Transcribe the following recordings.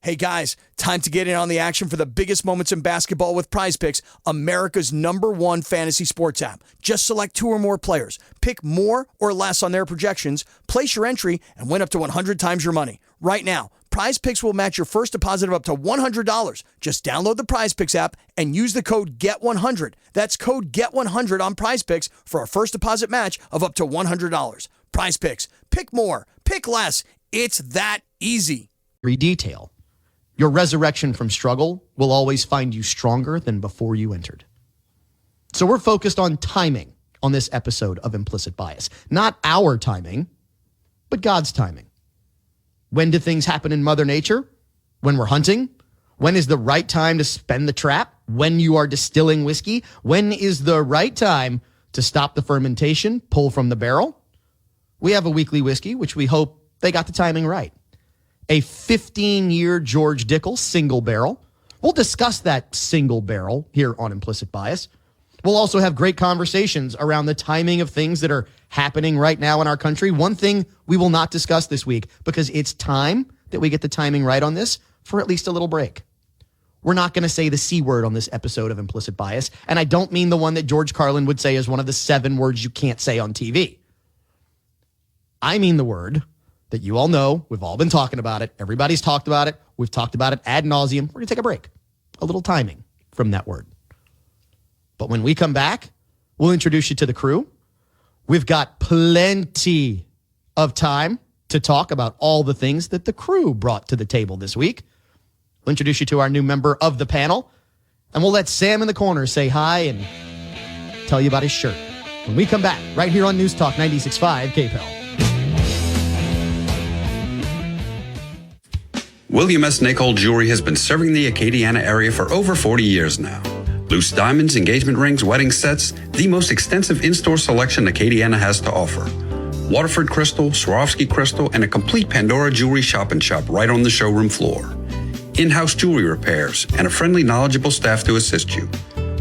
Hey guys, time to get in on the action for the biggest moments in basketball with Prize Picks, America's #1 fantasy sports app. Just select 2 or more players, pick more or less on their projections, place your entry, and win up to 100 times your money. Right now, Prize Picks will match your first deposit of up to $100. Just download the Prize Picks app and use the code GET100. That's code GET100 on Prize Picks for a first deposit match of up to $100. Prize Picks. Pick more. Pick less. It's that easy. Detail. Your resurrection from struggle will always find you stronger than before you entered. So we're focused on timing on this episode of Implicit Bias. Not our timing, but God's timing. When do things happen in Mother Nature? When we're hunting? When is the right time to spend the trap? When you are distilling whiskey? When is the right time to stop the fermentation, pull from the barrel? We have a weekly whiskey, which we hope they got the timing right. A 15-year George Dickel single barrel. We'll discuss that single barrel here on Implicit Bias. We'll also have great conversations around the timing of things that are happening right now in our country. One thing we will not discuss this week, because it's time that we get the timing right on this for at least a little break. We're not going to say the C word on this episode of Implicit Bias, and I don't mean the one that George Carlin would say is one of the 7 words you can't say on TV. I mean the word that you all know. We've all been talking about it. Everybody's talked about it. We've talked about it ad nauseum. We're going to take a break. A little timing from that word. But when we come back, we'll introduce you to the crew. We've got plenty of time to talk about all the things that the crew brought to the table this week. We'll introduce you to our new member of the panel, and we'll let Sam in the corner say hi and tell you about his shirt. When we come back, right here on News Talk 96.5 KPEL. William S. Nicole Jewelry has been serving the Acadiana area for over 40 years now. Loose diamonds, engagement rings, wedding sets, the most extensive in-store selection Acadiana has to offer. Waterford crystal, Swarovski crystal, and a complete Pandora jewelry shop and shop right on the showroom floor. In-house jewelry repairs and a friendly, knowledgeable staff to assist you.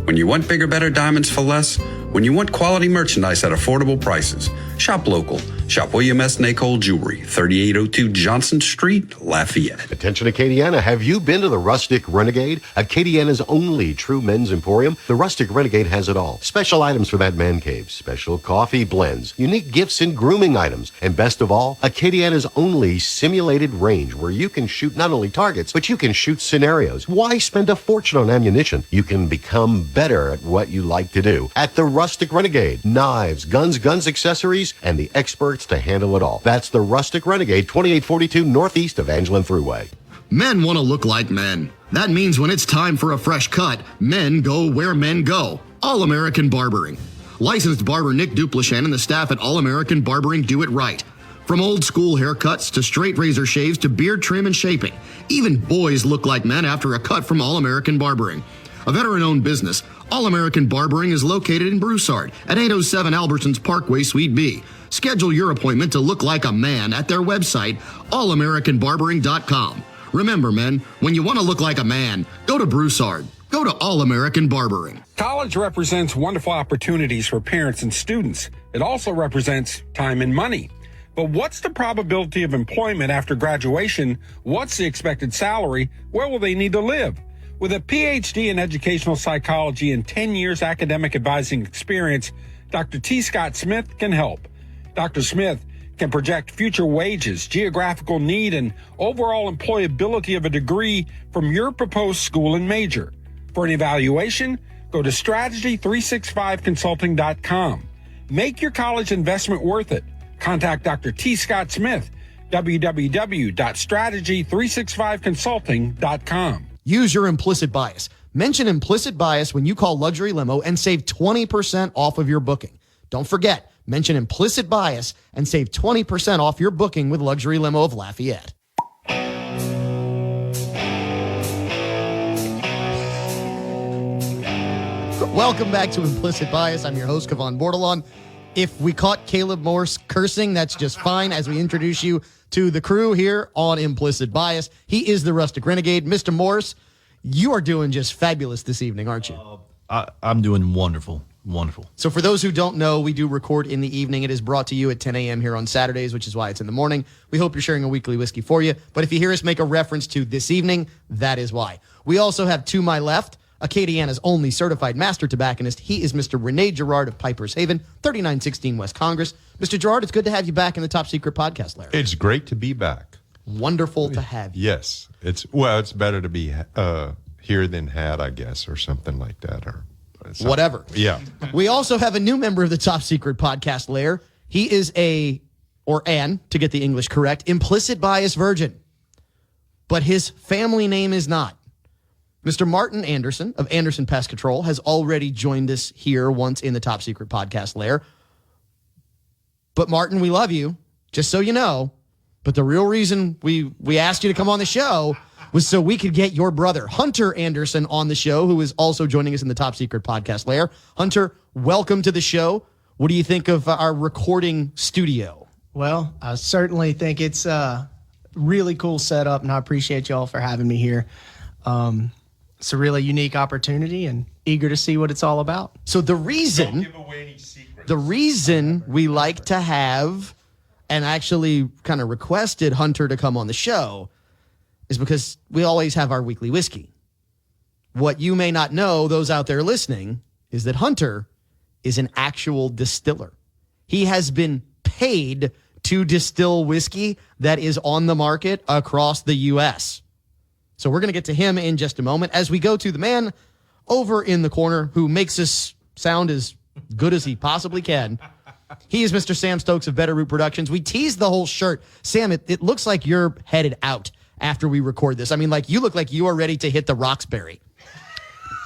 When you want bigger, better diamonds for less, when you want quality merchandise at affordable prices, shop local. Shop William S. Nicole Jewelry, 3802 Johnson Street, Lafayette. Attention Acadiana, have you been to the Rustic Renegade? Acadiana's only true men's emporium. The Rustic Renegade has it all. Special items for that man cave, special coffee blends, unique gifts and grooming items, and best of all, Acadiana's only simulated range where you can shoot not only targets, but you can shoot scenarios. Why spend a fortune on ammunition? You can become better at what you like to do. At the Rustic Renegade, knives, guns, accessories, and the experts to handle it all. That's the Rustic Renegade, 2842 northeast of Angelin Thruway. Men want to look like men. That means when it's time for a fresh cut, men go where men go. All-American Barbering. Licensed barber Nick Duplashan and the staff at All-American Barbering do it right. From old school haircuts to straight razor shaves to beard trim and shaping. Even boys look like men after a cut from All-American Barbering. A veteran-owned business, All-American Barbering is located in Broussard at 807 Albertsons Parkway, Suite B. Schedule your appointment to look like a man at their website, allamericanbarbering.com. Remember, men, when you want to look like a man, go to Broussard. Go to All-American Barbering. College represents wonderful opportunities for parents and students. It also represents time and money. But what's the probability of employment after graduation? What's the expected salary? Where will they need to live? With a PhD in educational psychology and 10 years academic advising experience, Dr. T. Scott Smith can help. Dr. Smith can project future wages, geographical need, and overall employability of a degree from your proposed school and major. For an evaluation, go to strategy365consulting.com. Make your college investment worth it. Contact Dr. T. Scott Smith, www.strategy365consulting.com. Use your implicit bias. Mention Implicit Bias when you call Luxury Limo and save 20% off of your booking. Don't forget, mention Implicit Bias and save 20% off your booking with Luxury Limo of Lafayette. Welcome back to Implicit Bias. I'm your host, Cavan Bordleon. If we caught Caleb Morse cursing, that's just fine as we introduce you to the crew here on Implicit Bias. He is the Rustic Renegade. Mr. Morse, you are doing just fabulous this evening, aren't you? I'm doing wonderful. wonderful. So for those who don't know, we do record in the evening. It is brought to you at 10 a.m. here on Saturdays, which is why it's in the morning. We hope you're sharing a weekly whiskey for you. But if you hear us make a reference to this evening, that is why. We also have to my left, Acadiana's only certified master tobacconist. He is Mr. Rene Girard of Piper's Haven, 3916 West Congress. Mr. Girard, it's good to have you back in the Top Secret Podcast, Larry. It's great to be back. Wonderful to have you. Yes. It's better to be here than had, I guess, or something like that. Or whatever. Yeah. We also have a new member of the Top Secret Podcast lair. He is an, to get the English correct, implicit bias virgin. But his family name is not. Mr. Martin Anderson of Anderson Pest Control has already joined us here once in the Top Secret Podcast lair. But Martin, we love you, just so you know. But the real reason we asked you to come on the show was so we could get your brother, Hunter Anderson, on the show, who is also joining us in the Top Secret Podcast lair. Hunter, welcome to the show. What do you think of our recording studio? Well, I certainly think it's a really cool setup, and I appreciate y'all for having me here. It's a really unique opportunity and eager to see what it's all about. So the reason we like to have and actually kind of requested Hunter to come on the show is because we always have our weekly whiskey. What you may not know, those out there listening, is that Hunter is an actual distiller. He has been paid to distill whiskey that is on the market across the U.S. So we're going to get to him in just a moment as we go to the man over in the corner who makes us sound as good as he possibly can. He is Mr. Sam Stokes of Better Root Productions. We teased the whole shirt. Sam, it looks like you're headed out after we record this. I mean, like, you look like you are ready to hit the Roxbury.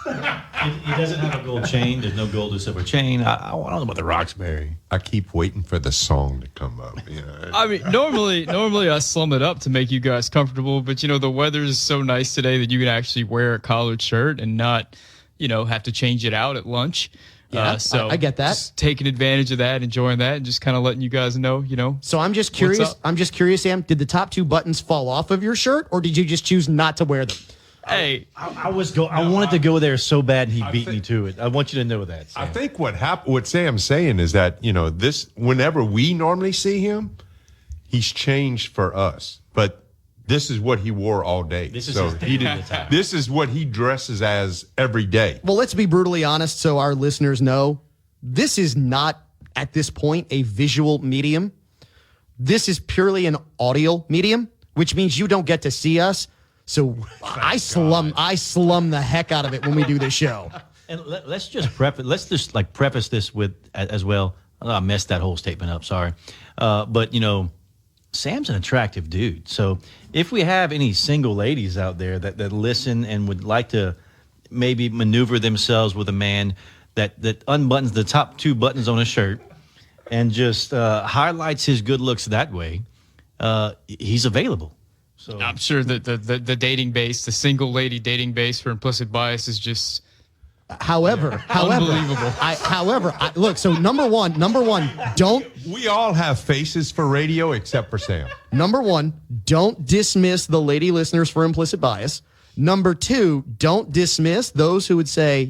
He doesn't have a gold chain. There's no gold or silver chain. I don't know about the Roxbury. I keep waiting for the song to come up. You know? I mean, normally I slum it up to make you guys comfortable, but the weather is so nice today that you can actually wear a collared shirt and not, have to change it out at lunch. Yeah, so I get that. Just taking advantage of that, enjoying that, and just kind of letting you guys know, So I'm just curious. Sam, did the top two buttons fall off of your shirt, or did you just choose not to wear them? Hey, I wanted to go there so bad, and he beat me to it. I want you to know that, Sam. I think what Sam's saying is that, this, whenever we normally see him, he's changed for us. But this is what he wore all day. This is his day. This is what he dresses as every day. Well, let's be brutally honest so our listeners know. This is not, at this point, a visual medium. This is purely an audio medium, which means you don't get to see us. So I slum the heck out of it when we do this show. And let's just preface this with as well. I messed that whole statement up. Sorry, but Sam's an attractive dude. So if we have any single ladies out there that listen and would like to maybe maneuver themselves with a man that unbuttons the top two buttons on a shirt and just highlights his good looks that way, he's available. So I'm sure that the dating base, the single lady dating base for Implicit Bias is just However, unbelievable. Look, so number one, don't. We all have faces for radio except for Sam. Number one, don't dismiss the lady listeners for Implicit Bias. Number two, don't dismiss those who would say,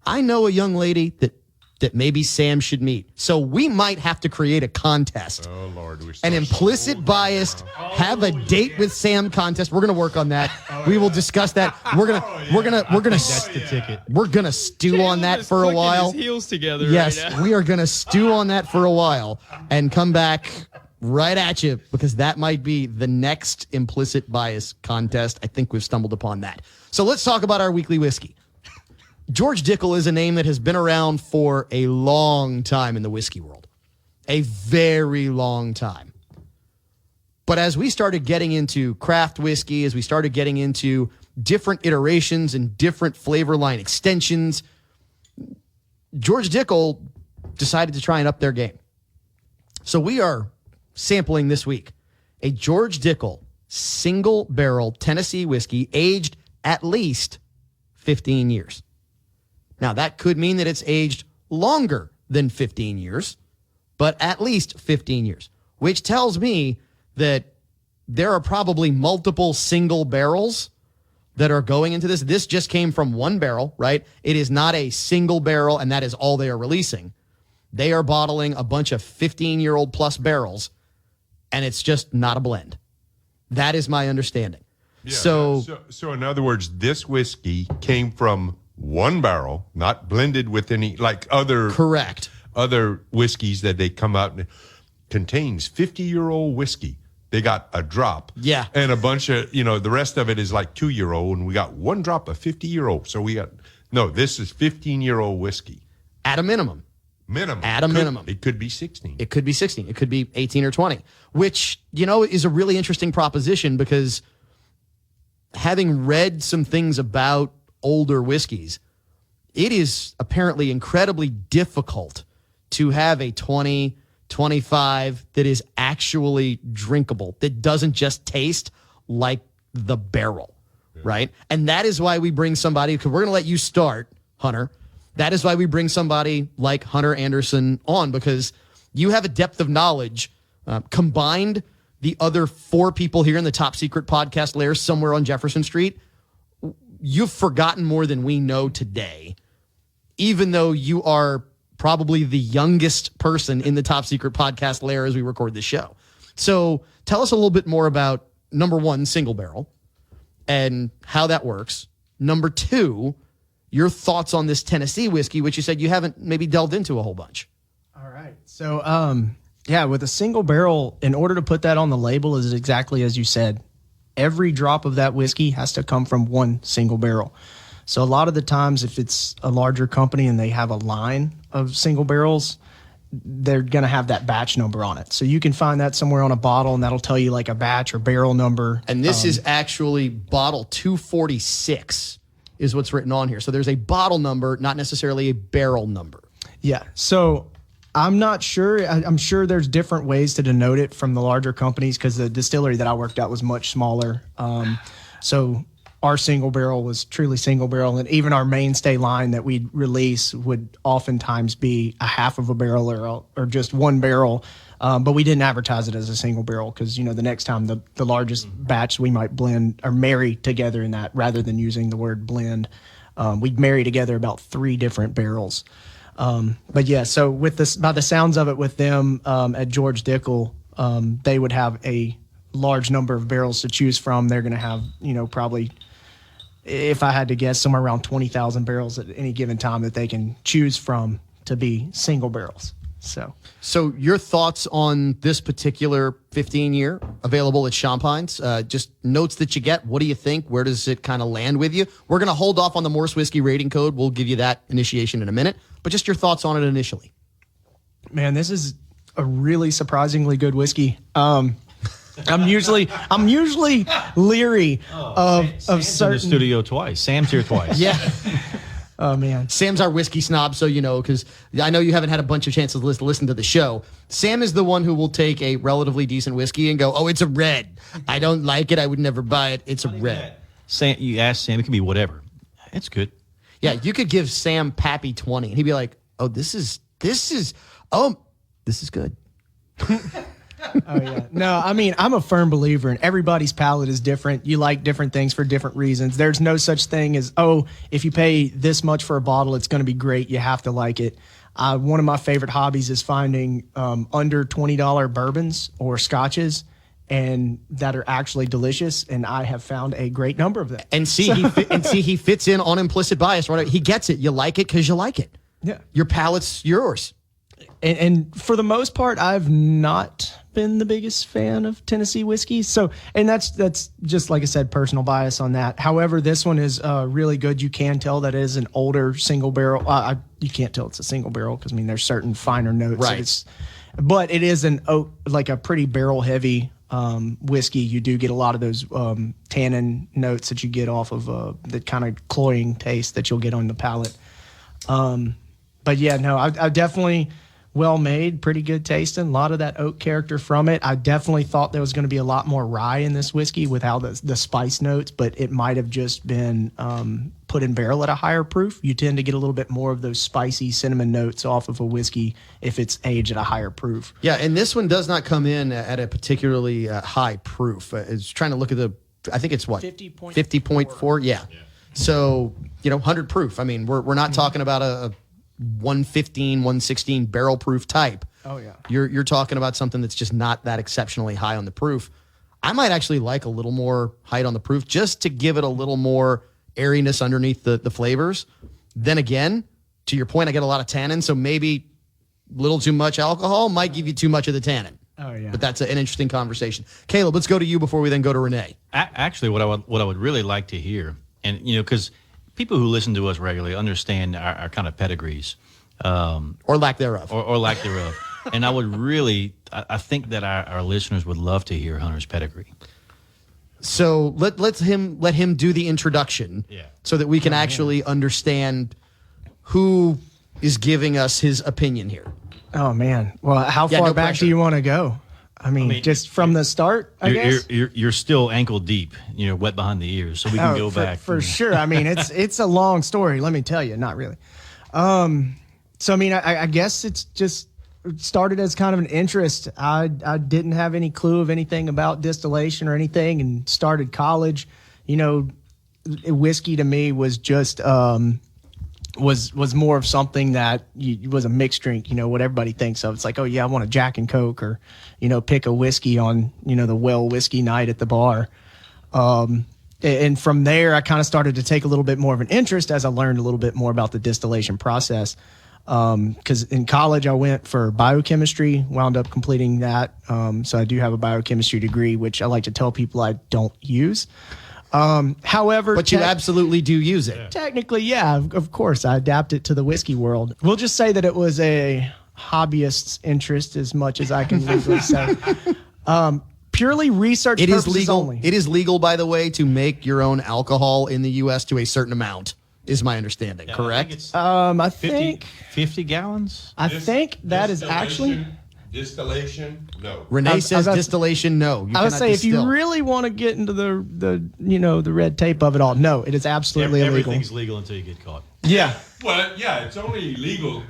I know a young lady that maybe Sam should meet. So we might have to create a contest. Oh, Lord. An Implicit Biased have a date with Sam contest. We're going to work on that. We will discuss that. We're gonna that's the ticket. We're going to stew on that for a while. His heels together. Yes, right now. we are going to stew on that for a while and come back right at you because that might be the next Implicit Bias contest. I think we've stumbled upon that. So let's talk about our weekly whiskey. George Dickel is a name that has been around for a long time in the whiskey world. A very long time. But as we started getting into craft whiskey, as we started getting into different iterations and different flavor line extensions, George Dickel decided to try and up their game. So we are sampling this week a George Dickel single barrel Tennessee whiskey aged at least 15 years. Now, that could mean that it's aged longer than 15 years, but at least 15 years, which tells me that there are probably multiple single barrels that are going into this. This just came from one barrel, right? It is not a single barrel, and that is all they are releasing. They are bottling a bunch of 15-year-old plus barrels, and it's just not a blend. That is my understanding. Yeah, so in other words, this whiskey came from one barrel, not blended with any like other correct other whiskeys that they come out and contains 50-year-old whiskey. They got a drop, yeah, and a bunch of the rest of it is like 2-year-old, and we got one drop of 50-year-old. So this is 15-year-old whiskey at a minimum. At a minimum. It could be 16. It could be 16. It could be 18 or 20, which, is a really interesting proposition because having read some things about older whiskeys, it is apparently incredibly difficult to have a 20, 25 that is actually drinkable, that doesn't just taste like the barrel, right? And that is why we bring somebody, because we're going to let you start, Hunter. That is why we bring somebody like Hunter Anderson on, because you have a depth of knowledge. Combined, the other 4 people here in the Top Secret Podcast Lair somewhere on Jefferson Street, you've forgotten more than we know today, even though you are probably the youngest person in the Top Secret Podcast Lair as we record this show. So tell us a little bit more about, number 1, single barrel, and how that works. Number 2, your thoughts on this Tennessee whiskey, which you said you haven't maybe delved into a whole bunch. All right. So, with a single barrel, in order to put that on the label is exactly as you said. Every drop of that whiskey has to come from one single barrel. So a lot of the times, if it's a larger company and they have a line of single barrels, they're going to have that batch number on it. So you can find that somewhere on a bottle, and that'll tell you like a batch or barrel number. And this is actually bottle 246. Is what's written on here. So there's a bottle number, not necessarily a barrel number. Yeah. So I'm not sure. I'm sure there's different ways to denote it from the larger companies because the distillery that I worked at was much smaller. So our single barrel was truly single barrel. And even our mainstay line that we'd release would oftentimes be a half of a barrel or just one barrel. But we didn't advertise it as a single barrel because, the next time the largest batch we might blend or marry together in that rather than using the word blend, we'd marry together about 3 different barrels. But yeah, so with this, by the sounds of it with them at George Dickel, they would have a large number of barrels to choose from. They're going to have, probably, if I had to guess, somewhere around 20,000 barrels at any given time that they can choose from to be single barrels. So your thoughts on this particular 15-year available at Champagne's, just notes that you get. What do you think? Where does it kind of land with you? We're going to hold off on the Morse Whiskey rating code. We'll give you that initiation in a minute. But just your thoughts on it initially. Man, this is a really surprisingly good whiskey. I'm usually leery of Sam's certain in the studio twice. Sam's here twice. Yeah. Oh, man. Sam's our whiskey snob, so because I know you haven't had a bunch of chances to listen to the show. Sam is the one who will take a relatively decent whiskey and go, oh, it's a red. I don't like it. I would never buy it. It's a red. Sam, you ask Sam, it can be whatever. It's good. Yeah, you could give Sam Pappy 20, and he'd be like, oh, this is good. Oh, yeah. No, I mean, I'm a firm believer in everybody's palate is different. You like different things for different reasons. There's no such thing as, if you pay this much for a bottle, it's going to be great. You have to like it. One of my favorite hobbies is finding under $20 bourbons or scotches and that are actually delicious. And I have found a great number of them. And he fits in on implicit bias. Right? He gets it. You like it because you like it. Yeah. Your palate's yours. And for the most part, I've not been the biggest fan of Tennessee whiskey. So, and that's just, like I said, personal bias on that. However, this one is really good. You can tell that it is an older single barrel. You can't tell it's a single barrel because, there's certain finer notes. Right. But it is an oak, like a pretty barrel heavy whiskey. You do get a lot of those tannin notes that you get off of the kind of cloying taste that you'll get on the palate. But yeah, no, I definitely well made, pretty good tasting. A lot of that oak character from it. I definitely thought there was going to be a lot more rye in this whiskey with how the spice notes, but it might have just been put in barrel at a higher proof. You tend to get a little bit more of those spicy cinnamon notes off of a whiskey if it's aged at a higher proof. Yeah, and this one does not come in at a particularly high proof. It's trying to look at the I think it's what? 50.4. 50.4, yeah. So, 100 proof. I mean, we're not talking about a 115, 116 barrel proof type. Oh, yeah. You're talking about something that's just not that exceptionally high on the proof. I might actually like a little more height on the proof just to give it a little more airiness underneath the flavors. Then again, to your point, I get a lot of tannin, so maybe a little too much alcohol might give you too much of the tannin. Oh, yeah. But that's an interesting conversation. Caleb, let's go to you before we then go to Renee. Actually, what I would really like to hear, and because people who listen to us regularly understand our kind of pedigrees, or lack thereof, or lack thereof, and I would really, I think that our listeners would love to hear Hunter's pedigree. So let him do the introduction, so that we can actually understand who is giving us his opinion here. Oh, man. Well, how far no back pressure. do you want to go? I mean, just from the start, I guess? You're still ankle deep, wet behind the ears, so we can go back. For sure. I mean, it's a long story, let me tell you. Not really. So, I mean, I guess it's just started as kind of an interest. I didn't have any clue of anything about distillation or anything, and started college. Whiskey to me was just was more of something that was a mixed drink, what everybody thinks of. It's like, oh yeah, I want a Jack and Coke, or pick a whiskey on the well whiskey night at the bar. And from there, I kind of started to take a little bit more of an interest as I learned a little bit more about the distillation process. Because in college I went for biochemistry, wound up completing that. So I do have a biochemistry degree, which I like to tell people I don't use. However, but you absolutely do use it. Technically, yeah, of course, I adapt it to the whiskey world. We'll just say that it was a hobbyist's interest as much as I can legally say. Purely research purposes legal. only. It is legal, by the way, to make your own alcohol in the U.S. to a certain amount, is my understanding. Yeah, correct? I think 50 gallons. I think that is actually. Distillation, no. Renee says distillation, no. I would say if you really want to get into the red tape of it all, no, it is absolutely illegal. Everything's legal until you get caught. Yeah. Well, yeah, it's only legal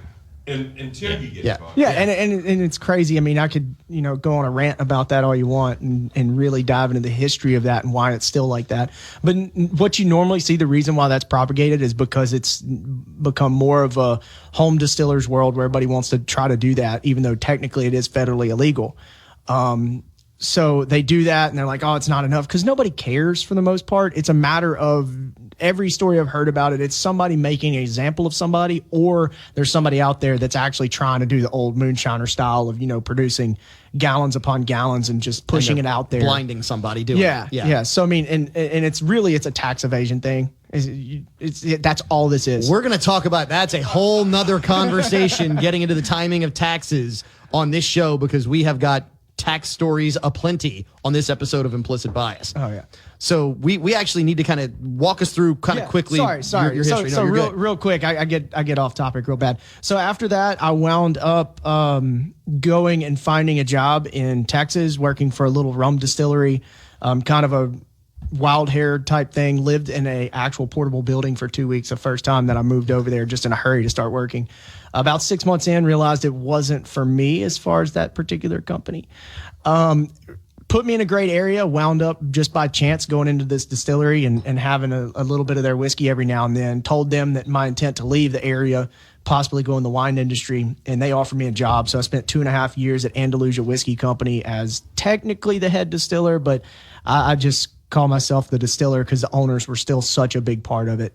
until you get caught. Yeah, and it's crazy. I mean, I could go on a rant about that all you want and really dive into the history of that and why it's still like that. But what you normally see, the reason why that's propagated is because it's become more of a home distiller's world where everybody wants to try to do that, even though technically it is federally illegal. So they do that and they're like, oh, it's not enough, because nobody cares for the most part. It's a matter of every story I've heard about it, it's somebody making an example of somebody, or there's somebody out there that's actually trying to do the old moonshiner style of, producing gallons upon gallons and just pushing it out there. Blinding somebody doing it. Yeah. So, I mean, and it's a tax evasion thing. That's all this is. We're going to talk about that's a whole nother conversation, getting into the timing of taxes on this show, because we have got tax stories aplenty on this episode of Implicit Bias. Oh, yeah. So we actually need to kind of walk us through quickly. Sorry. Your history. So real quick, I get off topic real bad. So after that, I wound up going and finding a job in Texas, working for a little rum distillery, kind of a wild hair type thing. Lived in a actual portable building for 2 weeks. The first time that I moved over there, just in a hurry to start working. About 6 months in, realized it wasn't for me as far as that particular company. Put me in a great area, wound up just by chance going into this distillery and having a little bit of their whiskey every now and then. Told them that my intent to leave the area, possibly go in the wine industry, and they offered me a job. So I spent 2.5 years at Andalusia Whiskey Company as technically the head distiller, but I just call myself the distiller because the owners were still such a big part of it.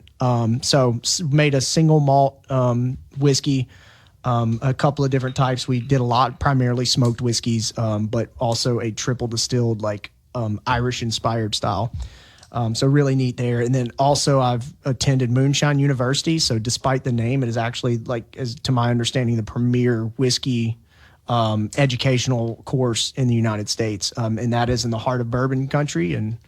So made a single malt whiskey, a couple of different types. We did a lot, primarily smoked whiskeys, but also a triple distilled, Irish inspired style. So really neat there. And then also I've attended Moonshine University. So despite the name, it is actually, as to my understanding, the premier whiskey educational course in the United States. And that is in the heart of bourbon country. And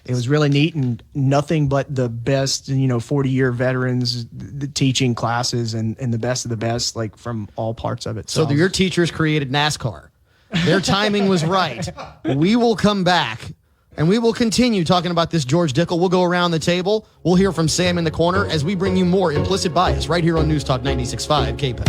it was really neat, and nothing but the best, 40-year veterans, the teaching classes, and the best of the best, from all parts of it. So your teachers created NASCAR. Their timing was right. We will come back, and we will continue talking about this George Dickel. We'll go around the table. We'll hear from Sam in the corner as we bring you more Implicit Bias right here on News Talk 96.5 KPEG.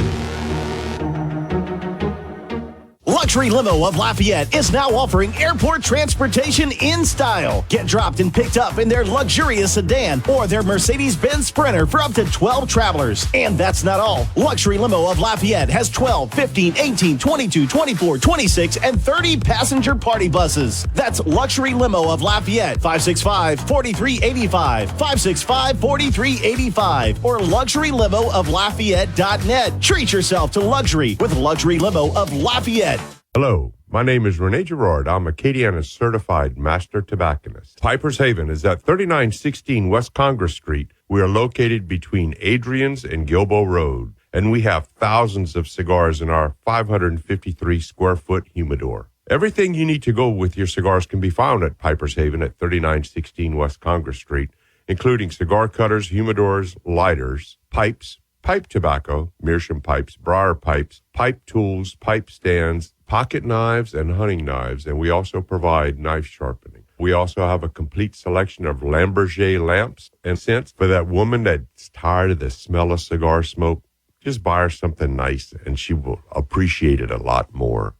Luxury Limo of Lafayette is now offering airport transportation in style. Get dropped and picked up in their luxurious sedan or their Mercedes-Benz Sprinter for up to 12 travelers. And that's not all. Luxury Limo of Lafayette has 12, 15, 18, 22, 24, 26, and 30 passenger party buses. That's Luxury Limo of Lafayette, 565-4385, 565-4385, or luxurylimooflafayette.net. Treat yourself to luxury with Luxury Limo of Lafayette. Hello, my name is Rene Girard. I'm Acadiana's certified master tobacconist. Piper's Haven is at 3916 West Congress Street. We are located between Adrian's and Gilboa Road, and we have thousands of cigars in our 553 square foot humidor. Everything you need to go with your cigars can be found at Piper's Haven at 3916 West Congress Street, including cigar cutters, humidors, lighters, pipes, pipe tobacco, meerschaum pipes, briar pipes, pipe tools, pipe stands, pocket knives, and hunting knives, and we also provide knife sharpening. We also have a complete selection of Lamborghini lamps and scents for that woman that's tired of the smell of cigar smoke. Just buy her something nice, and she will appreciate it a lot more.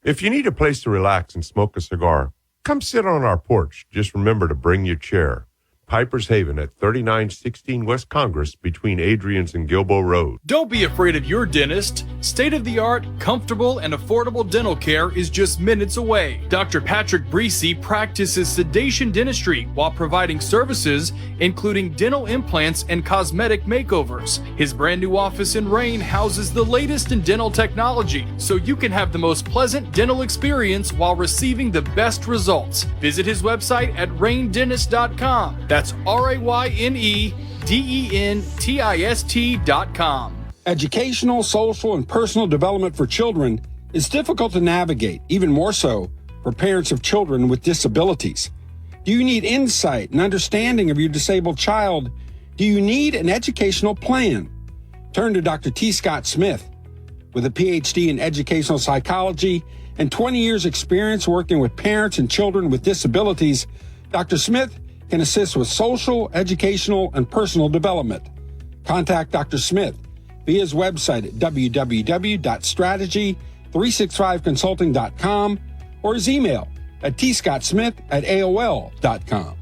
If you need a place to relax and smoke a cigar, come sit on our porch. Just remember to bring your chair. Piper's Haven at 3916 West Congress between Adrian's and Gilboa Road. Don't be afraid of your dentist. State-of-the-art, comfortable, and affordable dental care is just minutes away. Dr. Patrick Breesy practices sedation dentistry while providing services including dental implants and cosmetic makeovers. His brand new office in Rain houses the latest in dental technology, so you can have the most pleasant dental experience while receiving the best results. Visit his website at raindentist.com. That's RAYNEDENTIST.com. Educational, social, and personal development for children is difficult to navigate, even more so for parents of children with disabilities. Do you need insight and understanding of your disabled child? Do you need an educational plan? Turn to Dr. T. Scott Smith. With a PhD in educational psychology and 20 years experience working with parents and children with disabilities, Dr. Smith can assist with social, educational, and personal development. Contact Dr. Smith via his website at www.strategy365consulting.com or his email at tscottsmith@aol.com.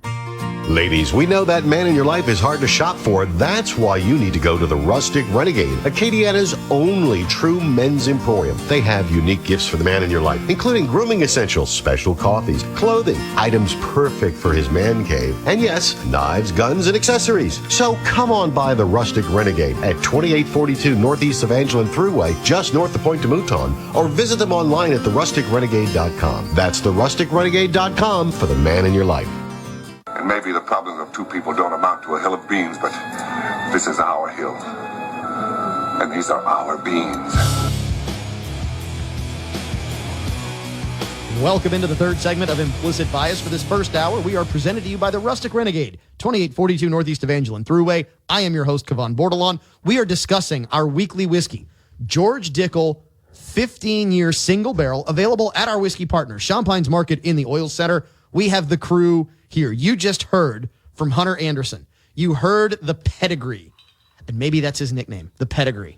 Ladies, we know that man in your life is hard to shop for. That's why you need to go to the Rustic Renegade, Acadiana's only true men's emporium. They have unique gifts for the man in your life, including grooming essentials, special coffees, clothing, items perfect for his man cave, and yes, knives, guns, and accessories. So come on by the Rustic Renegade at 2842 Northeast Evangeline Thruway, just north of Pointe de Mouton, or visit them online at therusticrenegade.com. That's therusticrenegade.com for the man in your life. And maybe the problems of two people don't amount to a hill of beans, but this is our hill. And these are our beans. Welcome into the third segment of Implicit Bias. For this first hour, we are presented to you by the Rustic Renegade, 2842 Northeast Evangeline Thruway. I am your host, Cavan Bordleon. We are discussing our weekly whiskey, George Dickel 15-year single barrel, available at our whiskey partner, Champagne's Market in the Oil Center. We have the crew here. You just heard from Hunter Anderson. You heard the pedigree. And maybe that's his nickname, the pedigree.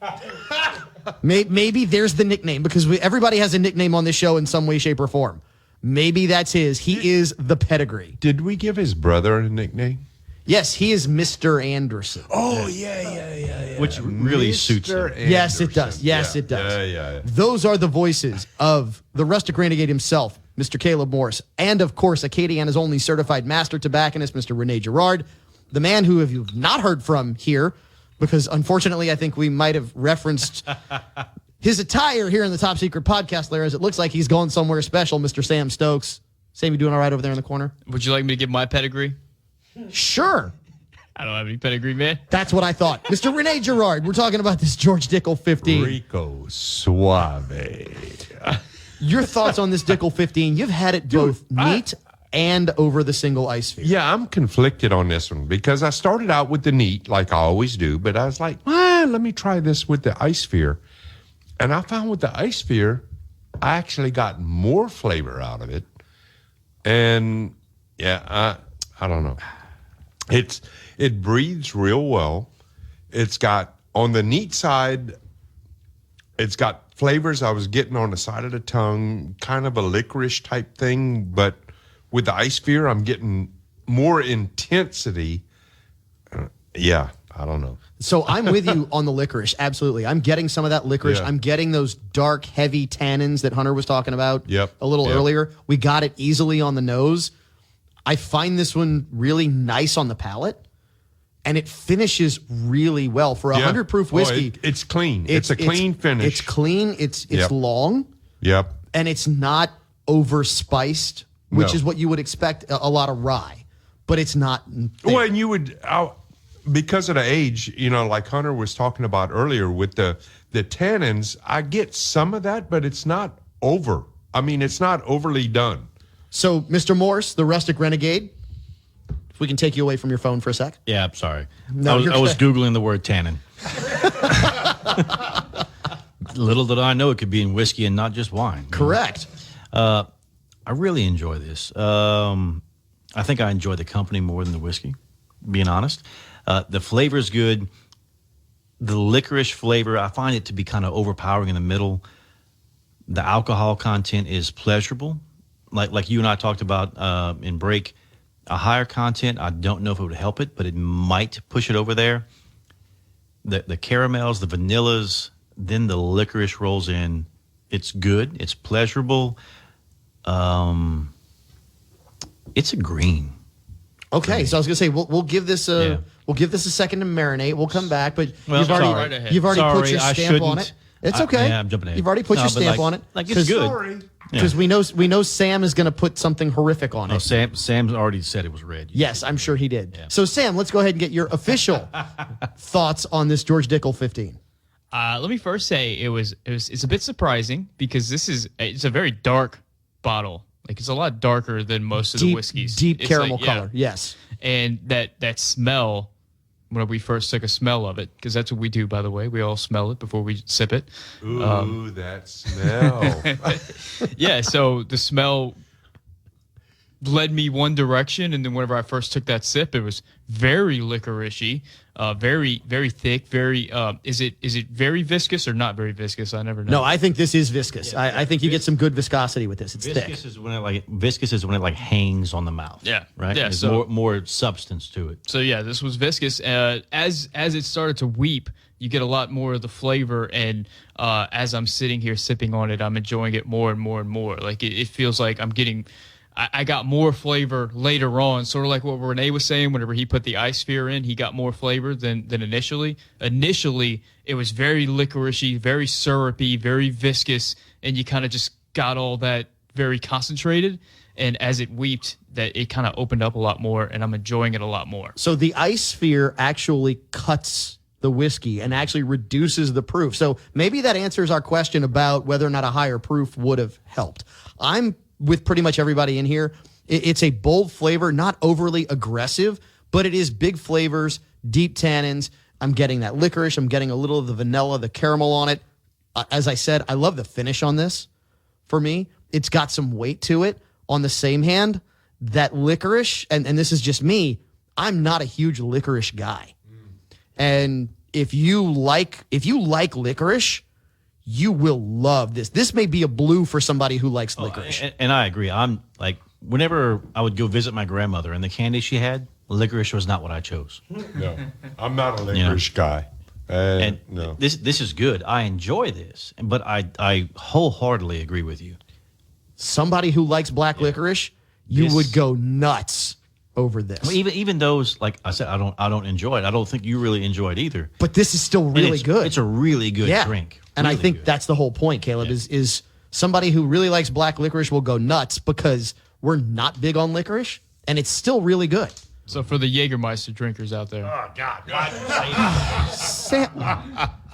Maybe there's the nickname, because everybody has a nickname on this show in some way, shape, or form. Maybe that's his. He is the pedigree. Did we give his brother a nickname? Yes, he is Mr. Anderson. Oh, yeah. Which really suits him. Yes, it does. Yes, it does. Yeah. Those are the voices of the Rustic Renegade himself, Mr. Caleb Morris, and of course, Acadiana's only certified master tobacconist, Mr. Rene Girard, the man who you've not heard from here, because unfortunately, I think we might have referenced his attire here in the Top Secret Podcast layer, as it looks like he's going somewhere special, Mr. Sam Stokes. Sam, you doing all right over there in the corner? Would you like me to give my pedigree? Sure. I don't have any pedigree, man. That's what I thought. Mr. Rene Girard, we're talking about this George Dickel 15. Rico Suave. Your thoughts on this Dickel 15? You've had it both neat and over the single ice sphere. Yeah, I'm conflicted on this one because I started out with the neat, like I always do, but I was like, let me try this with the ice sphere. And I found with the ice sphere, I actually got more flavor out of it. And yeah, I don't know. It breathes real well. It's got, on the neat side, it's got flavors I was getting on the side of the tongue, kind of a licorice type thing, but with the ice sphere, I'm getting more intensity. Yeah, I don't know. So I'm with you on the licorice. Absolutely. I'm getting some of that licorice. Yeah. I'm getting those dark, heavy tannins that Hunter was talking about Yep. a little Yep. earlier. We got it easily on the nose. I find this one really nice on the palate, and it finishes really well. For a 100 proof whiskey, it's clean. It's a clean finish. It's clean. It's Yep. long. Yep. And it's not over spiced, which No. is what you would expect a lot of rye, but it's not. Well, and you would, because of the age, like Hunter was talking about earlier with the tannins, I get some of that, but it's not over. I mean, it's not overly done. So, Mr. Morse, the Rustic Renegade, if we can take you away from your phone for a sec. Yeah, I'm sorry. No, I was Googling the word tannin. Little did I know it could be in whiskey and not just wine. Correct. I really enjoy this. I think I enjoy the company more than the whiskey, being honest. The flavor is good. The licorice flavor, I find it to be kind of overpowering in the middle. The alcohol content is pleasurable. Like you and I talked about in break, a higher content, I don't know if it would help it, but it might push it over there. The caramels, the vanillas, then the licorice rolls in. It's good. It's pleasurable. It's a green. Okay, so I was gonna say we'll give this a second to marinate. We'll come back, but you've already put your stamp on it. It's okay. I'm jumping ahead. You've already put your stamp on it. Like it's good. Because we know Sam is going to put something horrific on it. Sam's already said it was red. Yes, I'm sure he did. Yeah. So Sam, let's go ahead and get your official thoughts on this George Dickel 15. Let me first say it's a bit surprising because it's a very dark bottle. Like it's a lot darker than most of the whiskeys. Deep It's caramel like, color. Yes. And that smell when we first took a smell of it, because that's what we do, by the way. We all smell it before we sip it. Ooh, that smell. Yeah, so the smell led me one direction, and then whenever I first took that sip, it was very licoricey, very, very thick, very, is it very viscous or not very viscous? I never know. No, I think this is viscous. Yeah, I think you get some good viscosity with this. It's viscous thick. Viscous is when it hangs on the mouth. Yeah. Right? Yeah, There's so, more substance to it. So yeah, this was viscous. As it started to weep, you get a lot more of the flavor, and as I'm sitting here sipping on it, I'm enjoying it more and more and more. Like it feels like I got more flavor later on, sort of like what Renee was saying. Whenever he put the ice sphere in, he got more flavor than initially. Initially, it was very licoricey, very syrupy, very viscous, and you kind of just got all that very concentrated. And as it weeped, that it kind of opened up a lot more, and I'm enjoying it a lot more. So the ice sphere actually cuts the whiskey and actually reduces the proof. So maybe that answers our question about whether or not a higher proof would have helped. I'm with pretty much everybody in here. It's a bold flavor, not overly aggressive, but it is big flavors, deep tannins. I'm getting that licorice. I'm getting a little of the vanilla, the caramel on it. As I said, I love the finish on this. For me, it's got some weight to it. On the same hand, that licorice, and this is just me, I'm not a huge licorice guy. And if you like licorice, you will love this. This may be a blue for somebody who likes licorice. And I agree. I'm like, whenever I would go visit my grandmother and the candy she had, licorice was not what I chose. No, I'm not a licorice guy. And no. This is good. I enjoy this, but I wholeheartedly agree with you. Somebody who likes black licorice, you would go nuts over this. Well, even those, like I said, I don't enjoy it. I don't think you really enjoy it either. But this is still really good. It's a really good drink. And really I think good. that's the whole point, Caleb, is somebody who really likes black licorice will go nuts because we're not big on licorice, and it's still really good. So for the Jägermeister drinkers out there. Oh, God. Sam,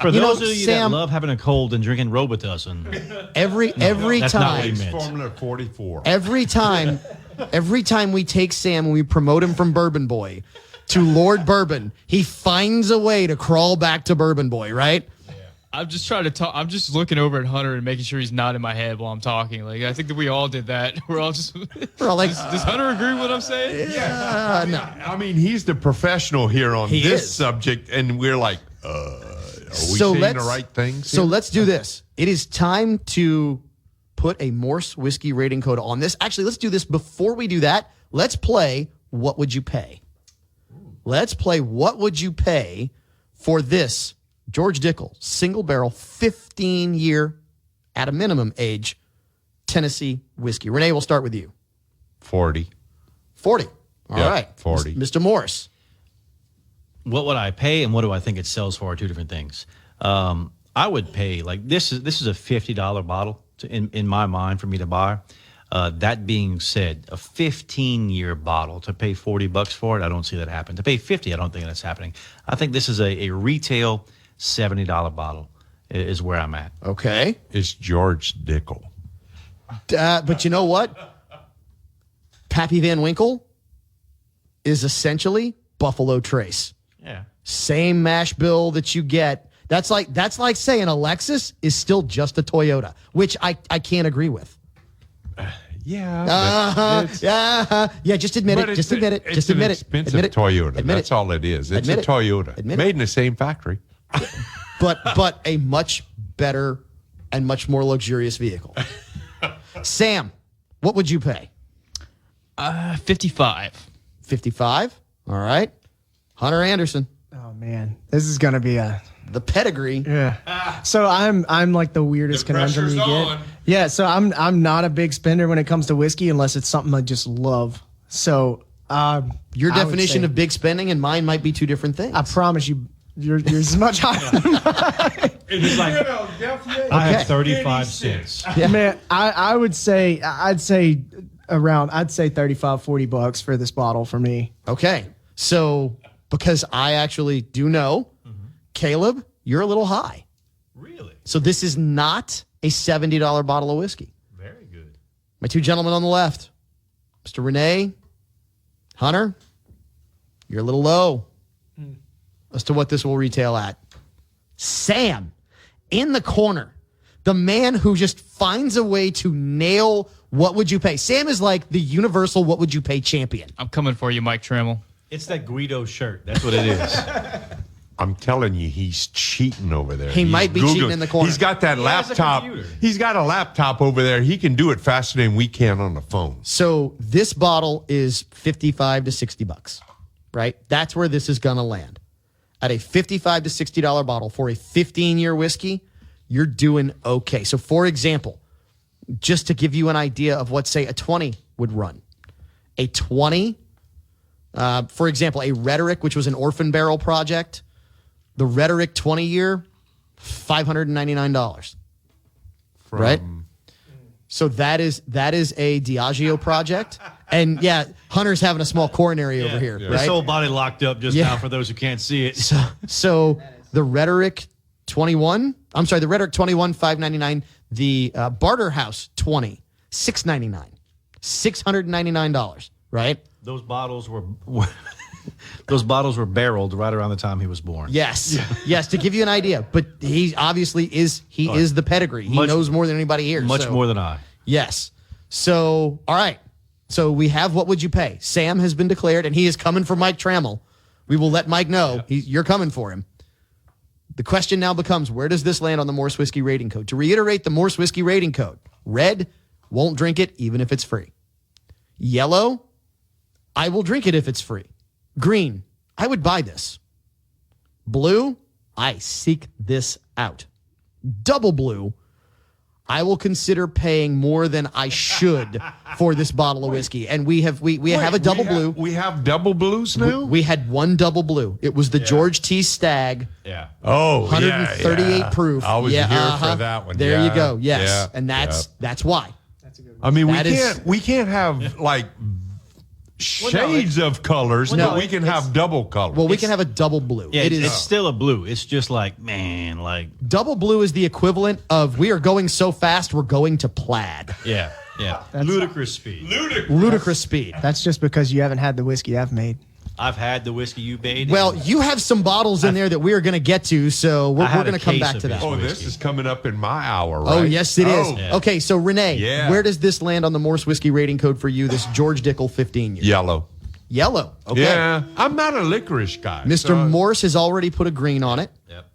for those of you Sam, that love having a cold and drinking Robitussin, every that's time, not what he meant. Formula 44. every time we take Sam and we promote him from Bourbon Boy to Lord Bourbon, he finds a way to crawl back to Bourbon Boy, right? I'm just trying to talk. I'm just looking over at Hunter and making sure he's not in my head while I'm talking. Like I think that we all did that. We're all like, does Hunter agree with what I'm saying? Yeah, no. I mean, he's the professional here on He this is. subject, and we're like, saying the right things? So let's do this. It is time to put a Morse whiskey rating code on this. Actually, let's do this. Before we do that, let's play What Would You Pay? Let's play What Would You Pay for this George Dickel single barrel 15-year at a minimum age Tennessee whiskey. Renee, we'll start with you. 40. 40. All right. 40. Mr. Morris. What would I pay and what do I think it sells for are two different things. I would pay, like, this is a $50 bottle in my mind for me to buy. That being said, a 15-year bottle to pay $40 for it, I don't see that happen. To pay $50, I don't think that's happening. I think this is a retail $70 bottle is where I'm at. Okay. It's George Dickel. But you know what? Pappy Van Winkle is essentially Buffalo Trace. Yeah. Same mash bill that you get. That's like saying a Lexus is still just a Toyota, which I can't agree with. Yeah. Yeah. Just admit it. Just admit it. Just admit it. It's an expensive Admit it. Toyota. Admit That's it. all it is. It's Admit a it. Toyota. Admit Made it. in the same factory. But a much better and much more luxurious vehicle. Sam, what would you pay? 55. 55. All right. Hunter Anderson. Oh man, this is gonna be the pedigree. Yeah. So I'm like the weirdest conundrum you get. on. Yeah. So I'm not a big spender when it comes to whiskey unless it's something I just love. So Your I would definition say- of big spending and mine might be two different things. I promise you, yours is much higher than mine. It's like, I have 35 cents. Man, I would say I'd say $35-$40 for this bottle for me. Okay. So because I actually do know, Caleb, you're a little high. Really? So this is not a $70 bottle of whiskey. Very good. My two gentlemen on the left, Mr. Renee, Hunter, you're a little low as to what this will retail at. Sam, in the corner, the man who just finds a way to nail what would you pay. Sam is like the universal what would you pay champion. I'm coming for you, Mike Trammell. It's that Guido shirt. That's what it is. I'm telling you, he's cheating over there. He He's might be cheating in the corner. He's got that He has a laptop. computer. He's got a laptop over there. He can do it faster than we can on the phone. So this bottle is $55 to $60, right? That's where this is going to land. At a $55 to $60 bottle for a 15-year whiskey, you're doing okay. So for example, just to give you an idea of what, say, a 20 would run. A 20, for example, a Rhetoric, which was an orphan barrel project, the Rhetoric 20-year, $599. Right? So that is a Diageo project. And yeah, Hunter's having a small coronary over here, This right? whole body locked up just Yeah. now for those who can't see it. So the Rhetoric 21, I'm sorry, the Rhetoric 21, $599. The Barter House 20, $699. $699, right? Those bottles were barreled right around the time he was born. Yes. Yes, to give you an idea. But he obviously is the pedigree. He knows more than anybody here. Much more than I. Yes. So, all right. So we have what would you pay? Sam has been declared, and he is coming for Mike Trammell. We will let Mike know you're coming for him. The question now becomes, where does this land on the Morse Whiskey rating code? To reiterate the Morse Whiskey rating code, red, won't drink it even if it's free. Yellow, I will drink it if it's free. Green, I would buy this. Blue, I seek this out. Double blue, I will consider paying more than I should for this bottle of whiskey. And we have a double blue. We have double blues now? We had one double blue. It was the George T. Stagg. Yeah. Oh, 138 proof. I was here for that one. There you go. Yeah, Yes. yeah, And that's why. I mean, That is- we can't have like shades of colors, no, but we can have double colors. Well, we can have a double blue. Yeah, It is it's still a blue. It's just like, man, like, double blue is the equivalent of we are going so fast we're going to plaid. yeah. Ludicrous speed. Ludicrous speed. That's just because you haven't had the whiskey I've made. I've had the whiskey you made. Well, you have some bottles in there that we are going to get to, so we're had going a to come case back of to that. this. Oh, this whiskey. is coming up in my hour, right? Oh, yes, it is. Oh, Okay, so Renee, Yeah. where does this land on the Morse Whiskey rating code for you, this George Dickel 15 year? Yellow. Yellow. Okay. Yeah, I'm not a licorice guy. Mr. so- Morse has already put a green on it. Yep.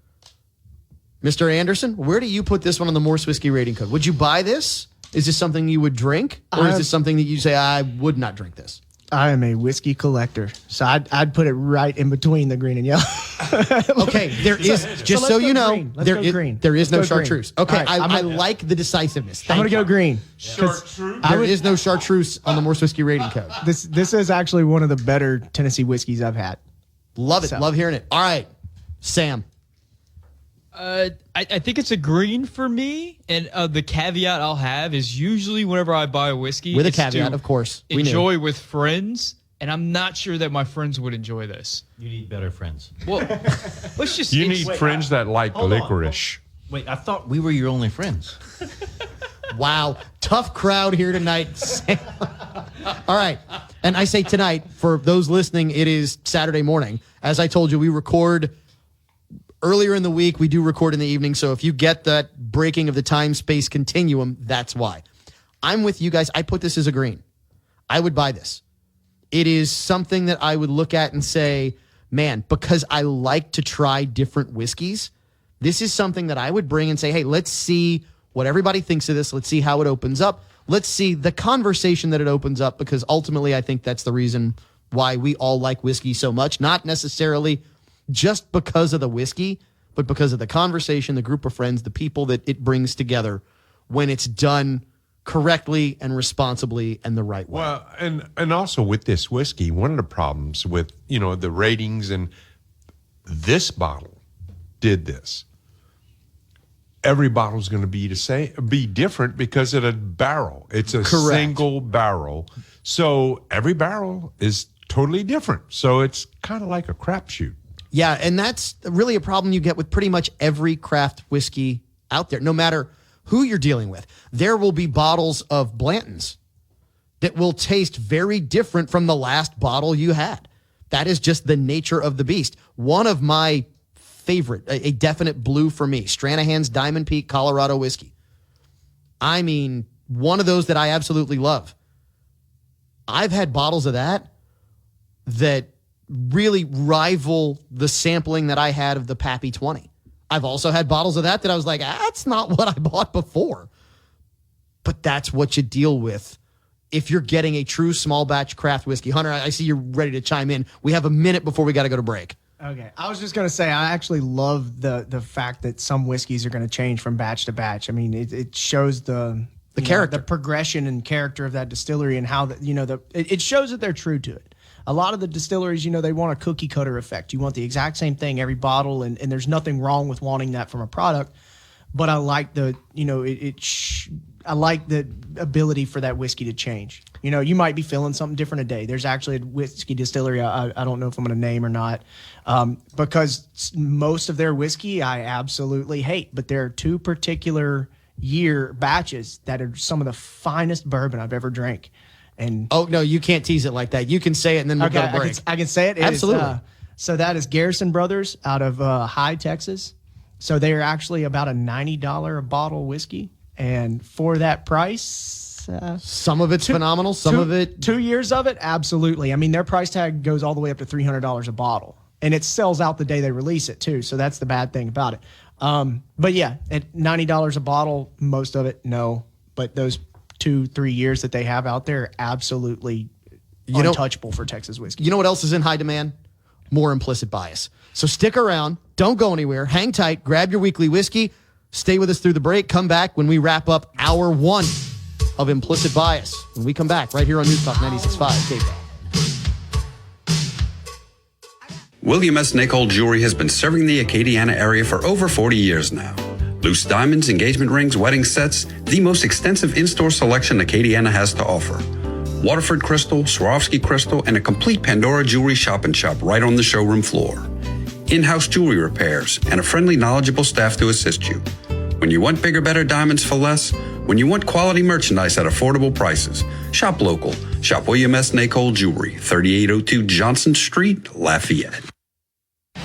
Mr. Anderson, where do you put this one on the Morse Whiskey rating code? Would you buy this? Is this something you would drink? Or is this something that you say, I would not drink this? I am a whiskey collector, so I'd put it right in between the green and yellow. Okay, there is, just so you know, there is no chartreuse. Okay, Right, I like the decisiveness. I'm going to go green. Chartreuse? There is no chartreuse on the Morse Whiskey rating code. This is actually one of the better Tennessee whiskeys I've had. Love it. So. Love hearing it. All right, Sam. I think it's a green for me, and the caveat I'll have is usually whenever I buy a whiskey, With a it's caveat, to of course. We knew. enjoy with friends, and I'm not sure that my friends would enjoy this. You need better friends. Well, let's just. You it's- need friends that like licorice. Wait, I thought we were your only friends. Wow, tough crowd here tonight. Sam. All right, and I say tonight, for those listening, it is Saturday morning. As I told you, we record earlier in the week. We do record in the evening, so if you get that breaking of the time-space continuum, that's why. I'm with you guys. I put this as a green. I would buy this. It is something that I would look at and say, man, because I like to try different whiskeys, this is something that I would bring and say, hey, let's see what everybody thinks of this. Let's see how it opens up. Let's see the conversation that it opens up, because ultimately I think that's the reason why we all like whiskey so much. Not necessarily just because of the whiskey, but because of the conversation, the group of friends, the people that it brings together when it's done correctly and responsibly and the right way. Well, and also with this whiskey, one of the problems with, the ratings, and this bottle did this. Every bottle is going to be different because of a barrel. It's a Correct. single barrel. So every barrel is totally different. So it's kind of like a crapshoot. Yeah, and that's really a problem you get with pretty much every craft whiskey out there. No matter who you're dealing with, there will be bottles of Blanton's that will taste very different from the last bottle you had. That is just the nature of the beast. One of my favorite, a definite blue for me, Stranahan's Diamond Peak Colorado whiskey. I mean, one of those that I absolutely love. I've had bottles of that really rival the sampling that I had of the Pappy 20. I've also had bottles of that I was like, that's not what I bought before. But that's what you deal with if you're getting a true small batch craft whiskey. Hunter, I see you're ready to chime in. We have a minute before we got to go to break. Okay. I was just going to say, I actually love the fact that some whiskeys are going to change from batch to batch. I mean, it shows the character, the progression and character of that distillery, and how it shows that they're true to it. A lot of the distilleries, they want a cookie cutter effect. You want the exact same thing every bottle, and there's nothing wrong with wanting that from a product. But I like I like the ability for that whiskey to change. You might be feeling something different a day. There's actually a whiskey distillery I don't know if I'm going to name or not, because most of their whiskey I absolutely hate. But there are two particular year batches that are some of the finest bourbon I've ever drank. And oh no, you can't tease it like that. You can say it, and then we'll go to break. I can say it. Absolutely. So that is Garrison Brothers out of Hyde, Texas. So they are actually about a $90 a bottle whiskey, and for that price, some of it's phenomenal. Some of it, 2 years of it, absolutely. I mean, their price tag goes all the way up to $300 a bottle, and it sells out the day they release it too. So that's the bad thing about it. But yeah, at $90 a bottle, most of it, no. But those 2-3 years that they have out there, absolutely untouchable for Texas whiskey. You know what else is in high demand? More Implicit Bias. So stick around. Don't go anywhere. Hang tight. Grab your weekly whiskey. Stay with us through the break. Come back when we wrap up hour 1 of Implicit Bias. When we come back right here on News Talk 96.5 K-Pop. William S. Nicol Jewelry has been serving the Acadiana area for over 40 years now. Loose diamonds, engagement rings, wedding sets, the most extensive in-store selection Acadiana has to offer. Waterford Crystal, Swarovski Crystal, and a complete Pandora jewelry shop and shop right on the showroom floor. In-house jewelry repairs and a friendly, knowledgeable staff to assist you. When you want bigger, better diamonds for less, when you want quality merchandise at affordable prices, shop local. Shop William S. Nicol Jewelry, 3802 Johnson Street, Lafayette.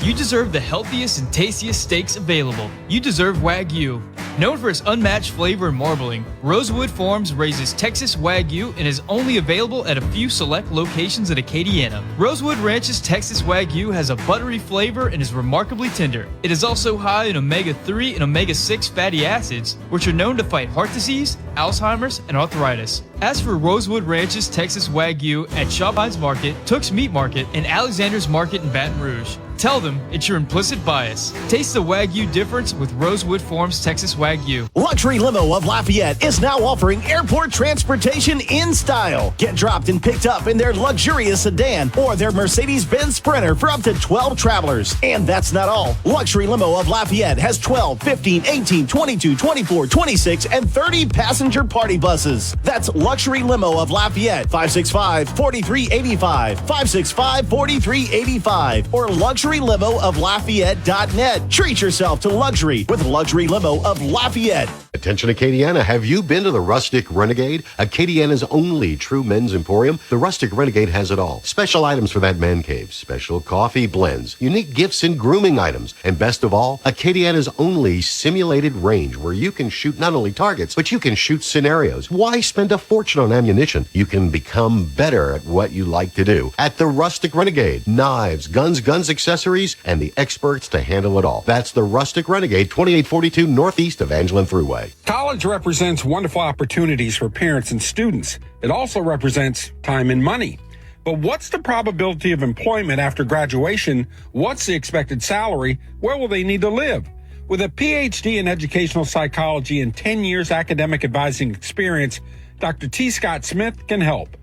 You deserve the healthiest and tastiest steaks available. You deserve Wagyu. Known for its unmatched flavor and marbling, Rosewood Farms raises Texas Wagyu and is only available at a few select locations in Acadiana. Rosewood Ranch's Texas Wagyu has a buttery flavor and is remarkably tender. It is also high in omega-3 and omega-6 fatty acids, which are known to fight heart disease, Alzheimer's, and arthritis. Ask for Rosewood Ranch's Texas Wagyu at Shoppine's Market, Tooks Meat Market, and Alexander's Market in Baton Rouge. Tell them it's your implicit bias. Taste the Wagyu difference with Rosewood Farms Texas Wagyu. Luxury Limo of Lafayette is now offering airport transportation in style. Get dropped and picked up in their luxurious sedan or their Mercedes-Benz Sprinter for up to 12 travelers. And that's not all. Luxury Limo of Lafayette has 12, 15, 18, 22, 24, 26, and 30 passenger party buses. That's Luxury Limo of Lafayette, 565-4385, 565-4385, or LuxuryLimoofLafayette.net. Treat yourself to luxury with Luxury Limo of Lafayette. Attention Acadiana, have you been to the Rustic Renegade? Acadiana's only true men's emporium. The Rustic Renegade has it all. Special items for that man cave, special coffee blends, unique gifts and grooming items, and best of all, Acadiana's only simulated range where you can shoot not only targets, but you can shoot scenarios. Why spend a fortune on ammunition? You can become better at what you like to do. At the Rustic Renegade, knives, guns, accessories, and the experts to handle it all. That's the Rustic Renegade, 2842 Northeast Evangeline Thruway. College represents wonderful opportunities for parents and students. It also represents time and money. But what's the probability of employment after graduation? What's the expected salary? Where will they need to live? With a PhD in educational psychology and 10 years academic advising experience, Dr. T. Scott Smith can help.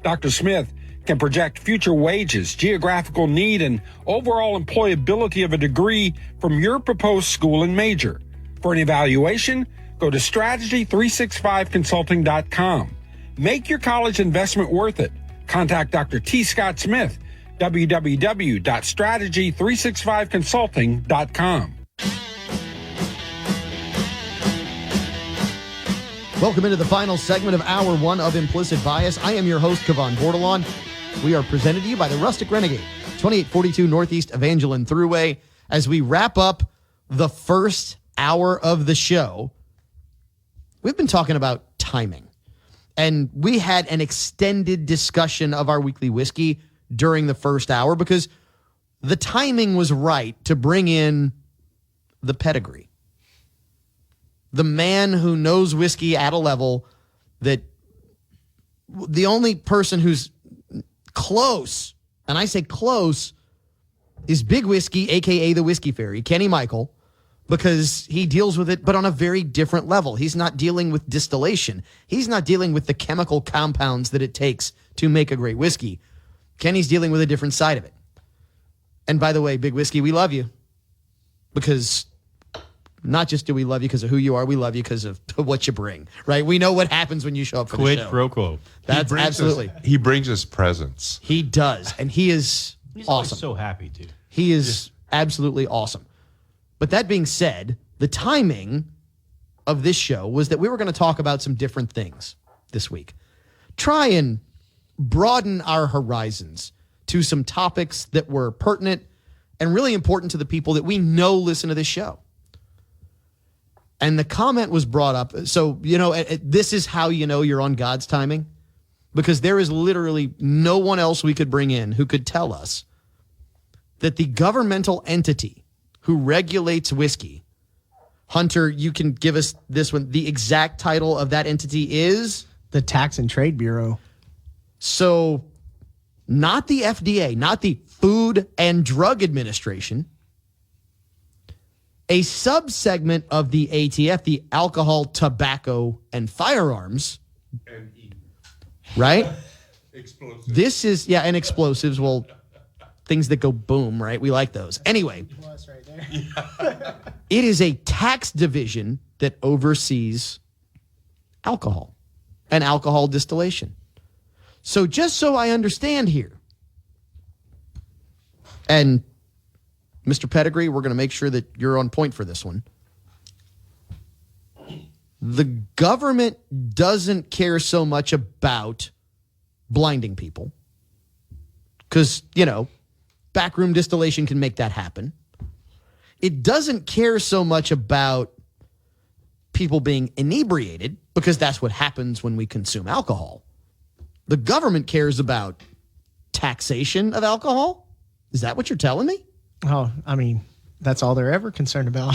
Dr. Smith can project future wages, geographical need, and overall employability of a degree from your proposed school and major. For an evaluation, go to strategy365consulting.com. Make your college investment worth it. Contact Dr. T. Scott Smith, www.strategy365consulting.com. Welcome into the final segment of Hour 1 of Implicit Bias. I am your host, Cavan Bordleon. We are presented to you by the Rustic Renegade, 2842 Northeast Evangeline Thruway. As we wrap up the first hour of the show, we've been talking about timing. And we had an extended discussion of our weekly whiskey during the first hour because the timing was right to bring in the pedigree. The man who knows whiskey at a level that the only person who's close, and I say close, is Big Whiskey, a.k.a. the Whiskey Fairy, Kenny Michael, because he deals with it, but on a very different level. He's not dealing with distillation. He's not dealing with the chemical compounds that it takes to make a great whiskey. Kenny's dealing with a different side of it. And by the way, Big Whiskey, we love you because not just do we love you because of who you are, we love you because of what you bring, right? We know what happens when you show up for the show. Quid pro quo. That's absolutely. He brings us presents. He does, and he is He's awesome. so happy to. He is absolutely awesome. But that being said, the timing of this show was that we were going to talk about some different things this week. Try and broaden our horizons to some topics that were pertinent and really important to the people that we know listen to this show. And the comment was brought up. So, this is how you know you're on God's timing, because there is literally no one else we could bring in who could tell us that the governmental entity who regulates whiskey, Hunter, you can give us this one. The exact title of that entity is? The Tax and Trade Bureau. So not the FDA, not the Food and Drug Administration, a subsegment of the ATF, the Alcohol, Tobacco, and Firearms, right? Explosives. This is, and explosives. Well, things that go boom, right? We like those. Anyway, it is a tax division that oversees alcohol and alcohol distillation. So just so I understand here, and Mr. Pedigree, we're going to make sure that you're on point for this one. The government doesn't care so much about blinding people because, backroom distillation can make that happen. It doesn't care so much about people being inebriated because that's what happens when we consume alcohol. The government cares about taxation of alcohol. Is that what you're telling me? Oh, I mean, that's all they're ever concerned about.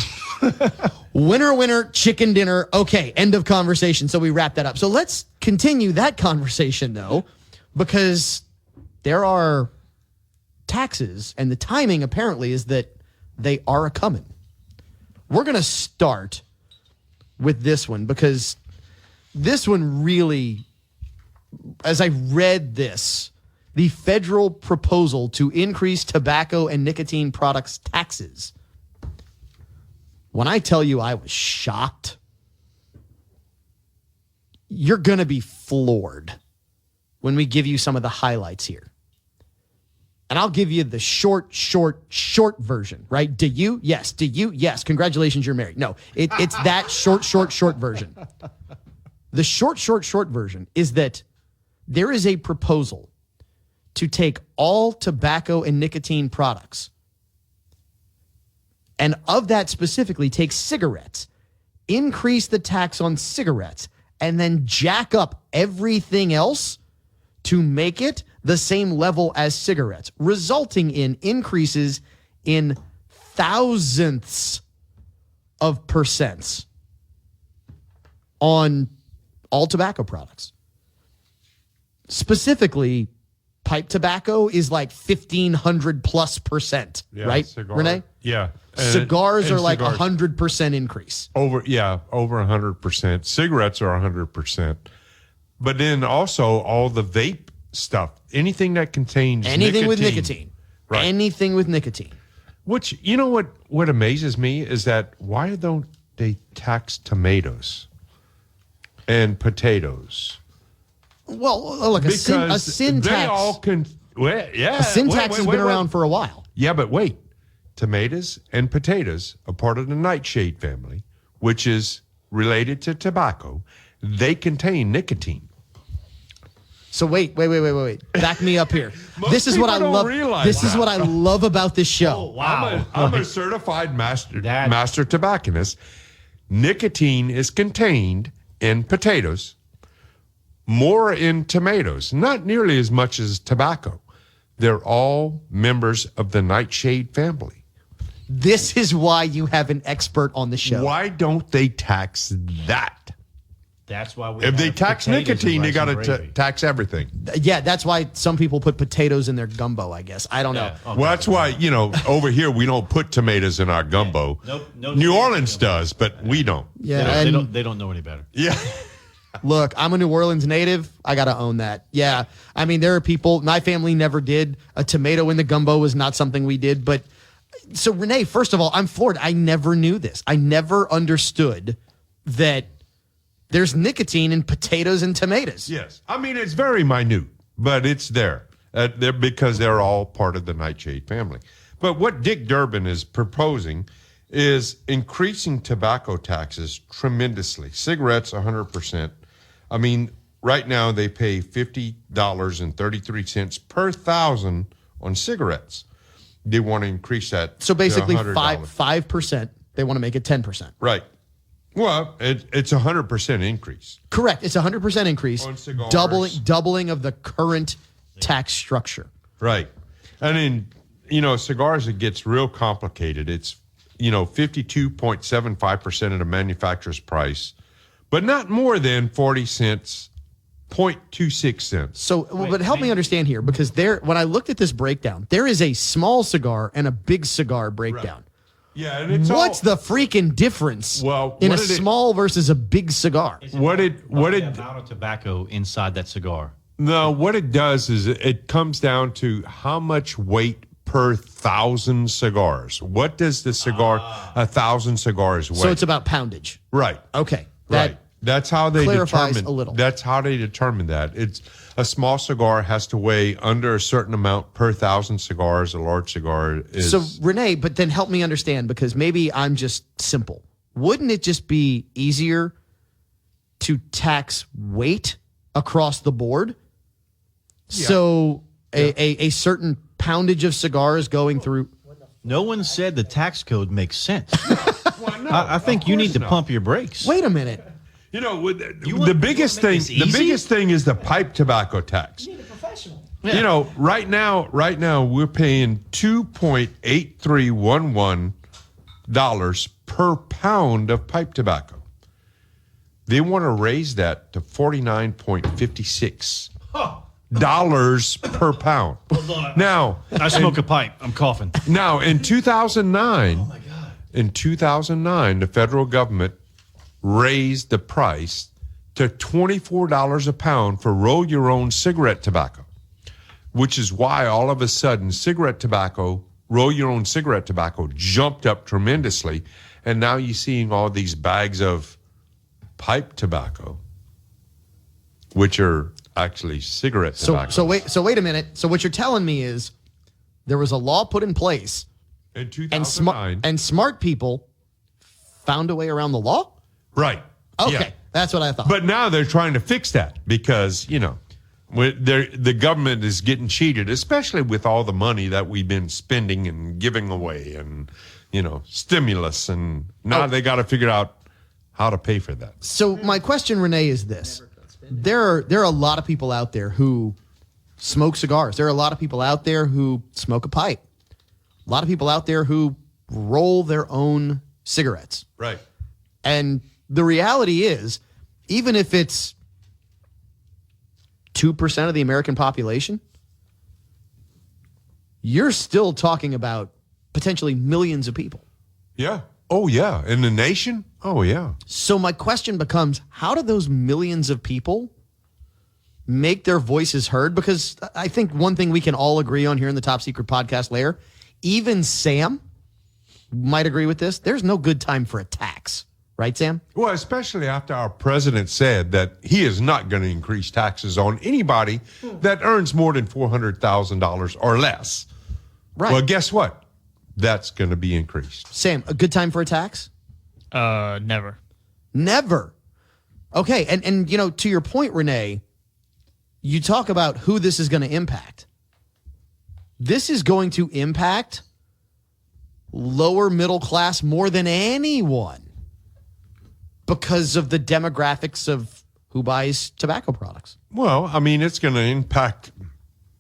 Winner, winner, chicken dinner. Okay, end of conversation. So we wrap that up. So let's continue that conversation, though, because there are taxes, and the timing apparently is that they are a-coming. We're going to start with this one because this one really, as I read this, the federal proposal to increase tobacco and nicotine products taxes. When I tell you I was shocked, you're going to be floored when we give you some of the highlights here. And I'll give you the short version, right? Do you? Yes. Do you? Yes. Congratulations, you're married. No, it's that short version. The short version is that there is a proposal to take all tobacco and nicotine products, and of that specifically, take cigarettes, increase the tax on cigarettes, and then jack up everything else to make it the same level as cigarettes, resulting in increases in thousandths of percents on all tobacco products. Specifically, pipe tobacco is like 1,500+%, right, cigar. Renee? Yeah. Cigars are like cigars. 100% increase. Over 100%. Cigarettes are 100%. But then also all the vape stuff, anything that contains anything with nicotine. Right. Anything with nicotine. Which, you know what amazes me is that why don't they tax tomatoes and potatoes? Well, look, a sin tax. They all can. Well, yeah. A sin tax has been around for a while. Yeah, but wait. Tomatoes and potatoes are part of the nightshade family, which is related to tobacco. They contain nicotine. So wait. Back me up here. This is what I love. This is what I love about this show. Oh, wow. I'm a certified master tobacconist. Nicotine is contained in potatoes, more in tomatoes, not nearly as much as tobacco. They're all members of the nightshade family. This is why you have an expert on the show. Why don't they tax that? That's why we. If they tax nicotine, they got to tax everything. Yeah, that's why some people put potatoes in their gumbo, I guess. I don't know. Okay. Well, that's why, over here we don't put tomatoes in our gumbo. No, New Orleans does, but we don't. Yeah, they don't know any better. Yeah. Look, I'm a New Orleans native. I got to own that. Yeah. I mean, there are people, my family never did. A tomato in the gumbo was not something we did. But so, Renee, first of all, I'm floored. I never knew this. I never understood that there's nicotine in potatoes and tomatoes. Yes. I mean, it's very minute, but it's there. Because they're all part of the nightshade family. But what Dick Durbin is proposing is increasing tobacco taxes tremendously. Cigarettes, 100%. I mean, right now they pay $50.33 per thousand on cigarettes. They want to increase that. So basically, to $100. 5%. They want to make it 10%. Right. Well, it's 100% increase. Correct. It's 100% increase. On cigars. Doubling of the current tax structure. Right. And in, cigars, it gets real complicated. It's 52.75% of the manufacturer's price, but not more than 40 cents, 0.26 cents. So, but help me understand here, because when I looked at this breakdown, there is a small cigar and a big cigar breakdown. Right. Yeah, and it's what's the freaking difference in a small versus a big cigar? The amount of tobacco inside that cigar? No, what it does is it comes down to how much weight per 1,000 cigars. What does the cigar, 1,000 cigars weigh? So it's about poundage. Right. Okay. Right. That's how they clarifies determine. A little. That's how they determine that. It's a small cigar has to weigh under a certain amount per 1,000 cigars. A large cigar is. So Renee, but then help me understand, because maybe I'm just simple. Wouldn't it just be easier to tax weight across the board? Yeah. So a certain poundage of cigars going through. No one said the tax code makes sense. I think you need to pump your brakes. Wait a minute. You know, the biggest thing is the pipe tobacco tax. You need a professional. Yeah. You know, right now we're paying $2.8311 per pound of pipe tobacco. They want to raise that to $49.56 per pound. Now, I smoke a pipe. I'm coughing. Now, in 2009, the federal government raised the price to $24 a pound for roll your own cigarette tobacco, which is why all of a sudden roll your own cigarette tobacco jumped up tremendously. And now you're seeing all these bags of pipe tobacco, which are actually cigarette tobacco. So wait a minute. So what you're telling me is there was a law put in place in 2009, and smart people found a way around the law? Right. Okay. Yeah. That's what I thought. But now they're trying to fix that because, you know, the government is getting cheated, especially with all the money that we've been spending and giving away and, you know, stimulus. And now they got to figure out how to pay for that. So my question, Renee, is this. There are a lot of people out there who smoke cigars. There are a lot of people out there who smoke a pipe. A lot of people out there who roll their own cigarettes. Right. And the reality is, even if it's 2% of the American population, you're still talking about potentially millions of people. Yeah. Oh, yeah. In the nation? Oh, yeah. So my question becomes, how do those millions of people make their voices heard? Because I think one thing we can all agree on here in the Top Secret Podcast layer, even Sam might agree with this, there's no good time for a tax. Right, Sam? Well, especially after our president said that he is not going to increase taxes on anybody that earns more than $400,000 or less. Right. Well, guess what? That's going to be increased. Sam, a good time for a tax? Never. Never. Okay, and you know, to your point, Renee, you talk about who this is going to impact. This is going to impact lower middle class more than anyone because of the demographics of who buys tobacco products. Well, I mean, it's going to impact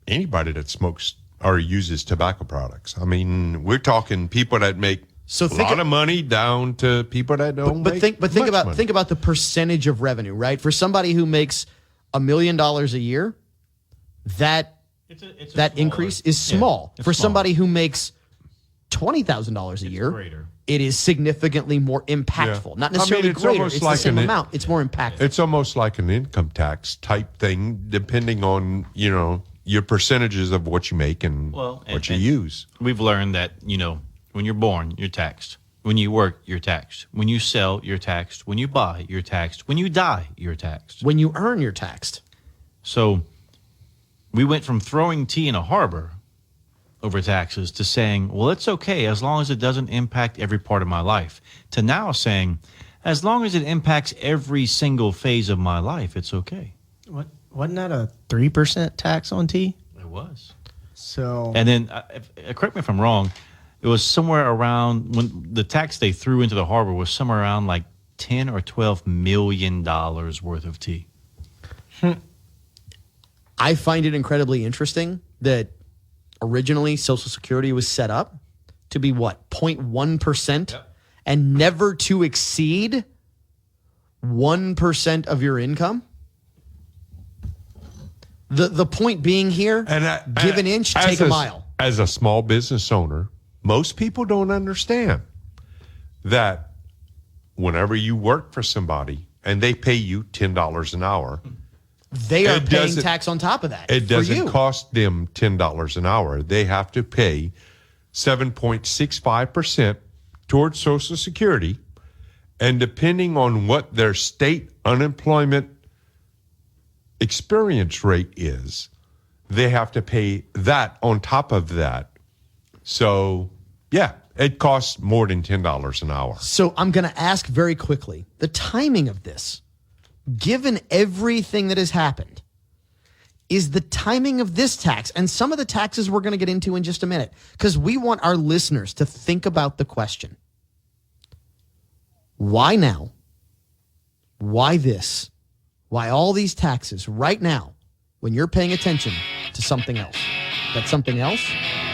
anybody that smokes or uses tobacco products. I mean, we're talking people that make a lot of money down to people that don't make much money. Think about the percentage of revenue, right? For somebody who makes $1 million a year, that increase is small. For somebody who makes $20,000 a year, greater. It is significantly more impactful. Yeah. Not necessarily it's greater. almost It's like the same amount. It's more impactful. It's almost like an income tax type thing, depending on, you know, your percentages of what you make and what you use. We've learned that, you know, when you're born, you're taxed. When you work, you're taxed. When you sell, you're taxed. When you buy, you're taxed. When you die, you're taxed. When you earn, you're taxed. So we went from throwing tea in a harbor over taxes to saying, well, it's okay as long as it doesn't impact every part of my life, to now saying, as long as it impacts every single phase of my life, it's okay. Wasn't that a 3% tax on tea? It was. So, and then, correct me if I'm wrong, it was somewhere around, when the tax they threw into the harbor was somewhere around like $10 or $12 million worth of tea. I find it incredibly interesting that originally Social Security was set up to be what, 0.1% and never to exceed 1% of your income. The point being here, give an inch, take a mile. As a small business owner, most people don't understand that whenever you work for somebody and they pay you $10 an hour, they are paying tax on top of that. It doesn't cost them $10 an hour. They have to pay 7.65% towards Social Security. And depending on what their state unemployment experience rate is, they have to pay that on top of that. So, yeah, it costs more than $10 an hour. So I'm going to ask very quickly, the timing of this, given everything that has happened, is the timing of this tax and some of the taxes we're going to get into in just a minute, because we want our listeners to think about the question. Why now? Why this? Why all these taxes right now when you're paying attention to something else? That something else,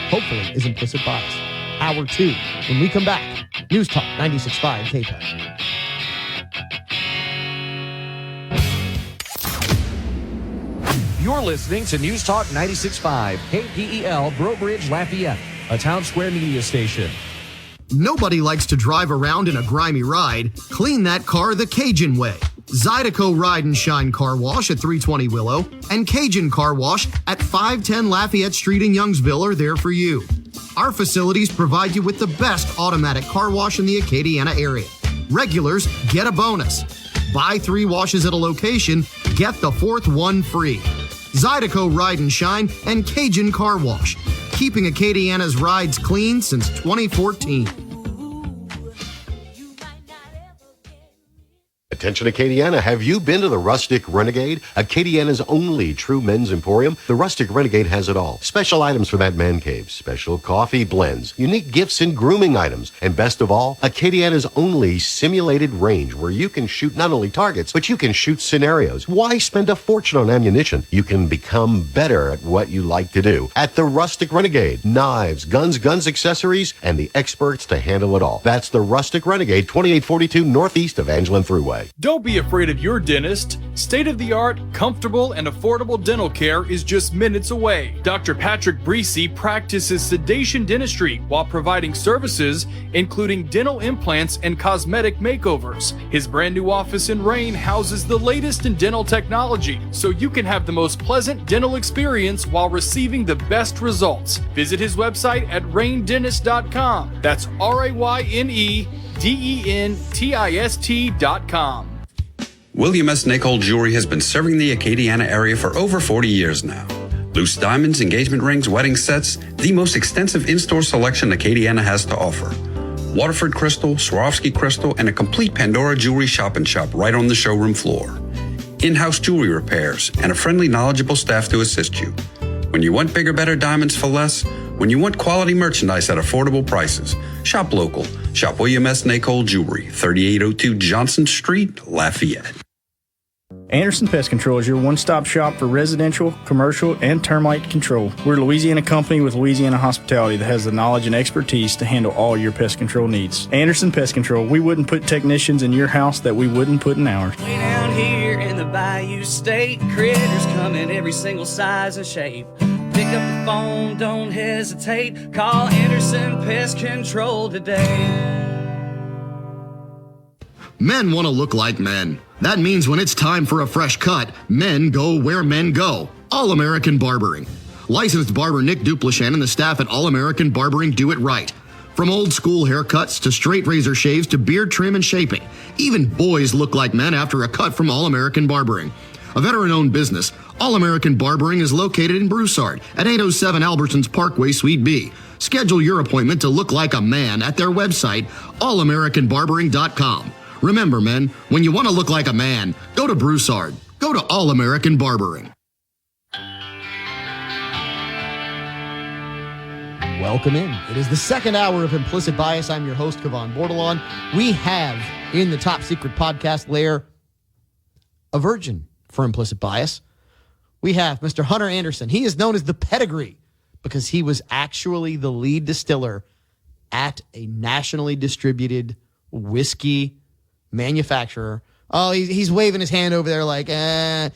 hopefully, is implicit bias. Hour 2. When we come back, News Talk 96.5 KPEG. You're listening to News Talk 96.5 KPEL, Breaux Bridge, Lafayette, a Town Square media station. Nobody likes to drive around in a grimy ride. Clean that car the Cajun way. Zydeco Ride and Shine Car Wash at 320 Willow and Cajun Car Wash at 510 Lafayette Street in Youngsville are there for you. Our facilities provide you with the best automatic car wash in the Acadiana area. Regulars get a bonus. Buy 3 washes at a location, get the 4th one free. Zydeco Ride and Shine and Cajun Car Wash, keeping Acadiana's rides clean since 2014. Attention Acadiana, have you been to the Rustic Renegade? Acadiana's only true men's emporium. The Rustic Renegade has it all. Special items for that man cave, special coffee blends, unique gifts and grooming items, and best of all, Acadiana's only simulated range where you can shoot not only targets, but you can shoot scenarios. Why spend a fortune on ammunition? You can become better at what you like to do. At the Rustic Renegade, knives, guns, accessories, and the experts to handle it all. That's the Rustic Renegade, 2842 northeast of Angelin Thruway. Don't be afraid of your dentist. State-of-the-art, comfortable, and affordable dental care is just minutes away. Dr. Patrick Breesy practices sedation dentistry while providing services including dental implants and cosmetic makeovers. His brand new office in Rain houses the latest in dental technology, so you can have the most pleasant dental experience while receiving the best results. Visit his website at raindentist.com. That's RAYNEDENTIST.com. William S. Nicol Jewelry has been serving the Acadiana area for over 40 years now. Loose diamonds, engagement rings, wedding sets, the most extensive in-store selection Acadiana has to offer. Waterford crystal, Swarovski crystal, and a complete Pandora jewelry shop right on the showroom floor. In-house jewelry repairs and a friendly, knowledgeable staff to assist you. When you want bigger, better diamonds for less, when you want quality merchandise at affordable prices, shop local. Shop William S. Nicol Jewelry, 3802 Johnson Street, Lafayette. Anderson Pest Control is your one-stop shop for residential, commercial, and termite control. We're a Louisiana company with Louisiana hospitality that has the knowledge and expertise to handle all your pest control needs. Anderson Pest Control, we wouldn't put technicians in your house that we wouldn't put in ours. Way down here in the Bayou State, critters come in every single size and shape. Pick up the phone, don't hesitate. Call Anderson Pest Control today. Men want to look like men. That means when it's time for a fresh cut, men go where men go. All American Barbering. Licensed barber Nick Duplichan and the staff at All American Barbering do it right. From old school haircuts to straight razor shaves to beard trim and shaping. Even boys look like men after a cut from All American Barbering. A veteran-owned business, All American Barbering is located in Broussard at 807 Albertsons Parkway, Suite B. Schedule your appointment to look like a man at their website, allamericanbarbering.com. Remember, men, when you want to look like a man, go to Broussard. Go to All American Barbering. Welcome in. It is the second hour of Implicit Bias. I'm your host, Cavan Bordleon. We have in the top secret podcast layer a virgin for Implicit Bias. We have Mr. Hunter Anderson. He is known as the Pedigree because he was actually the lead distiller at a nationally distributed whiskey manufacturer. Oh, he's waving his hand over there like, yeah,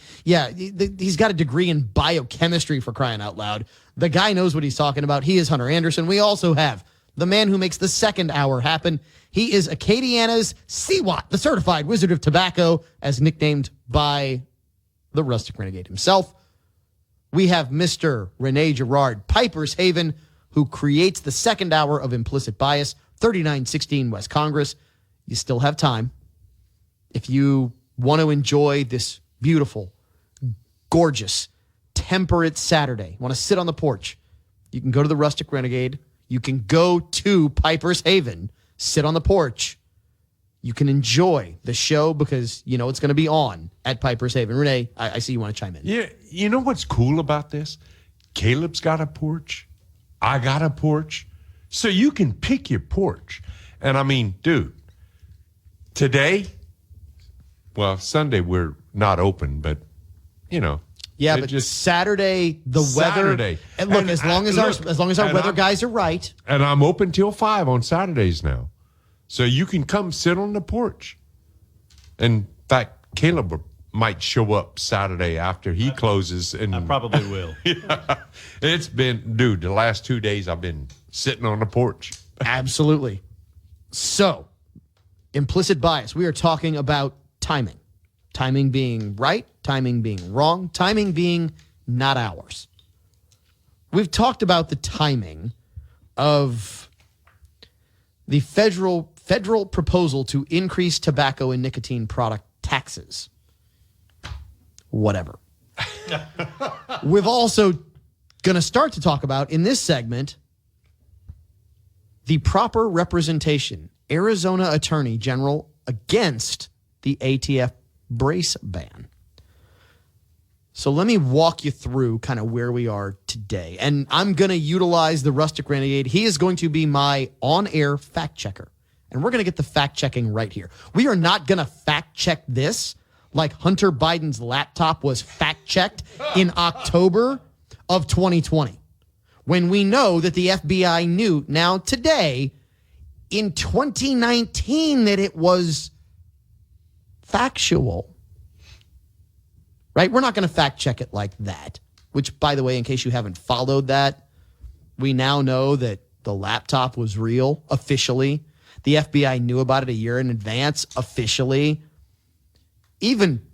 he's got a degree in biochemistry, for crying out loud. The guy knows what he's talking about. He is Hunter Anderson. We also have the man who makes the second hour happen. He is Acadiana's CWAT, the Certified Wizard of Tobacco, as nicknamed by the Rustic Renegade himself. We have Mr. Rene Girard, Piper's Haven, who creates the second hour of Implicit Bias, 3916 West Congress. You still have time. If you want to enjoy this beautiful, gorgeous, temperate Saturday, want to sit on the porch, you can go to the Rustic Renegade. You can go to Piper's Haven, sit on the porch. you can enjoy the show because you know it's going to be on at Piper's Haven. Renee, I see you want to chime in. Yeah, you know what's cool about this? Caleb's got a porch. I got a porch. So you can pick your porch. And I mean, dude, today, well, Sunday we're not open, but, you know. Yeah, but just Saturday, the Saturday. weather. And look, as long as our weather guys are right. And I'm open till 5 on Saturdays now. So you can come sit on the porch. In fact, Caleb might show up Saturday after he closes. And I probably will. Yeah, it's been, dude, the last 2 days I've been sitting on the porch. Absolutely. So, implicit bias. We are talking about timing. Timing being right, timing being wrong, timing being not ours. We've talked about the timing of the federal proposal to increase tobacco and nicotine product taxes. Whatever. We've also going to start to talk about in this segment the proper representation, Arizona Attorney General against the ATF brace ban. So let me walk you through kind of where we are today. And I'm going to utilize the Rustic Renegade. He is going to be my on-air fact checker. And we're going to get the fact checking right here. We are not going to fact check this like Hunter Biden's laptop was fact checked in October of 2020. When we know that the FBI knew now today in 2019 that it was factual, right? We're not going to fact check it like that, which, by the way, in case you haven't followed that, we now know that the laptop was real officially. The FBI knew about it a year in advance officially. Even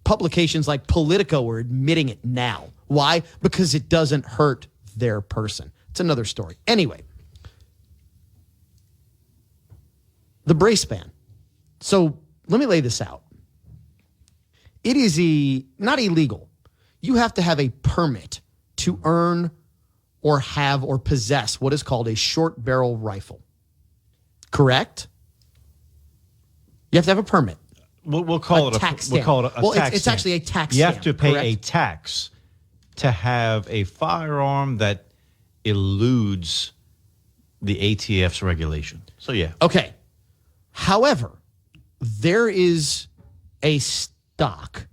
publications like Politico are admitting it now. Why? Because it doesn't hurt their person. It's another story. Anyway, the brace ban. So let me lay this out. It is not illegal. You have to have a permit to earn or have or possess what is called a short barrel rifle. Correct? You have to have a permit. We'll call it a tax stamp. We'll call it a tax it's stamp. actually a tax You stamp. have to pay correct? a tax to have a firearm that eludes the ATF's regulation. So, yeah. Okay. However, there is a stock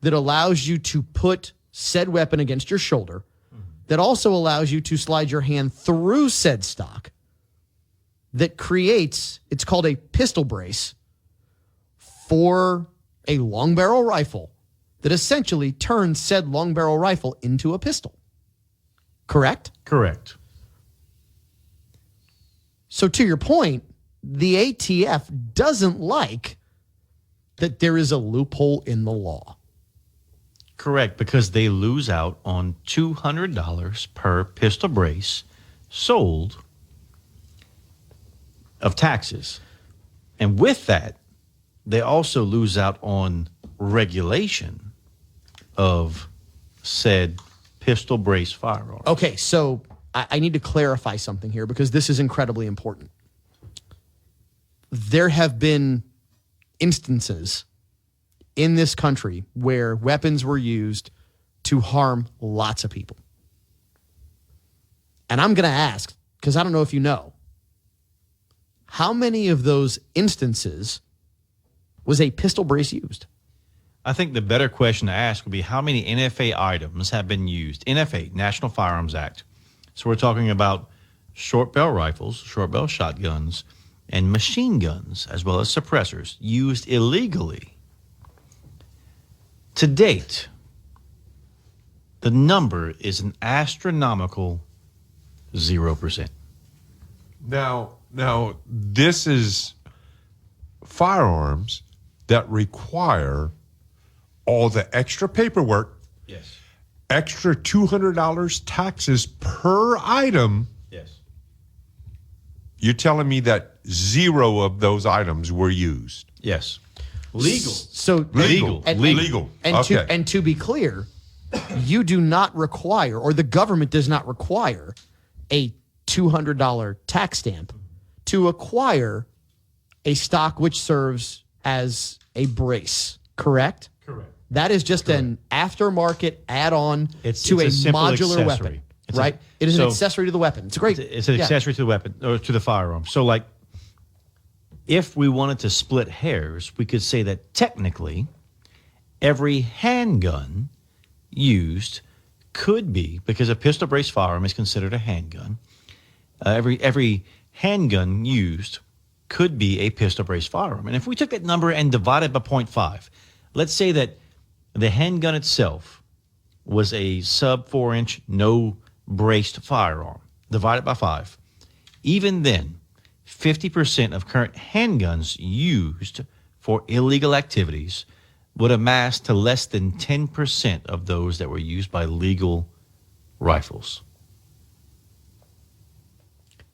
that allows you to put said weapon against your shoulder that also allows you to slide your hand through said stock that creates, it's called a pistol brace for a long barrel rifle that essentially turns said long barrel rifle into a pistol. Correct? Correct. So to your point, the ATF doesn't like that there is a loophole in the law. Correct, because they lose out on $200 per pistol brace sold of taxes. And with that, they also lose out on regulation of said pistol brace firearm. Okay, so I need to clarify something here because this is incredibly important. There have been instances in this country where weapons were used to harm lots of people. And I'm going to ask, because I don't know if you know, how many of those instances was a pistol brace used? I think the better question to ask would be how many NFA items have been used? NFA, National Firearms Act. So we're talking about short barrel rifles, short barrel shotguns, and machine guns, as well as suppressors, used illegally. To date, the number is an astronomical 0%. Now, this is firearms that require all the extra paperwork, yes, extra $200 taxes per item. Yes. You're telling me that 0 of those items were used? Yes. Legal. So legal. Okay. And to be clear, you do not require, or the government does not require, a $200 tax stamp to acquire a stock which serves as a brace, correct? Correct. That is just an aftermarket add-on to a simple modular accessory. weapon, It's right? It is an accessory to the weapon. It's great. It's an accessory to the weapon or to the firearm. So, like, if we wanted to split hairs, we could say that technically every handgun used could be, because a pistol brace firearm is considered a handgun, every handgun used could be a pistol brace firearm. And if we took that number and divided by 0.5, let's say that the handgun itself was a sub 4-inch no braced firearm, divided by 5. Even then, 50% of current handguns used for illegal activities would amass to less than 10% of those that were used by legal rifles.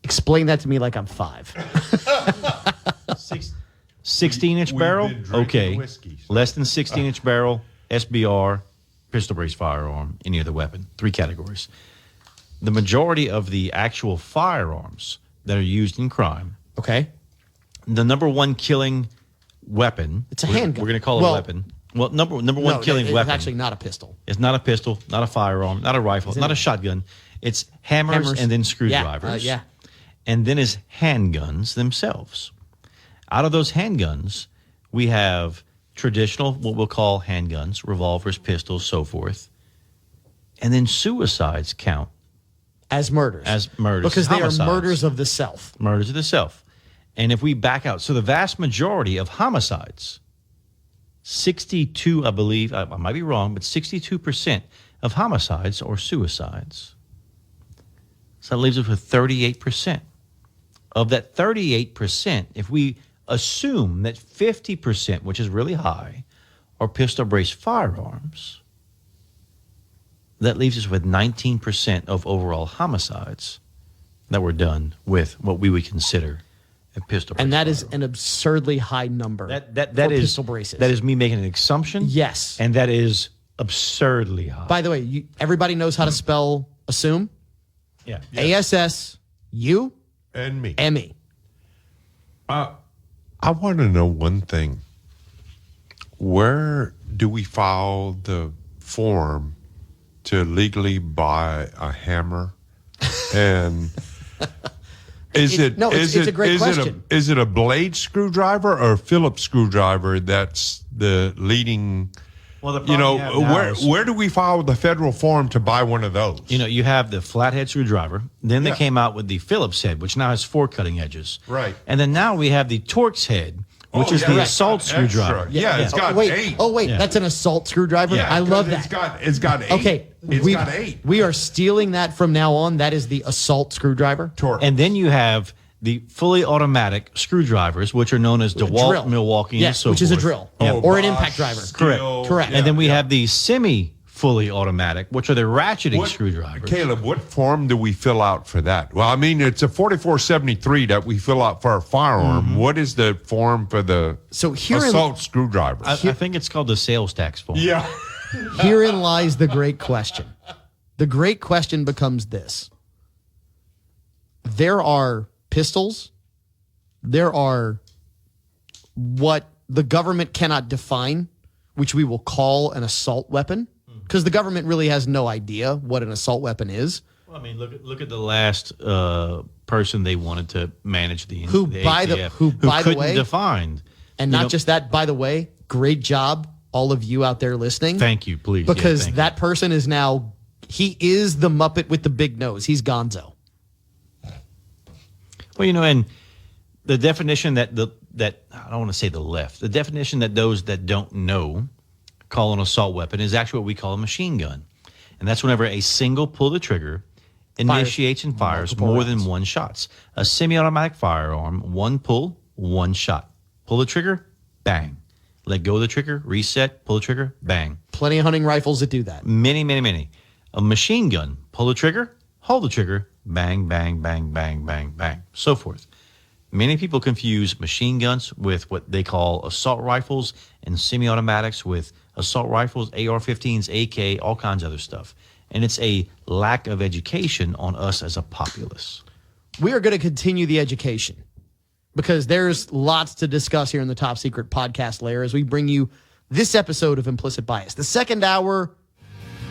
Explain that to me like I'm 5. 16-inch barrel? been drinking Okay. whiskey, Less than 16-inch barrel, SBR, pistol brace firearm, any other weapon. 3 categories. The majority of the actual firearms that are used in crime. Okay. The number one killing weapon. It's a handgun. We're going to call it a weapon. Well, number one killing weapon. It's actually not a pistol. It's not a pistol, not a firearm, not a rifle, not a shotgun. It's hammers and then screwdrivers. Yeah. And then is handguns themselves. Out of those handguns, we have traditional, what we'll call handguns, revolvers, pistols, so forth. And then suicides count. As murders. As murders. Because they homicides. are murders of the self. Murders of the self. And if we back out, so the vast majority of homicides, 62, I believe, I might be wrong, but 62% of homicides are suicides. So that leaves us with 38%. Of that 38%, if we assume that 50%, which is really high, are pistol brace firearms, that leaves us with 19% of overall homicides that were done with what we would consider a pistol brace. And that is an absurdly high number that for is pistol braces. That is me making an assumption. Yes. And that is absurdly high. By the way, everybody knows how to spell assume? Yeah. ASSU and me. M-E. I want to know one thing. Where do we file the form to legally buy a hammer? And it's a great question. Is it a blade screwdriver or a Phillips screwdriver that's the leading? Well, the problem you have now where do we file the federal form to buy one of those? You know, you have the flathead screwdriver. Then they came out with the Phillips head, which now has 4 cutting edges. Right. And then now we have the Torx head, which is the assault screwdriver. Yeah, it's got 8. Oh, wait, Yeah. that's an assault screwdriver? Yeah, I love that. It's got 8. Okay, It's got 8. we are stealing that from now on. That is the assault screwdriver. And then you have the fully automatic screwdrivers, which are known as DeWalt, drill. Milwaukee, and Yes, so which forth. is a drill. Yeah. Or an impact driver. Correct. And then we have the semi-fully automatic, which are the ratcheting screwdrivers. Caleb, what form do we fill out for that? Well, I mean, it's a 4473 that we fill out for our firearm. Mm-hmm. What is the form for the assault screwdriver? I think it's called the sales tax form. Yeah. Herein lies the great question. The great question becomes this. There are pistols. There are what the government cannot define, which we will call an assault weapon, because the government really has no idea what an assault weapon is. Well, I mean, look at the last person they wanted to manage the Who, the by the ATF, way, define. And not just that, by the way, great job, all of you out there listening. Thank you, please. Because thank that person is now, he is the Muppet with the big nose. He's Gonzo. Well, you know, and the definition that I don't want to say the left, the definition that those that don't know call an assault weapon is actually what we call a machine gun. And that's whenever a single pull the trigger initiates and fires more than one shots. A semi-automatic firearm, one pull, one shot. Pull the trigger, bang. Let go of the trigger, reset, pull the trigger, bang. Plenty of hunting rifles that do that. Many, many, many. A machine gun, pull the trigger, hold the trigger, bang, bang, bang, bang, bang, bang, so forth. Many people confuse machine guns with what they call assault rifles and semi-automatics with assault rifles, AR-15s, AK, all kinds of other stuff. And it's a lack of education on us as a populace. We are going to continue the education. because there's lots to discuss here in the Top Secret podcast layer as we bring you this episode of Implicit Bias. The second hour,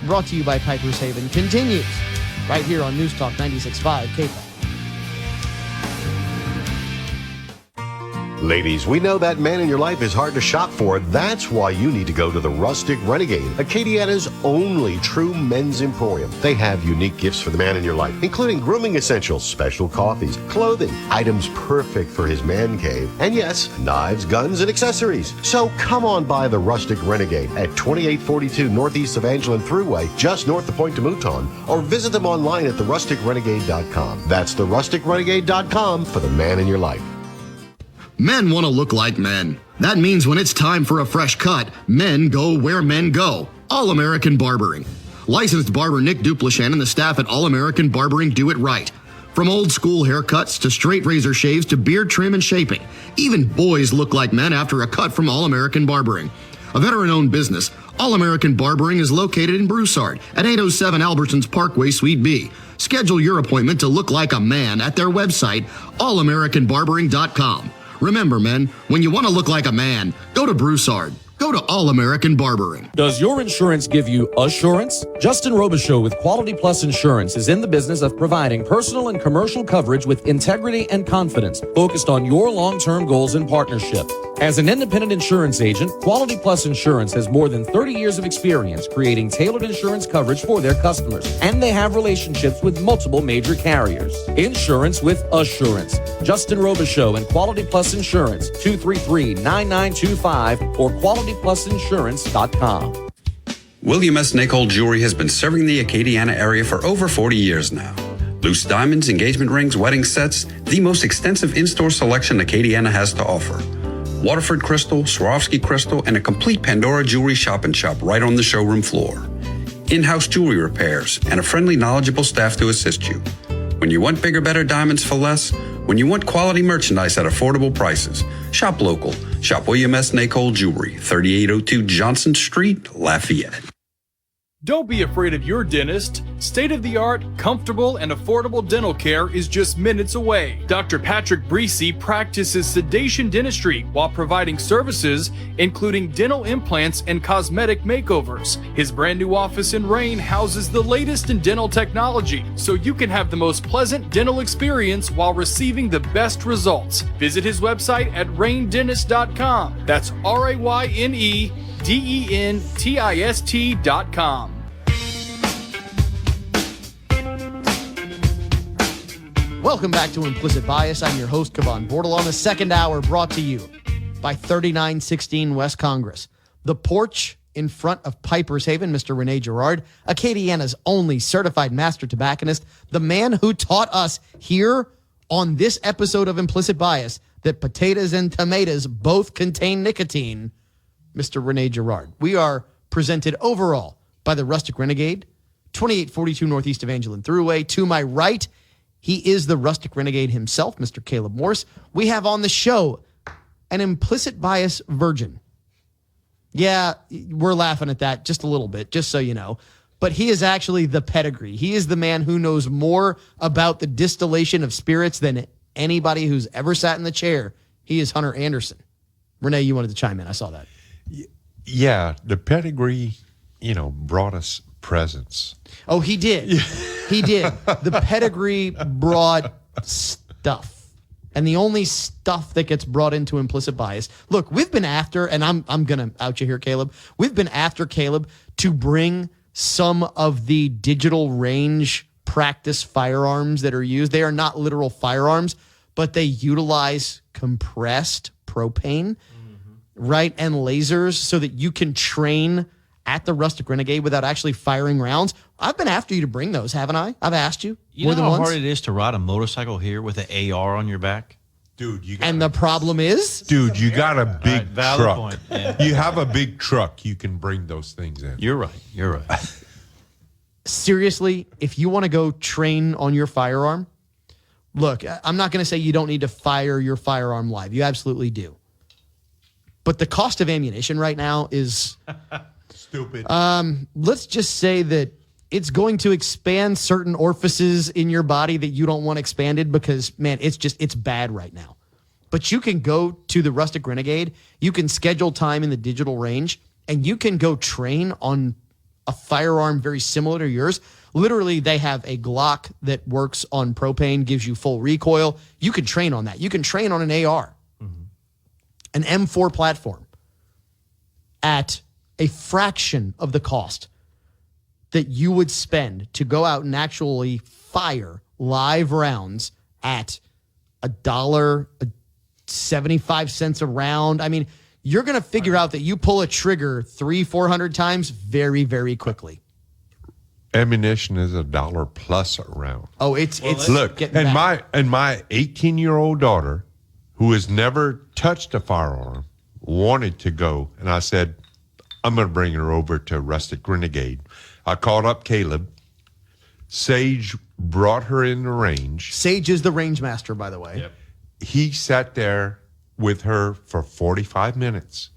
brought to you by Piper's Haven, continues right here on News Talk 96.5 KPAC. Ladies, we know that man in your life is hard to shop for. That's why you need to go to the Rustic Renegade, Acadiana's only true men's emporium. They have unique gifts for the man in your life, including grooming essentials, special coffees, clothing, items perfect for his man cave, and yes, knives, guns, and accessories. So come on by the Rustic Renegade at 2842 Northeast Evangeline Thruway, just north of Pointe de Mouton, or visit them online at therusticrenegade.com. That's therusticrenegade.com for the man in your life. Men want to look like men. That means when it's time for a fresh cut, men go where men go. All-American Barbering. Licensed barber Nick Duplichan and the staff at All-American Barbering do it right. From old school haircuts to straight razor shaves to beard trim and shaping. Even boys look like men after a cut from All-American Barbering. A veteran-owned business, All-American Barbering is located in Broussard at 807 Albertsons Parkway, Suite B. Schedule your appointment to look like a man at their website, allamericanbarbering.com. Remember, men, when you want to look like a man, go to Broussard. Go to All-American Barbering. Does your insurance give you assurance? Justin Robichaux with Quality Plus Insurance is in the business of providing personal and commercial coverage with integrity and confidence, focused on your long-term goals and partnership. As an independent insurance agent, Quality Plus Insurance has more than 30 years of experience creating tailored insurance coverage for their customers, and they have relationships with multiple major carriers. Insurance with assurance. Justin Robichaux and Quality Plus Insurance, 233-9925 or qualityplusinsurance.com. William S. Nicol Jewelry has been serving the Acadiana area for over 40 years now. Loose diamonds, engagement rings, wedding sets, the most extensive in-store selection Acadiana has to offer. Waterford Crystal, Swarovski Crystal, and a complete Pandora jewelry shop and shop right on the showroom floor. In-house jewelry repairs and a friendly, knowledgeable staff to assist you. When you want bigger, better diamonds for less, when you want quality merchandise at affordable prices, shop local. Shop William S. Nicol Jewelry, 3802 Johnson Street, Lafayette. Don't be afraid of your dentist. State-of-the-art, comfortable, and affordable dental care is just minutes away. Dr. Patrick Breesy practices sedation dentistry while providing services including dental implants and cosmetic makeovers. His brand new office in Rain houses the latest in dental technology, so you can have the most pleasant dental experience while receiving the best results. Visit his website at raindentist.com. That's RAYNEDENTIST.com. Welcome back to Implicit Bias. I'm your host, Cavan Bordleon. The second hour brought to you by 3916 West Congress. The porch in front of Piper's Haven, Mr. Rene Girard, Acadiana's only certified master tobacconist, the man who taught us here on this episode of Implicit Bias that potatoes and tomatoes both contain nicotine, Mr. Rene Girard. We are presented overall by the Rustic Renegade, 2842 Northeast Evangeline Thruway. To my right, he is the Rustic Renegade himself, Mr. Caleb Morse. We have on the show an Implicit Bias virgin. Yeah, we're laughing at that just a little bit, just so you know. But he is actually the pedigree. He is the man who knows more about the distillation of spirits than anybody who's ever sat in the chair. He is Hunter Anderson. Renee, you wanted to chime in. I saw that. Yeah, the pedigree, brought us presents. Oh, he did. He did. The pedigree brought stuff. And the only stuff that gets brought into Implicit Bias. Look, we've been after, and I'm going to out you here, Caleb. We've been after Caleb to bring some of the digital range practice firearms that are used. They are not literal firearms, but they utilize compressed propane, right, and lasers so that you can train at the Rustic Renegade without actually firing rounds. I've been after you to bring those, haven't I? I've asked you more than once. You know how hard it is to ride a motorcycle here with an AR on your back? Dude, and the problem is? Dude, you got a big valid truck. point, yeah. You have a big truck. You can bring those things in. You're right. Seriously, if you want to go train on your firearm, look, I'm not going to say you don't need to fire your firearm live. You absolutely do. But the cost of ammunition right now is stupid. Let's just say that it's going to expand certain orifices in your body that you don't want expanded because, man, it's bad right now. But you can go to the Rustic Renegade, you can schedule time in the digital range, and you can go train on a firearm very similar to yours. Literally, they have a Glock that works on propane, gives you full recoil. You can train on that. You can train on an AR, an M4 platform at a fraction of the cost that you would spend to go out and actually fire live rounds at $1.75 a round. I mean, you're going to figure out that you pull a trigger 300-400 times very, very quickly. Ammunition is $1 plus a round. Oh, it's look, getting and bad. my 18-year-old daughter, who has never touched a firearm, wanted to go, and I said, I'm going to bring her over to Rustic Renegade. I called up Caleb. Sage brought her in the range. Sage is the range master, by the way. Yep. He sat there with her for 45 minutes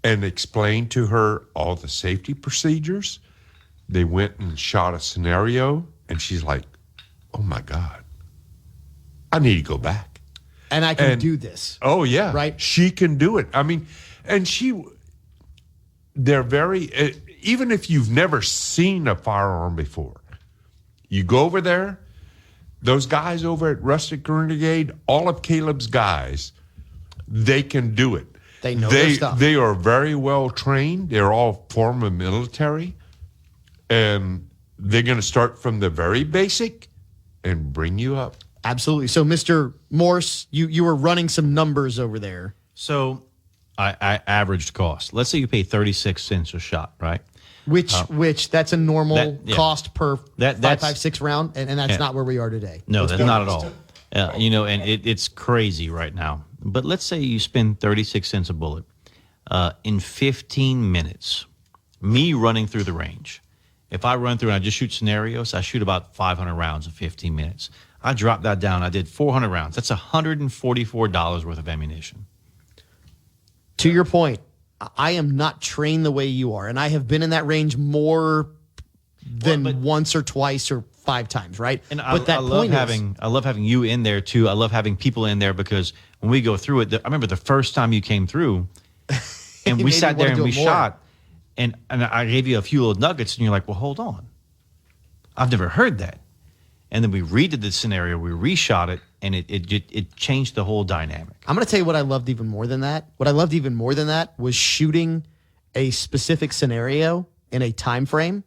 and explained to her all the safety procedures. They went and shot a scenario, and she's like, oh, my God, I need to go back. And I can do this. Oh, yeah. Right? She can do it. I mean, and they're very, even if you've never seen a firearm before, you go over there, those guys over at Rustic Renegade, all of Caleb's guys, they can do it. They know their stuff. They are very well trained. They're all former military. And they're going to start from the very basic and bring you up. Absolutely. So, Mr. Morse, you were running some numbers over there. So I averaged cost. Let's say you pay 36 cents a shot, right? Which that's a normal cost per that's 5.56 round, and that's not where we are today. No, that's not at all. And it's crazy right now. But let's say you spend 36 cents a bullet. In 15 minutes, me running through the range, if I run through and I just shoot scenarios, I shoot about 500 rounds in 15 minutes. I dropped that down. I did 400 rounds. That's $144 worth of ammunition. To your point, I am not trained the way you are, and I have been in that range more than once or twice or 5 times, right? And but I love having you in there too. I love having people in there because when we go through it, I remember the first time you came through, and we sat there and we shot, and I gave you a few little nuggets, and you're like, "Well, hold on, I've never heard that." And then we redid the scenario, we reshot it, and it changed the whole dynamic. I'm going to tell you what I loved even more than that. What I loved even more than that was shooting a specific scenario in a time frame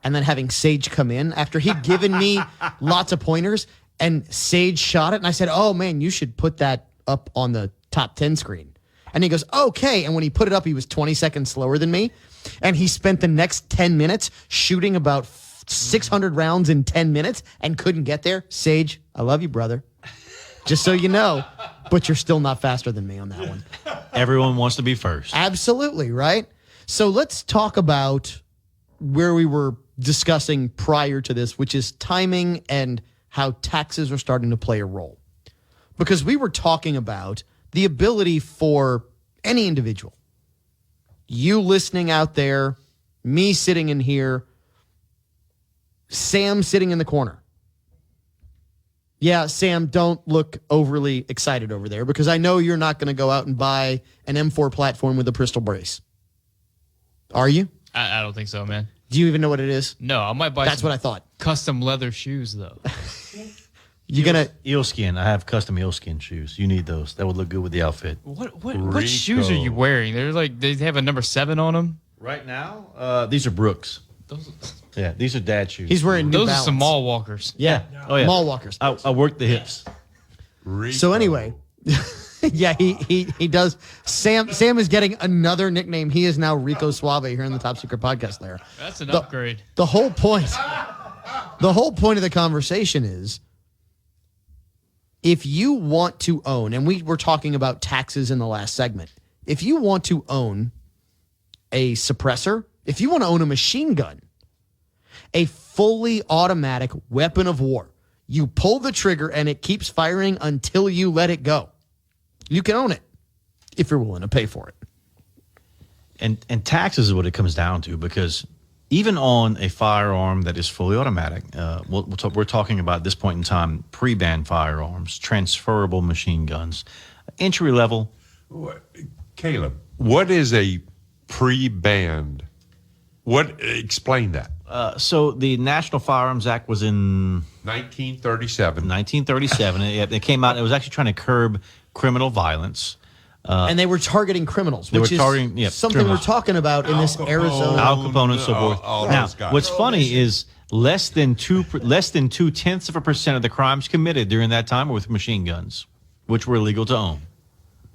and then having Sage come in after he'd given me lots of pointers, and Sage shot it. And I said, oh, man, you should put that up on the top 10 screen. And he goes, okay. And when he put it up, he was 20 seconds slower than me. And he spent the next 10 minutes shooting about 600 rounds in 10 minutes and couldn't get there. Sage, I love you, brother. Just so you know, but you're still not faster than me on that one. Everyone wants to be first. Absolutely, right? So let's talk about where we were discussing prior to this, which is timing and how taxes are starting to play a role. Because we were talking about the ability for any individual, you listening out there, me sitting in here, Sam sitting in the corner. Yeah, Sam, don't look overly excited over there because I know you're not going to go out and buy an M4 platform with a pistol brace. Are you? I don't think so, man. Do you even know what it is? No, I might buy That's what I thought. Custom leather shoes, though. You're going to... Eelskin. I have custom eelskin shoes. You need those. That would look good with the outfit. What shoes are you wearing? They're like, they have a number 7 on them? Right now? These are Brooks. Yeah, these are dad shoes. He's wearing New Those Balance. are some mall walkers. Yeah. Oh, yeah. Mall walkers. I work the hips. So anyway, yeah, he does. Sam is getting another nickname. He is now Rico Suave here in the Top Secret Podcast there. That's an upgrade. The whole point of the conversation is if you want to own, and we were talking about taxes in the last segment, if you want to own a suppressor, if you want to own a machine gun, a fully automatic weapon of war, you pull the trigger and it keeps firing until you let it go. You can own it if you're willing to pay for it. And taxes is what it comes down to, because even on a firearm that is fully automatic, we're talking about at this point in time pre-ban firearms, transferable machine guns, entry level. Caleb, what is a pre-banned? Explain that. So the National Firearms Act was in 1937. 1937. It came out. It was actually trying to curb criminal violence. And they were targeting criminals, They which were targeting, is something criminals. we're talking about in this Arizona. Al Capone and so forth. Now, those guys. what's funny is less than 2/10% of the crimes committed during that time were with machine guns, which were illegal to own.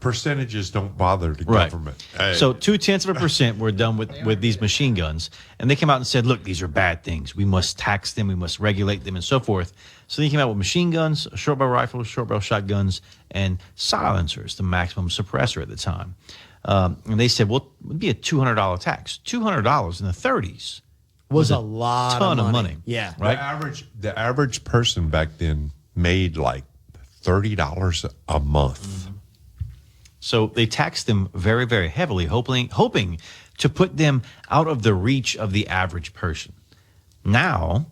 Percentages don't bother the Right. government. So 0.2% were done with these machine guns, and they came out and said, "Look, these are bad things. We must tax them. We must regulate them, and so forth." So they came out with machine guns, short barrel rifles, short barrel shotguns, and silencers, the maximum suppressor at the time. And they said, "Well, it would be a $200 tax. $200 in the 30s was a lot ton of of money. money. Yeah. Right? The average person back then made like $30 a month. So they taxed them very, very heavily, hoping to put them out of the reach of the average person. Now,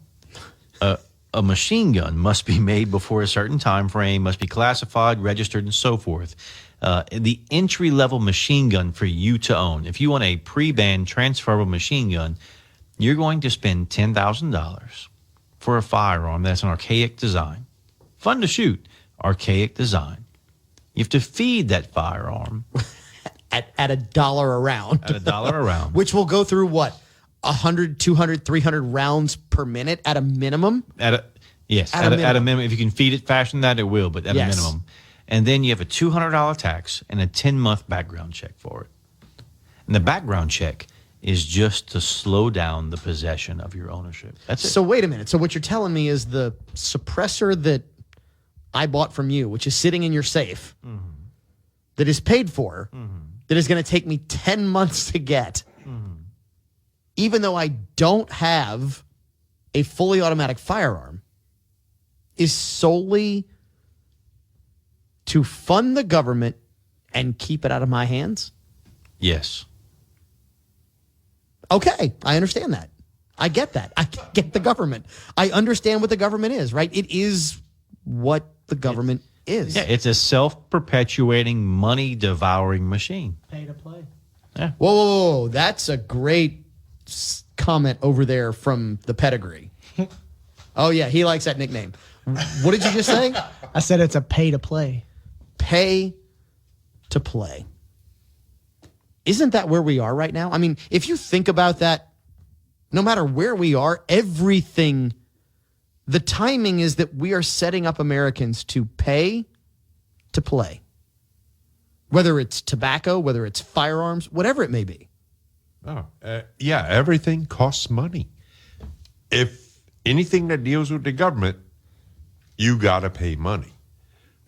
a machine gun must be made before a certain time frame, must be classified, registered, and so forth. The entry-level machine gun for you to own, if you want a pre-banned transferable machine gun, you're going to spend $10,000 for a firearm that's an archaic design. Fun to shoot, archaic design. You have to feed that firearm at $1 a round. At $1 a round. Which will go through what? 100, 200, 300 rounds per minute at a minimum? At a minimum. If you can feed it faster than that, it will, but at a minimum. And then you have a $200 tax and a 10-month background check for it. And the background check is just to slow down the possession of your ownership. That's it. So wait a minute. So what you're telling me is the suppressor that I bought from you, which is sitting in your safe, that is paid for, that is going to take me 10 months to get, even though I don't have a fully automatic firearm, is solely to fund the government and keep it out of my hands? Yes. Okay, I understand that. I get that. I get the government. I understand what the government is, right? It is what the government is. Yeah, it's a self-perpetuating, money-devouring machine. Pay to play. Yeah. Whoa, that's a great comment over there from the pedigree. Oh, yeah, he likes that nickname. What did you just say? I said it's a pay to play. Pay to play. Isn't that where we are right now? I mean, if you think about that, no matter where we are, everything, the timing is that we are setting up Americans to pay to play. Whether it's tobacco, whether it's firearms, whatever it may be. Yeah, everything costs money. If anything that deals with the government, you got to pay money.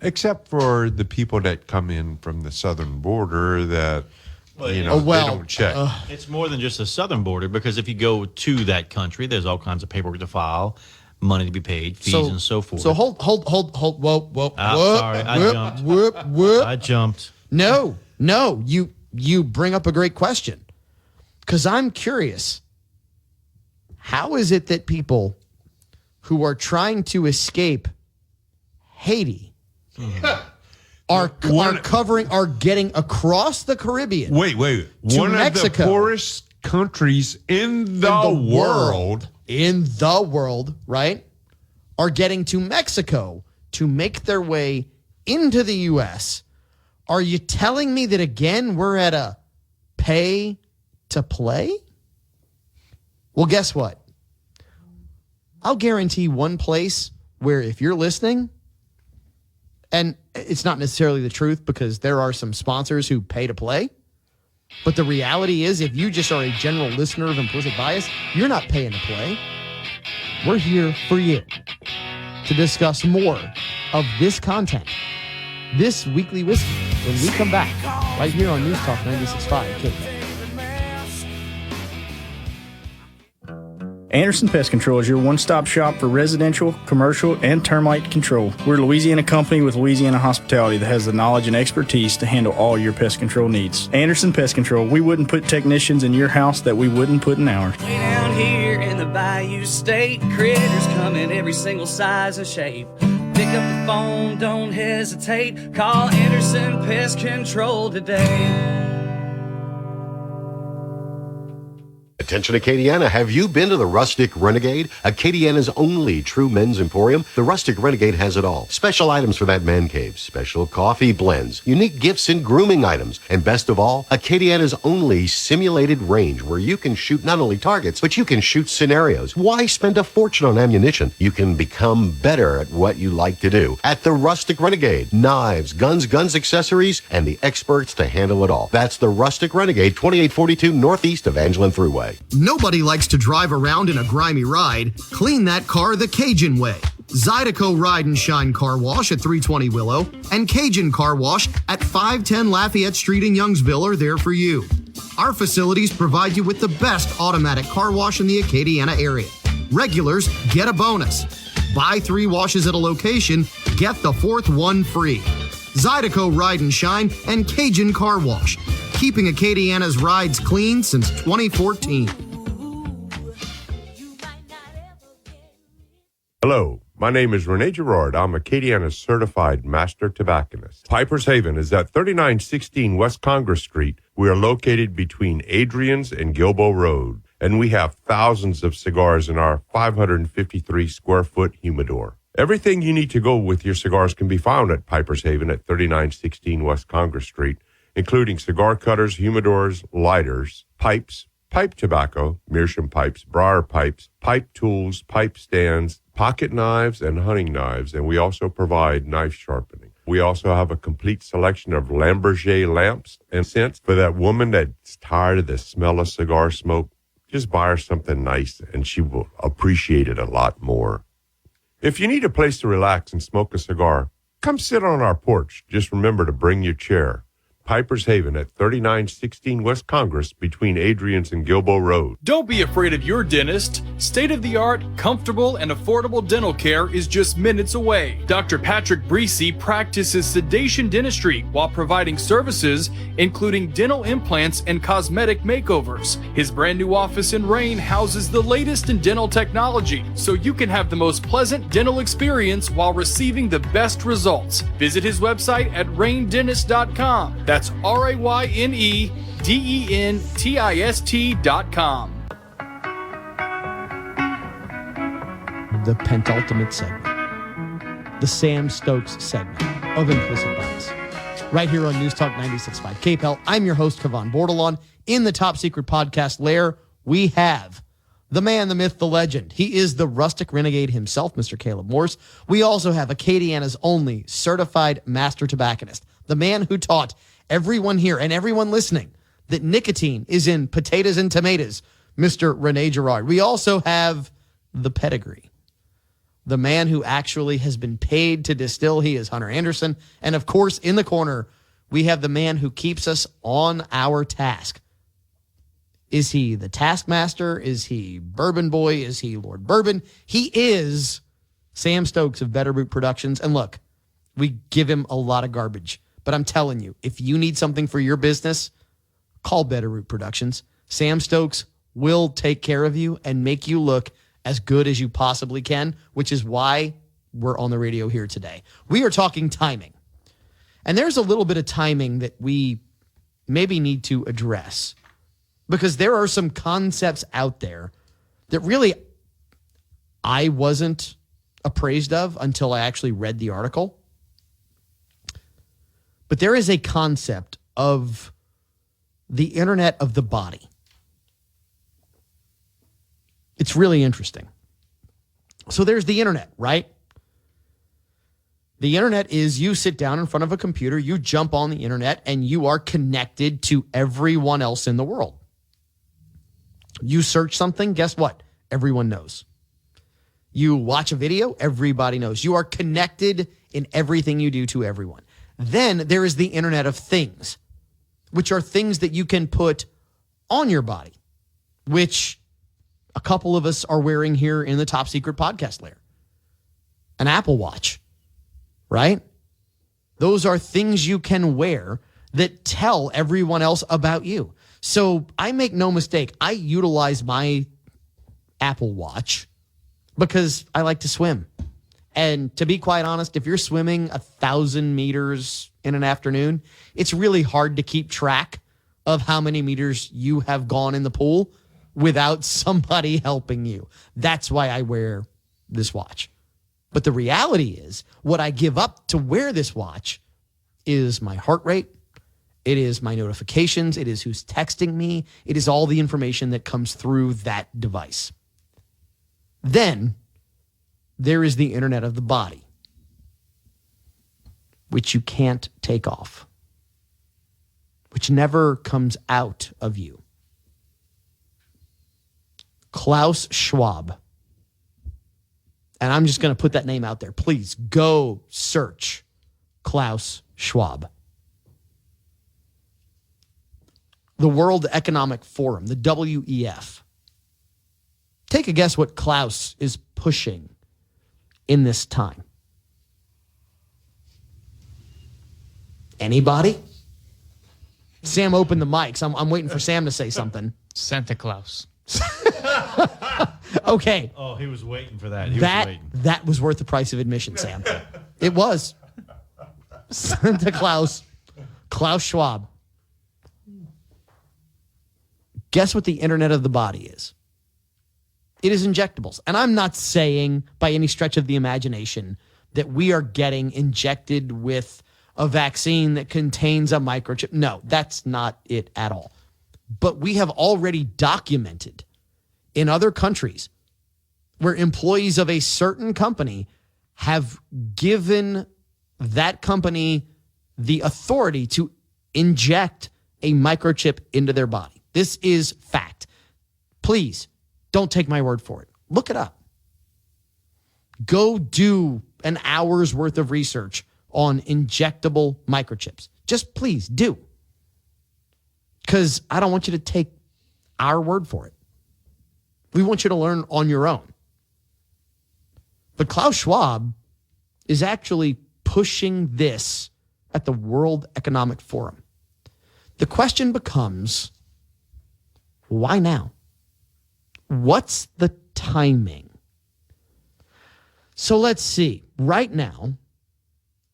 Except for the people that come in from the southern border that, they don't check. It's more than just the southern border, because if you go to that country, there's all kinds of paperwork to file, money to be paid, fees, and so forth. So hold, whoa. Sorry, I jumped. No, you bring up a great question, because I'm curious. How is it that people who are trying to escape Haiti are getting across the Caribbean? Wait. To One Mexico, of the poorest countries in the world, right, are getting to Mexico to make their way into the U.S. Are you telling me that, again, we're at a pay to play? Well, guess what? I'll guarantee one place where, if you're listening, and it's not necessarily the truth because there are some sponsors who pay to play, but the reality is, if you just are a general listener of Implicit Bias, you're not paying to play. We're here for you to discuss more of this content, this weekly whiskey, when we come back right here on News Talk 96.5 KFM. Anderson Pest Control is your one-stop shop for residential, commercial, and termite control. We're a Louisiana company with Louisiana hospitality that has the knowledge and expertise to handle all your pest control needs. Anderson Pest Control, we wouldn't put technicians in your house that we wouldn't put in ours. Way down here in the Bayou State, critters come in every single size and shape. Pick Pick up the phone, don't hesitate. Call Anderson Pest Control today. Attention Acadiana, have you been to the Rustic Renegade? Acadiana's only true men's emporium. The Rustic Renegade has it all. Special items for that man cave, special coffee blends, unique gifts and grooming items, and best of all, Acadiana's only simulated range where you can shoot not only targets, but you can shoot scenarios. Why spend a fortune on ammunition? You can become better at what you like to do. At the Rustic Renegade, knives, guns, accessories, and the experts to handle it all. That's the Rustic Renegade, 2842 northeast of Angelin Thruway. Nobody likes to drive around in a grimy ride. Clean that car the Cajun way. Zydeco Ride and Shine Car Wash at 320 Willow and Cajun Car Wash at 510 Lafayette Street in Youngsville are there for you. Our facilities provide you with the best automatic car wash in the Acadiana area. Regulars get a bonus. Buy 3 washes at a location, get the 4th one free. Zydeco Ride and Shine and Cajun Car Wash. Keeping Acadiana's rides clean since 2014. Hello, my name is Rene Girard. I'm Acadiana's certified master tobacconist. Piper's Haven is at 3916 West Congress Street. We are located between Adrian's and Gilboa Road, and we have thousands of cigars in our 553 square foot humidor. Everything you need to go with your cigars can be found at Piper's Haven at 3916 West Congress Street, including cigar cutters, humidors, lighters, pipes, pipe tobacco, meerschaum pipes, briar pipes, pipe tools, pipe stands, pocket knives, and hunting knives, and we also provide knife sharpening. We also have a complete selection of Lamborghini lamps and scents for that woman that's tired of the smell of cigar smoke. Just buy her something nice, and she will appreciate it a lot more. If you need a place to relax and smoke a cigar, come sit on our porch. Just remember to bring your chair. Piper's Haven at 3916 West Congress between Adrian's and Gilboa Road. Don't be afraid of your dentist. State-of-the-art, comfortable, and affordable dental care is just minutes away. Dr. Patrick Breesy practices sedation dentistry while providing services including dental implants and cosmetic makeovers. His brand new office in Rain houses the latest in dental technology, so you can have the most pleasant dental experience while receiving the best results. Visit his website at raindentist.com. That's RAYNEDENTIST.com. The penultimate segment, the Sam Stokes segment of Implicit Bias, right here on News Talk 96.5 KPEL. I'm your host, Cavan Bordleon. In the Top Secret Podcast lair, we have the man, the myth, the legend. He is the rustic renegade himself, Mr. Caleb Morse. We also have Acadiana's only certified master tobacconist, the man who taught everyone here and everyone listening that nicotine is in potatoes and tomatoes, Mr. Rene Girard. We also have the pedigree, the man who actually has been paid to distill. He is Hunter Anderson. And of course, in the corner, we have the man who keeps us on our task. Is he the taskmaster? Is he Bourbon Boy? Is he Lord Bourbon? He is Sam Stokes of Better Root Productions. And look, we give him a lot of garbage. But I'm telling you, if you need something for your business, call Better Root Productions. Sam Stokes will take care of you and make you look as good as you possibly can, which is why we're on the radio here today. We are talking timing. And there's a little bit of timing that we maybe need to address, because there are some concepts out there that really I wasn't appraised of until I actually read the article. But there is a concept of the internet of the body. It's really interesting. So there's the internet, right? The internet is you sit down in front of a computer, you jump on the internet, and you are connected to everyone else in the world. You search something, guess what? Everyone knows. You watch a video, everybody knows. You are connected in everything you do to everyone. Then there is the Internet of Things, which are things that you can put on your body, which a couple of us are wearing here in the Top Secret Podcast lair. An Apple Watch, right? Those are things you can wear that tell everyone else about you. So I make no mistake, I utilize my Apple Watch because I like to swim. And to be quite honest, if you're swimming 1,000 meters in an afternoon, it's really hard to keep track of how many meters you have gone in the pool without somebody helping you. That's why I wear this watch. But the reality is, what I give up to wear this watch is my heart rate. It is my notifications. It is who's texting me. It is all the information that comes through that device. Then there is the internet of the body, which you can't take off, which never comes out of you. Klaus Schwab. And I'm just going to put that name out there. Please go search Klaus Schwab. The World Economic Forum, the WEF. Take a guess what Klaus is pushing in this time. Anybody? Sam opened the mics. I'm waiting for Sam to say something. Santa Claus. Okay. Oh, he was waiting for that. That was worth the price of admission, Sam. It was. Santa Claus. Klaus Schwab. Guess what the internet of the body is? It is injectables. And I'm not saying by any stretch of the imagination that we are getting injected with a vaccine that contains a microchip. No, that's not it at all. But we have already documented in other countries where employees of a certain company have given that company the authority to inject a microchip into their body. This is fact. Please don't take my word for it. Look it up. Go do an hour's worth of research on injectable microchips. Just please do. Because I don't want you to take our word for it. We want you to learn on your own. But Klaus Schwab is actually pushing this at the World Economic Forum. The question becomes, why now? What's the timing? So let's see. Right now,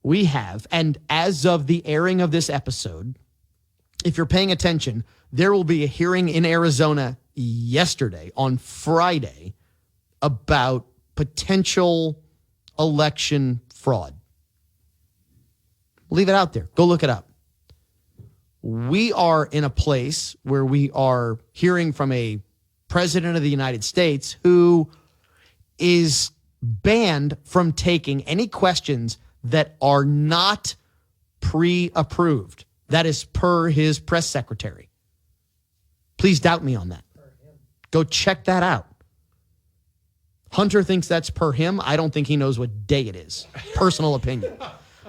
we have, and as of the airing of this episode, if you're paying attention, there will be a hearing in Arizona yesterday, on Friday, about potential election fraud. Leave it out there. Go look it up. We are in a place where we are hearing from a president of the United States who is banned from taking any questions that are not pre-approved. That is per his press secretary. Please doubt me on that. Go check that out. Hunter thinks that's per him. I don't think he knows what day it is. Personal opinion.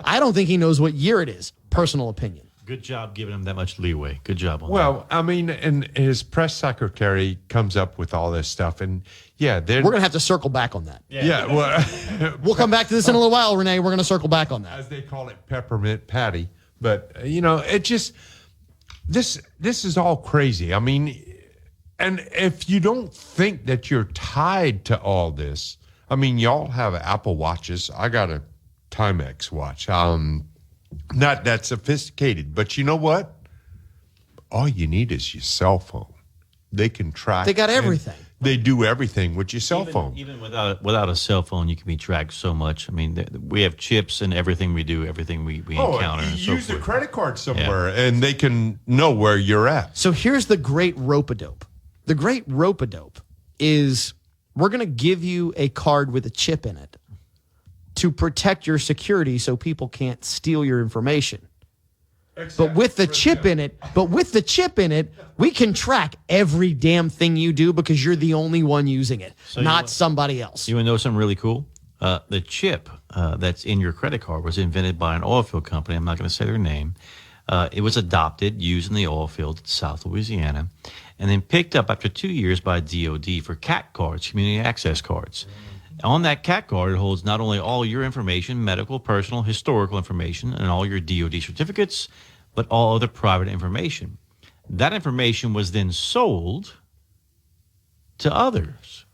I don't think he knows what year it is. Personal opinion. Good job giving him that much leeway. Good job on that. Well, I mean, and his press secretary comes up with all this stuff, and yeah, we're going to have to circle back on that. Yeah, well, we'll come back to this in a little while, Renee. We're going to circle back on that. As they call it, peppermint patty. But it just this is all crazy. I mean, and if you don't think that you're tied to all this, I mean, y'all have Apple Watches. I got a Timex watch. Not that sophisticated, but you know what? All you need is your cell phone. They can track. They got everything. They do everything with your cell phone. Even without a cell phone, you can be tracked so much. I mean, we have chips in everything we do, everything we encounter. And so use forth. a credit card somewhere, and they can know where you're at. So here's the great rope-a-dope. The great rope-a-dope is we're going to give you a card with a chip in it to protect your security so people can't steal your information. But with the chip in it, we can track every damn thing you do because you're the only one using it, not somebody else. You want to know something really cool? The chip that's in your credit card was invented by an oil field company. I'm not going to say their name. It was adopted, used in the oil field in South Louisiana, and then picked up after 2 years by DOD for CAC cards, community access cards. On that CAC card, it holds not only all your information, medical, personal, historical information, and all your DOD certificates, but all other private information. That information was then sold to others.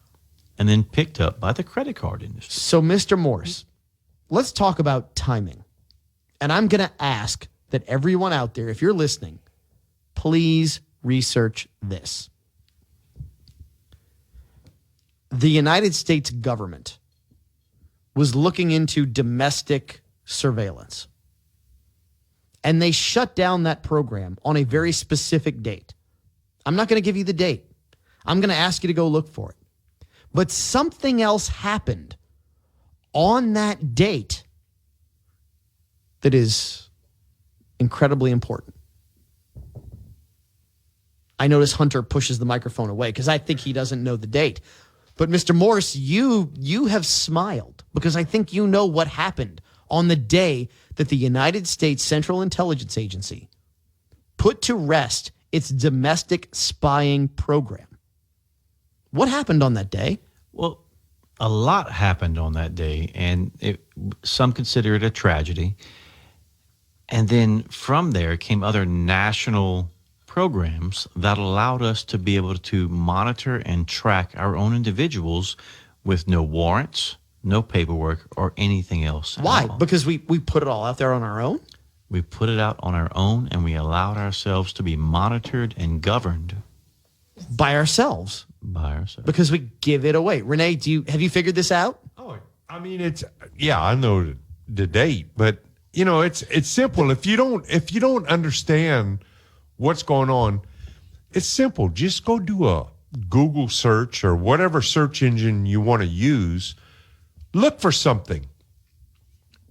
and then picked up by the credit card industry. So, Mr. Morse, let's talk about timing. And I'm going to ask that everyone out there, if you're listening, please research this. The United States government was looking into domestic surveillance. And they shut down that program on a very specific date. I'm not going to give you the date. I'm going to ask you to go look for it. But something else happened on that date that is incredibly important. I notice Hunter pushes the microphone away because I think he doesn't know the date. But Mr. Morse, you have smiled because I think you know what happened on the day that the United States Central Intelligence Agency put to rest its domestic spying program. What happened on that day? Well, a lot happened on that day, and some consider it a tragedy. And then from there came other national programs that allowed us to be able to monitor and track our own individuals with no warrants, no paperwork, or anything else. Why? Because we put it all out there on our own? We put it out on our own, and we allowed ourselves to be monitored and governed. By ourselves? By ourselves. Because we give it away. Renee, have you figured this out? Oh, I mean, I know the date, but it's simple. If you don't understand what's going on, it's simple. Just go do a Google search or whatever search engine you want to use. Look for something.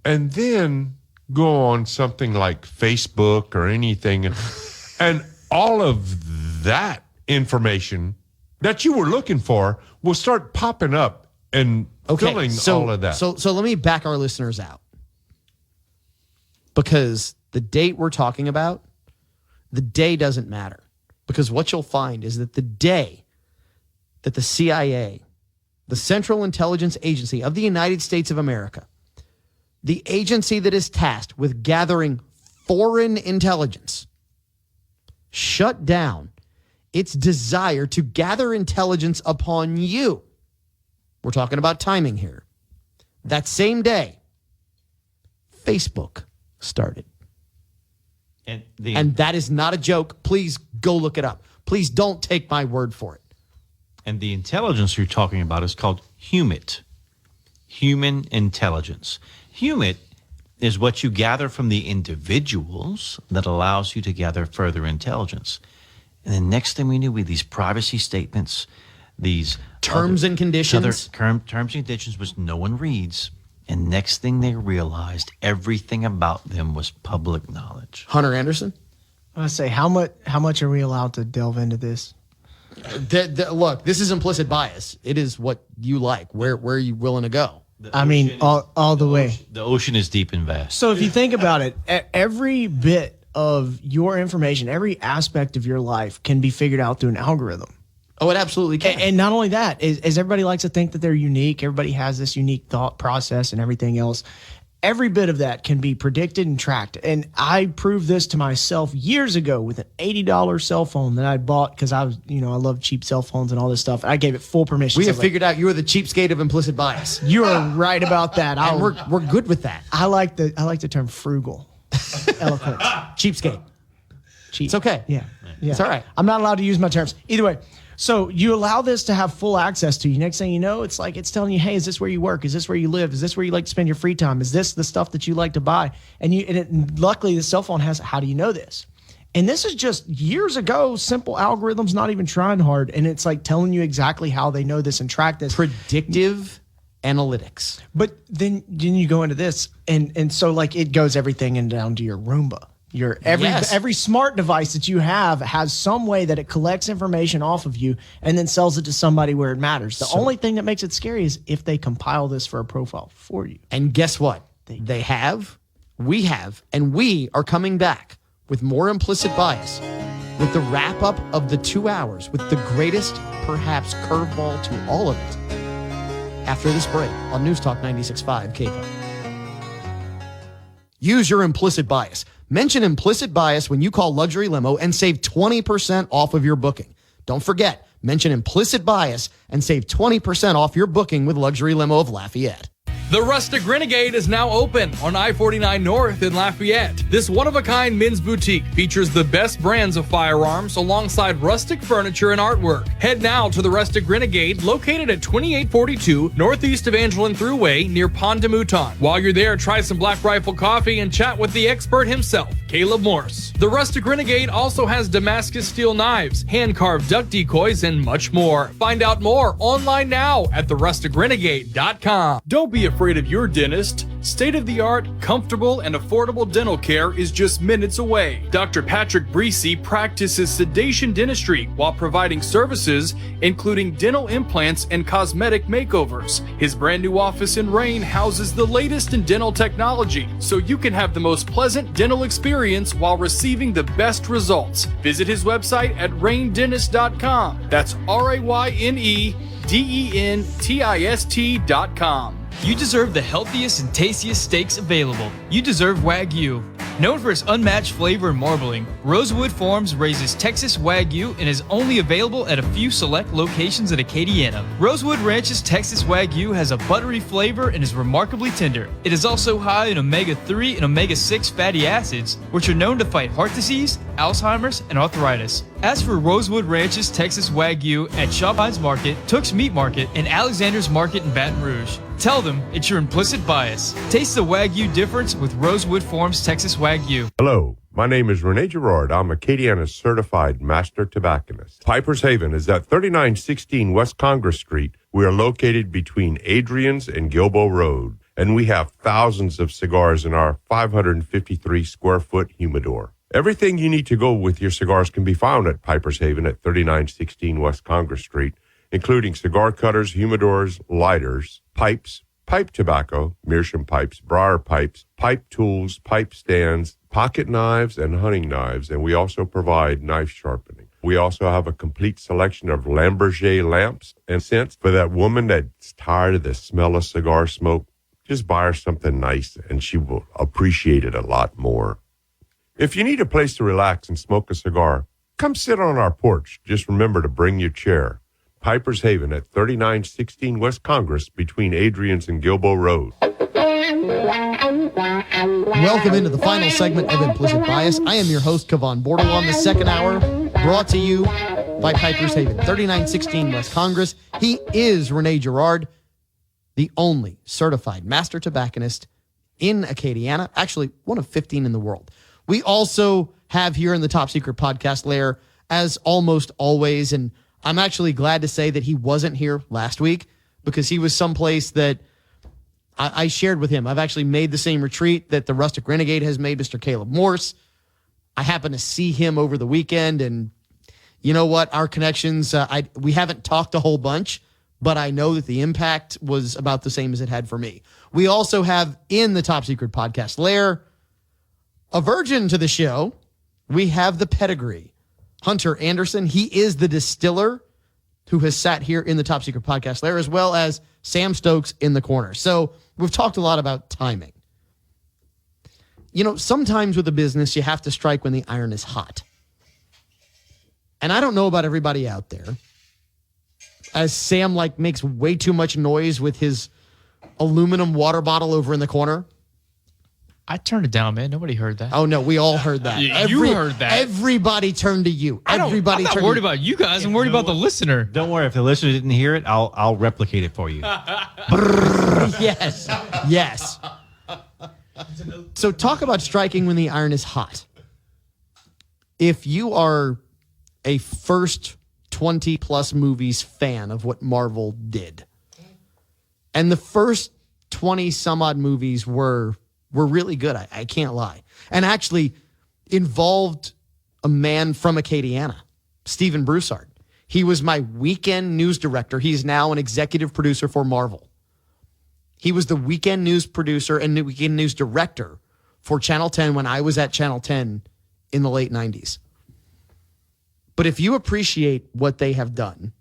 And then go on something like Facebook or anything. And all of that information that you were looking for will start popping up and filling all of that. So let me back our listeners out. Because the date we're talking about, the day doesn't matter. Because what you'll find is that the day that the CIA, the Central Intelligence Agency of the United States of America, the agency that is tasked with gathering foreign intelligence, shut down its desire to gather intelligence upon you. We're talking about timing here. That same day, Facebook started. And that is not a joke. Please go look it up. Please don't take my word for it. And the intelligence you're talking about is called HUMIT, human intelligence. HUMIT is what you gather from the individuals that allows you to gather further intelligence. And the next thing we knew, these privacy statements, these terms and conditions. Terms and conditions which no one reads. And next thing they realized, everything about them was public knowledge. Hunter Anderson? I was say, how much are we allowed to delve into this? Look, this is implicit bias. It is what you like. Where are you willing to go? All the way. The ocean is deep and vast. So if you think about it, every bit of your information, every aspect of your life can be figured out through an algorithm. Oh, it absolutely can. And not only that, is everybody likes to think that they're unique. Everybody has this unique thought process and everything else. Every bit of that can be predicted and tracked. And I proved this to myself years ago with an $80 cell phone that I bought because I love cheap cell phones and all this stuff. I gave it full permission. We have figured out you are the cheapskate of implicit bias. You are right about that. And we're good with that. I like the term frugal. Eloquent. Cheapskate. Cheap. It's okay. Yeah. It's all right. I'm not allowed to use my terms. Either way. So you allow this to have full access to you. Next thing you know, it's like it's telling you, hey, is this where you work? Is this where you live? Is this where you like to spend your free time? Is this the stuff that you like to buy? And luckily the cell phone has, how do you know this? And this is just years ago, simple algorithms, not even trying hard. And it's like telling you exactly how they know this and track this. Predictive analytics. But then you go into this and so like it goes everything in down to your Roomba. Every smart device that you have has some way that it collects information off of you and then sells it to somebody where it matters. The only thing that makes it scary is if they compile this for a profile for you. And guess what? They have, we have, and we are coming back with more implicit bias with the wrap up of the 2 hours with the greatest, perhaps, curveball to all of it after this break on News Talk 96.5 KPEL. Use your implicit bias. Mention implicit bias when you call Luxury Limo and save 20% off of your booking. Don't forget, Mention Implicit Bias and save 20% off your booking with Luxury Limo of Lafayette. The Rustic Renegade is now open on I-49 North in Lafayette. This one-of-a-kind men's boutique features the best brands of firearms alongside rustic furniture and artwork. Head now to the Rustic Renegade, located at 2842 Northeast Evangeline Thruway near Pont de Mouton. While you're there, try some Black Rifle coffee and chat with the expert himself, Caleb Morse. The Rustic Renegade also has Damascus steel knives, hand-carved duck decoys, and much more. Find out more online now at therusticrenegade.com. Don't be afraid of your dentist. State-of-the-art, comfortable, and affordable dental care is just minutes away. Dr. Patrick Breesy practices sedation dentistry while providing services including dental implants and cosmetic makeovers. His brand new office in Rain houses the latest in dental technology, so you can have the most pleasant dental experience while receiving the best results. Visit his website at raindentist.com. That's RAYNEDENTIST.com. You deserve the healthiest and tastiest steaks available. You deserve Wagyu. Known for its unmatched flavor and marbling, Rosewood Farms raises Texas Wagyu and is only available at a few select locations in Acadiana. Rosewood Ranch's Texas Wagyu has a buttery flavor and is remarkably tender. It is also high in omega-3 and omega-6 fatty acids, which are known to fight heart disease, Alzheimer's, and arthritis. Ask for Rosewood Ranch's Texas Wagyu at Shopines Market, Tooks Meat Market, and Alexander's Market in Baton Rouge. Tell them it's your implicit bias. Taste the Wagyu difference with Rosewood Farms Texas Wagyu. Hello, my name is Rene Girard. I'm Acadiana's certified master tobacconist. Piper's Haven is at 3916 West Congress Street. We are located between Adrian's and Gilboa Road, and we have thousands of cigars in our 553 square foot humidor. Everything you need to go with your cigars can be found at Piper's Haven at 3916 West Congress Street, including cigar cutters, humidors, lighters, pipes, pipe tobacco, meerschaum pipes, briar pipes, pipe tools, pipe stands, pocket knives, and hunting knives, and we also provide knife sharpening. We also have a complete selection of Lamborghini lamps and scents for that woman that's tired of the smell of cigar smoke. Just buy her something nice, and she will appreciate it a lot more. If you need a place to relax and smoke a cigar, come sit on our porch. Just remember to bring your chair. Piper's Haven at 3916 West Congress between Adrian's and Gilboa Road. Welcome into the final segment of Implicit Bias. I am your host, Cavan Bordleon. The second hour brought to you by Piper's Haven, 3916 West Congress. He is Rene Girard, the only certified master tobacconist in Acadiana, actually one of 15 in the world. We also have here in the Top Secret Podcast lair, as almost always, and I'm actually glad to say that he wasn't here last week because he was someplace that I shared with him. I've actually made the same retreat that the Rustic Renegade has made, Mr. Caleb Morse. I happened to see him over the weekend, and you know what? Our connections, we haven't talked a whole bunch, but I know that the impact was about the same as it had for me. We also have in the Top Secret Podcast lair a virgin to the show. We have the pedigree. Hunter Anderson, he is the distiller who has sat here in the Top Secret Podcast lair, as well as Sam Stokes in the corner. So we've talked a lot about timing. You know, sometimes with a business, you have to strike when the iron is hot. And I don't know about everybody out there, as Sam makes way too much noise with his aluminum water bottle over in the corner. I turned it down, man. Nobody heard that. Oh, no, we all heard that. You heard that. Everybody turned to you. I'm not worried about you guys. I'm worried about the listener. Don't worry. If the listener didn't hear it, I'll replicate it for you. Yes. Yes. So talk about striking when the iron is hot. If you are a first 20 plus movies fan of what Marvel did, and the first 20 some odd movies were really good, I can't lie, and actually involved a man from Acadiana, Stephen Broussard. He was my weekend news director. He's now an executive producer for Marvel. He was the weekend news producer and weekend news director for Channel 10 when I was at Channel 10 in the late 90s. But if you appreciate what they have done,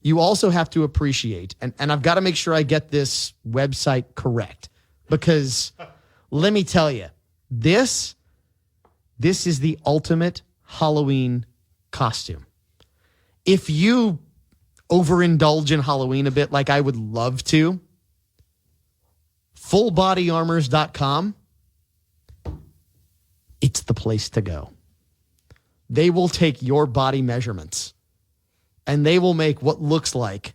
you also have to appreciate, and I've got to make sure I get this website correct, because let me tell you, this is the ultimate Halloween costume. If you overindulge in Halloween a bit like I would love to, fullbodyarmors.com, it's the place to go. They will take your body measurements and they will make what looks like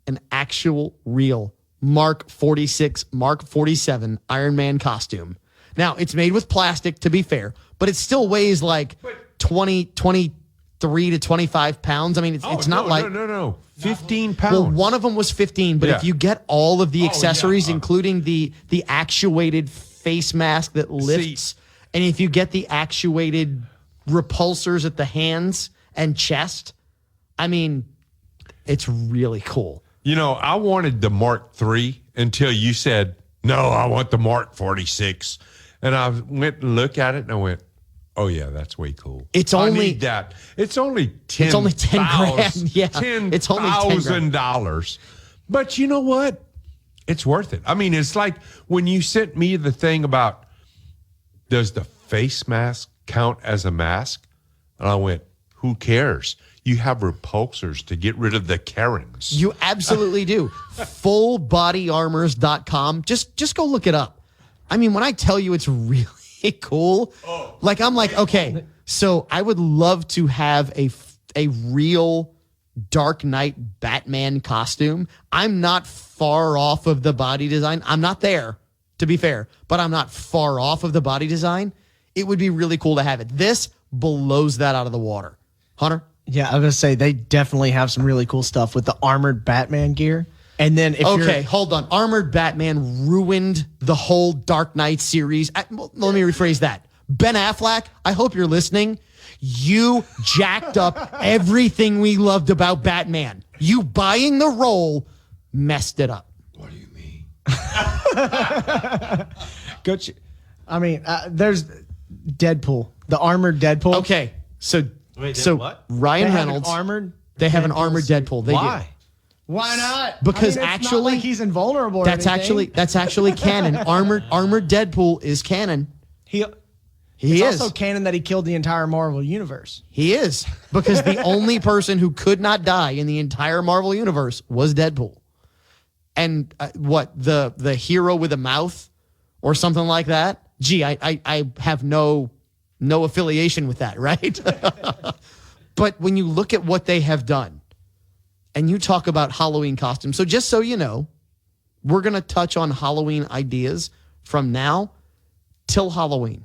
an actual real Mark 46, Mark 47 Iron Man costume. Now, it's made with plastic, to be fair, but it still weighs like 23 to 25 pounds. I mean, it's not like... No. 15 pounds. Well, one of them was 15, but if you get all of the accessories, including the actuated face mask that lifts, and if you get the actuated repulsors at the hands and chest, I mean, it's really cool. You know, I wanted the Mark III until you said, no, I want the Mark 46. And I went and looked at it and I went, oh, yeah, that's way cool. I need that. It's only 10. It's only 10 grand. Yeah. It's only $10,000. But you know what? It's worth it. I mean, it's like when you sent me the thing about, does the face mask count as a mask? And I went, who cares? You have repulsors to get rid of the Karens. You absolutely do. Fullbodyarmors.com. Just go look it up. I mean, when I tell you it's really cool, like I'm like, okay, so I would love to have a real Dark Knight Batman costume. I'm not far off of the body design. I'm not there, to be fair, but I'm not far off of the body design. It would be really cool to have it. This blows that out of the water. Hunter? Yeah, I was going to say, they definitely have some really cool stuff with the armored Batman gear. And then hold on. Armored Batman ruined the whole Dark Knight series. Let me rephrase that. Ben Affleck, I hope you're listening. You jacked up everything we loved about Batman. You buying the role messed it up. What do you mean? There's Deadpool, the armored Deadpool. Okay, so what? Ryan Reynolds, they have an armored Deadpool. They Why? do. Why not? Because it's actually, not like he's invulnerable. That's actually canon. Armored Deadpool is canon. It's is also canon that he killed the entire Marvel universe. He is, because the only person who could not die in the entire Marvel universe was Deadpool. And the hero with a mouth or something like that? Gee, I have no affiliation with that, right? But when you look at what they have done, and you talk about Halloween costumes, so just so you know, we're going to touch on Halloween ideas from now till Halloween.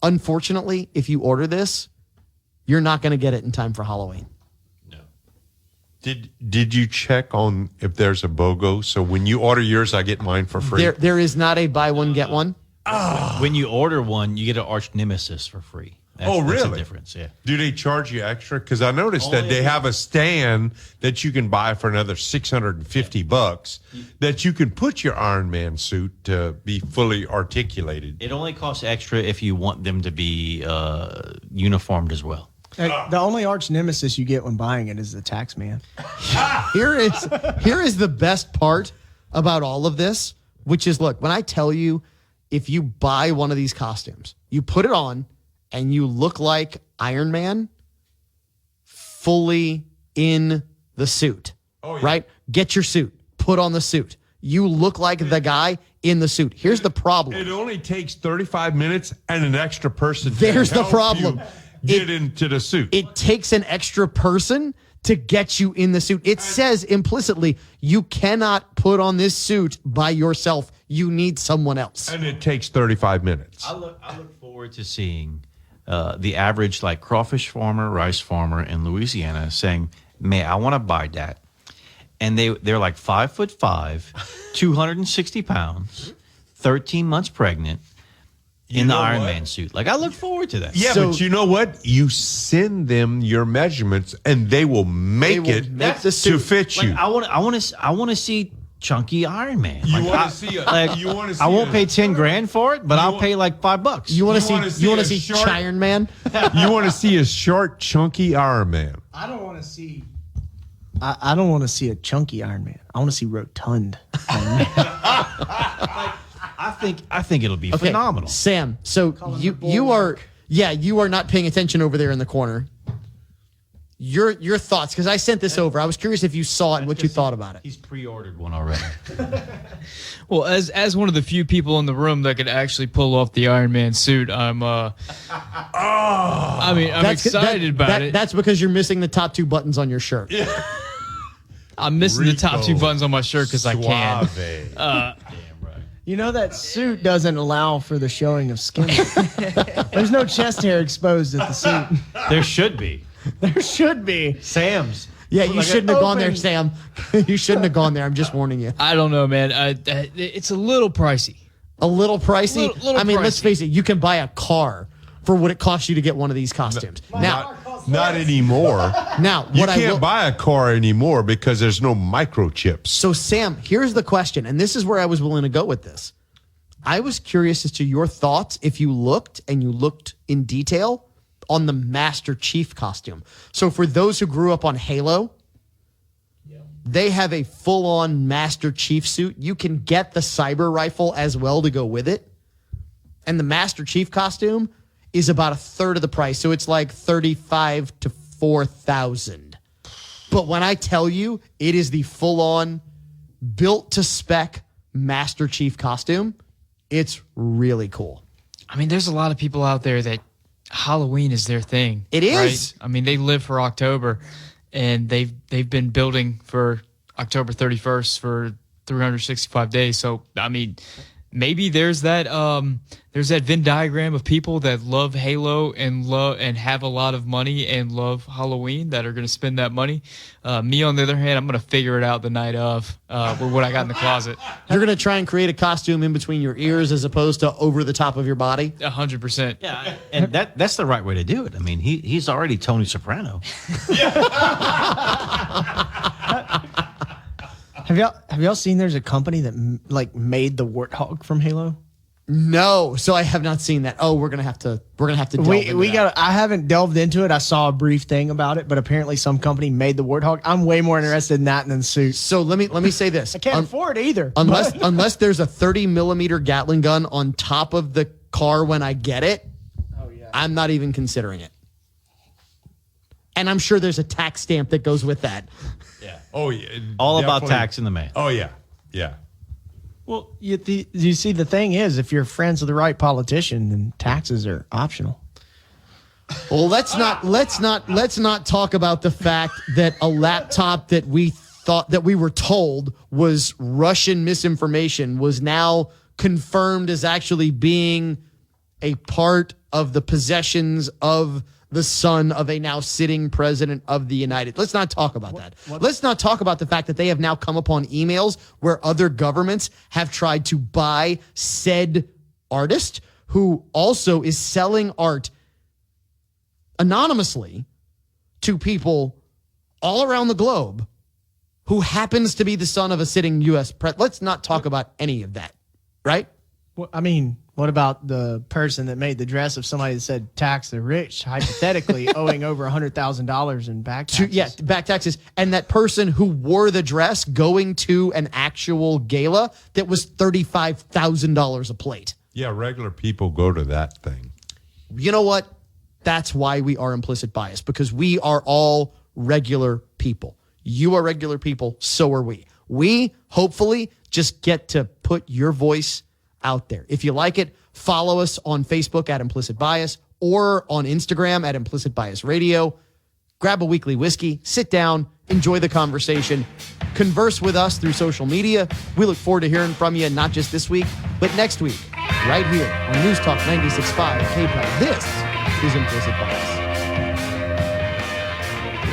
Unfortunately, if you order this, you're not going to get it in time for Halloween. No. Did you check on if there's a BOGO? So when you order yours, I get mine for free. There is not a buy one get one. When you order one, you get an arch nemesis for free. Really? That's the difference, yeah. Do they charge you extra? Because I noticed that they have a stand that you can buy for another $650 that you can put your Iron Man suit to be fully articulated. It only costs extra if you want them to be uniformed as well. The only arch nemesis you get when buying it is the tax man. Here is the best part about all of this, which is, look, when I tell you, if you buy one of these costumes, you put it on, and you look like Iron Man fully in the suit, right? Get your suit, put on the suit. You look like the guy in the suit. Here's the problem. It only takes 35 minutes and an extra person. There's the problem. Get into the suit. It takes an extra person to get you in the suit. It says implicitly, you cannot put on this suit by yourself. You need someone else. And it takes 35 minutes. I look forward to seeing the average like crawfish farmer, rice farmer in Louisiana saying, man, I want to buy that. And they're like 5'5", 260 pounds, 13 months pregnant in the Iron Man suit. Like, I look forward to that. Yeah, but you know what? You send them your measurements and they will make it to fit you. Like, I want to see chunky Iron Man. You want to see I won't pay $10,000 for it, but I'll pay like $5. You want to see Iron Man? You want to see a short, chunky Iron Man? I don't want to see. I don't want to see a chunky Iron Man. I want to see rotund Iron Man. I think it'll be phenomenal. Sam, so you are not paying attention over there in the corner. Your thoughts, because I sent this over. I was curious if you saw it and what you thought about it. He's pre-ordered one already. Well, as one of the few people in the room that could actually pull off the Iron Man suit, I'm excited about it. That's because you're missing the top 2 buttons on your shirt. I'm missing the top 2 buttons on my shirt because I can. You know that suit doesn't allow for the showing of skin. There's no chest hair exposed at the suit. There should be. There should be. Sam's. Yeah, you shouldn't have gone there, Sam. You shouldn't have gone there. I'm just warning you. I don't know, man. It's a little pricey. A little pricey? Little I mean, pricey. let's face it. You can buy a car for what it costs you to get one of these costumes. Not anymore. Now, You what I will can't buy a car anymore because there's no microchips. So, Sam, here's the question, and this is where I was willing to go with this. I was curious as to your thoughts if you looked in detail on the Master Chief costume. So for those who grew up on Halo, they have a full-on Master Chief suit. You can get the cyber rifle as well to go with it. And the Master Chief costume is about a third of the price. So it's like $35,000 to $4,000. But when I tell you it is the full-on, built-to-spec Master Chief costume, it's really cool. I mean, there's a lot of people out there that Halloween is their thing. It is. Right? I mean, they live for October, and they've been building for October 31st for 365 days. So, I mean, maybe there's that Venn diagram of people that love Halo and have a lot of money and love Halloween that are going to spend that money. Me, on the other hand, I'm going to figure it out the night of with what I got in the closet. You're going to try and create a costume in between your ears as opposed to over the top of your body? 100%. Yeah, and that's the right way to do it. I mean, he's already Tony Soprano. Have y'all seen there's a company that made the Warthog from Halo? No, so I have not seen that. Oh, we're gonna have to delve into that. I haven't delved into it. I saw a brief thing about it, but apparently some company made the Warthog. I'm way more interested in that than the suit. So let me say this. I can't afford either. Unless there's a 30 millimeter Gatling gun on top of the car when I get it, I'm not even considering it. And I'm sure there's a tax stamp that goes with that. Yeah. Oh yeah. All about Definitely. tax in the mail. Oh yeah. Yeah. Well, you see, the thing is, if you're friends with the right politician, then taxes are optional. Well, let's not talk about the fact that a laptop that we were told was Russian misinformation was now confirmed as actually being a part of the possessions of the son of a now sitting president of the United. Let's not talk about that. Let's not talk about the fact that they have now come upon emails where other governments have tried to buy said artist who also is selling art anonymously to people all around the globe who happens to be the son of a sitting U.S. president. Let's not talk about any of that, right? Well, I mean, what about the person that made the dress of somebody that said tax the rich, hypothetically owing over $100,000 in back taxes? Back taxes. And that person who wore the dress going to an actual gala that was $35,000 a plate. Yeah, regular people go to that thing. You know what? That's why we are implicit bias, because we are all regular people. You are regular people, so are we. We, hopefully, just get to put your voice out there. If you like it, follow us on Facebook at Implicit Bias or on Instagram at Implicit Bias Radio. Grab a weekly whiskey, sit down, enjoy the conversation, converse with us through social media. We look forward to hearing from you, not just this week, but next week, right here on News Talk 96.5 KPEL. This is Implicit Bias.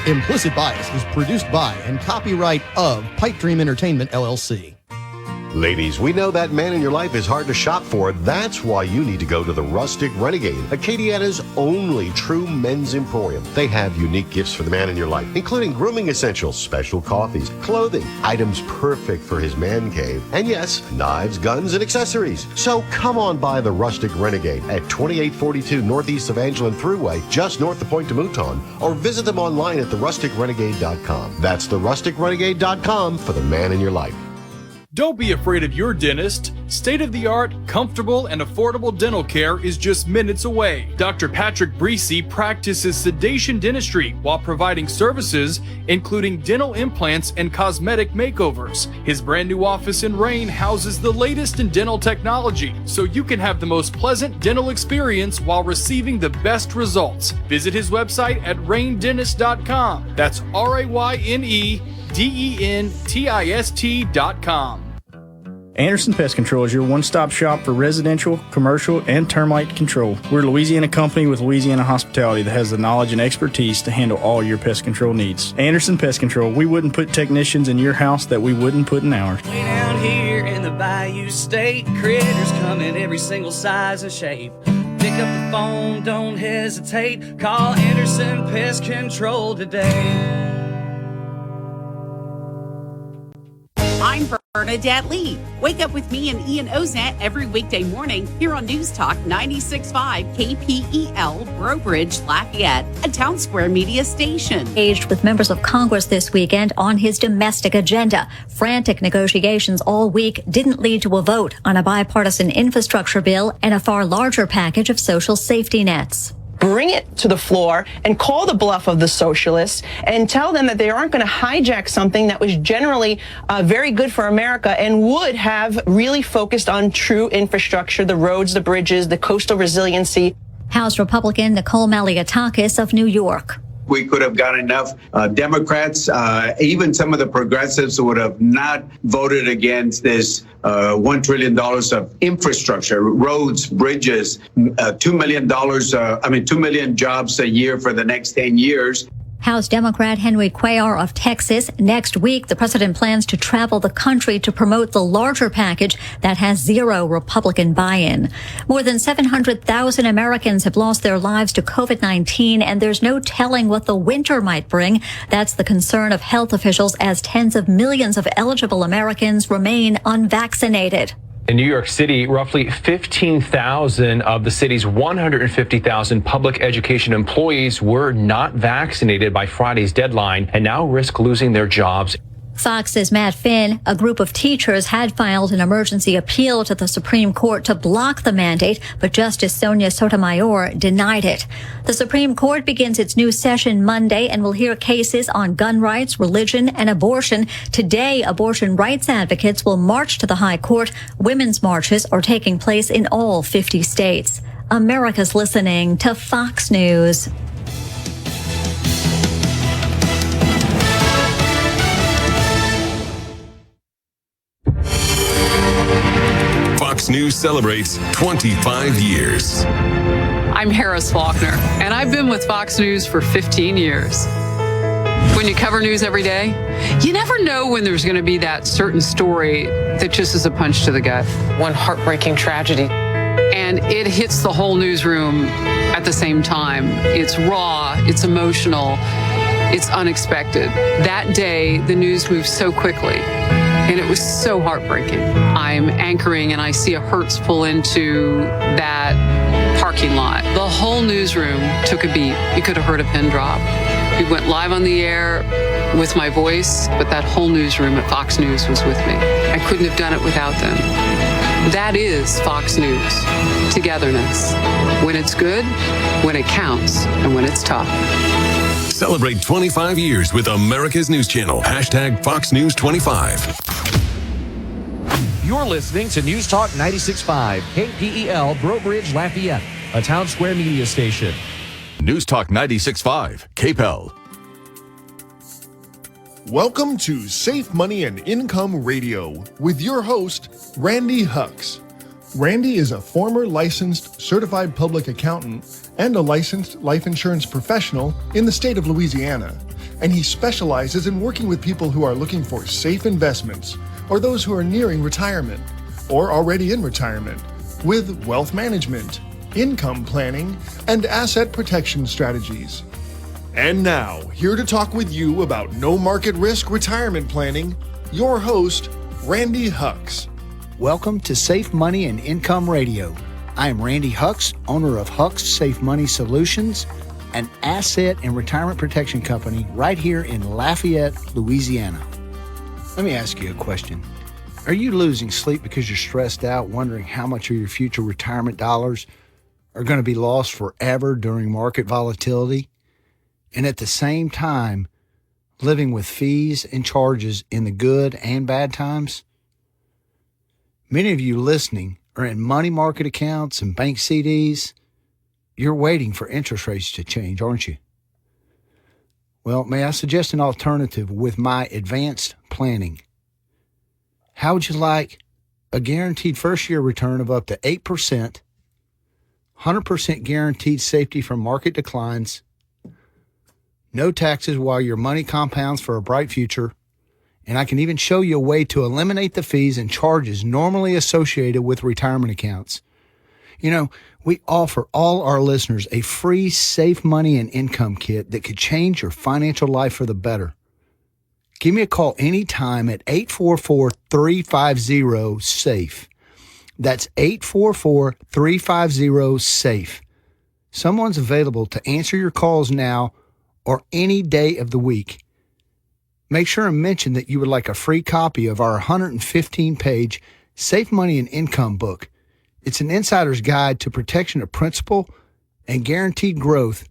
Implicit Bias is produced by and copyright of Pipe Dream Entertainment, LLC. Ladies, we know that man in your life is hard to shop for. That's why you need to go to the Rustic Renegade, Acadiana's only true men's emporium. They have unique gifts for the man in your life, including grooming essentials, special coffees, clothing, items perfect for his man cave, and yes, knives, guns, and accessories. So come on by the Rustic Renegade at 2842 Northeast Evangeline Thruway, just north of Pointe de Mouton, or visit them online at therusticrenegade.com. That's therusticrenegade.com for the man in your life. Don't be afraid of your dentist. State-of-the-art, comfortable, and affordable dental care is just minutes away. Dr. Patrick Breesy practices sedation dentistry while providing services including dental implants and cosmetic makeovers. His brand new office in Rain houses the latest in dental technology, so you can have the most pleasant dental experience while receiving the best results. Visit his website at raindentist.com. That's RAYNEDENTIST.com. Anderson Pest Control is your one-stop shop for residential, commercial, and termite control. We're a Louisiana company with Louisiana hospitality that has the knowledge and expertise to handle all your pest control needs. Anderson Pest Control, we wouldn't put technicians in your house that we wouldn't put in ours. Way down here in the Bayou State, critters come in every single size and shape. Pick up the phone, don't hesitate. Call Anderson Pest Control today. I'm Bernadette Lee. Wake up with me and Ian Ozant every weekday morning here on News Talk 96.5 KPEL, Brobridge, Lafayette, a Town Square media station. Engaged with members of Congress this weekend on his domestic agenda. Frantic negotiations all week didn't lead to a vote on a bipartisan infrastructure bill and a far larger package of social safety nets. Bring it to the floor and call the bluff of the socialists and tell them that they aren't going to hijack something that was generally very good for America and would have really focused on true infrastructure, the roads, the bridges, the coastal resiliency. House Republican Nicole Malliotakis of New York. We could have got enough Democrats, even some of the progressives would have not voted against this $1 trillion of infrastructure, roads, bridges, $2 million jobs a year for the next 10 years. House Democrat Henry Cuellar of Texas. Next week, the president plans to travel the country to promote the larger package that has zero Republican buy-in. More than 700,000 Americans have lost their lives to COVID-19, and there's no telling what the winter might bring. That's the concern of health officials as tens of millions of eligible Americans remain unvaccinated. In New York City, roughly 15,000 of the city's 150,000 public education employees were not vaccinated by Friday's deadline and now risk losing their jobs. Fox's Matt Finn. A group of teachers had filed an emergency appeal to the Supreme Court to block the mandate, but Justice Sonia Sotomayor denied it. The Supreme Court begins its new session Monday and will hear cases on gun rights, religion, and abortion. Today, abortion rights advocates will march to the High Court. Women's marches are taking place in all 50 states. America's listening to Fox News. Fox News celebrates 25 years. I'm Harris Faulkner, and I've been with Fox News for 15 years. When you cover news every day, you never know when there's going to be that certain story that just is a punch to the gut. One heartbreaking tragedy. And it hits the whole newsroom at the same time. It's raw, it's emotional, it's unexpected. That day, the news moved so quickly. And it was so heartbreaking. I'm anchoring and I see a Hertz pull into that parking lot. The whole newsroom took a beat. You could have heard a pin drop. We went live on the air with my voice, but that whole newsroom at Fox News was with me. I couldn't have done it without them. That is Fox News. Togetherness. When it's good, when it counts, and when it's tough. Celebrate 25 years with America's News Channel. Hashtag Fox News 25. You're listening to News Talk 96.5, KPEL, Brobridge, Lafayette, a Town Square media station. News Talk 96.5, KPEL. Welcome to Safe Money and Income Radio with your host, Randy Hucks. Randy is a former licensed certified public accountant and a licensed life insurance professional in the state of Louisiana, and he specializes in working with people who are looking for safe investments or those who are nearing retirement or already in retirement with wealth management, income planning, and asset protection strategies. And now, here to talk with you about no market risk retirement planning, your host, Randy Hucks. Welcome to Safe Money and Income Radio. I am Randy Hucks, owner of Hucks Safe Money Solutions, an asset and retirement protection company right here in Lafayette, Louisiana. Let me ask you a question. Are you losing sleep because you're stressed out, wondering how much of your future retirement dollars are going to be lost forever during market volatility? And at the same time, living with fees and charges in the good and bad times? Many of you listening are in money market accounts and bank CDs. You're waiting for interest rates to change, aren't you? Well, may I suggest an alternative with my advanced planning? How would you like a guaranteed first-year return of up to 8%, 100% guaranteed safety from market declines, no taxes while your money compounds for a bright future, and I can even show you a way to eliminate the fees and charges normally associated with retirement accounts. You know, we offer all our listeners a free Safe Money and Income Kit that could change your financial life for the better. Give me a call anytime at 844-350-SAFE. That's 844-350-SAFE. Someone's available to answer your calls now or any day of the week. Make sure and mention that you would like a free copy of our 115-page Safe Money and Income book. It's an insider's guide to protection of principal and guaranteed growth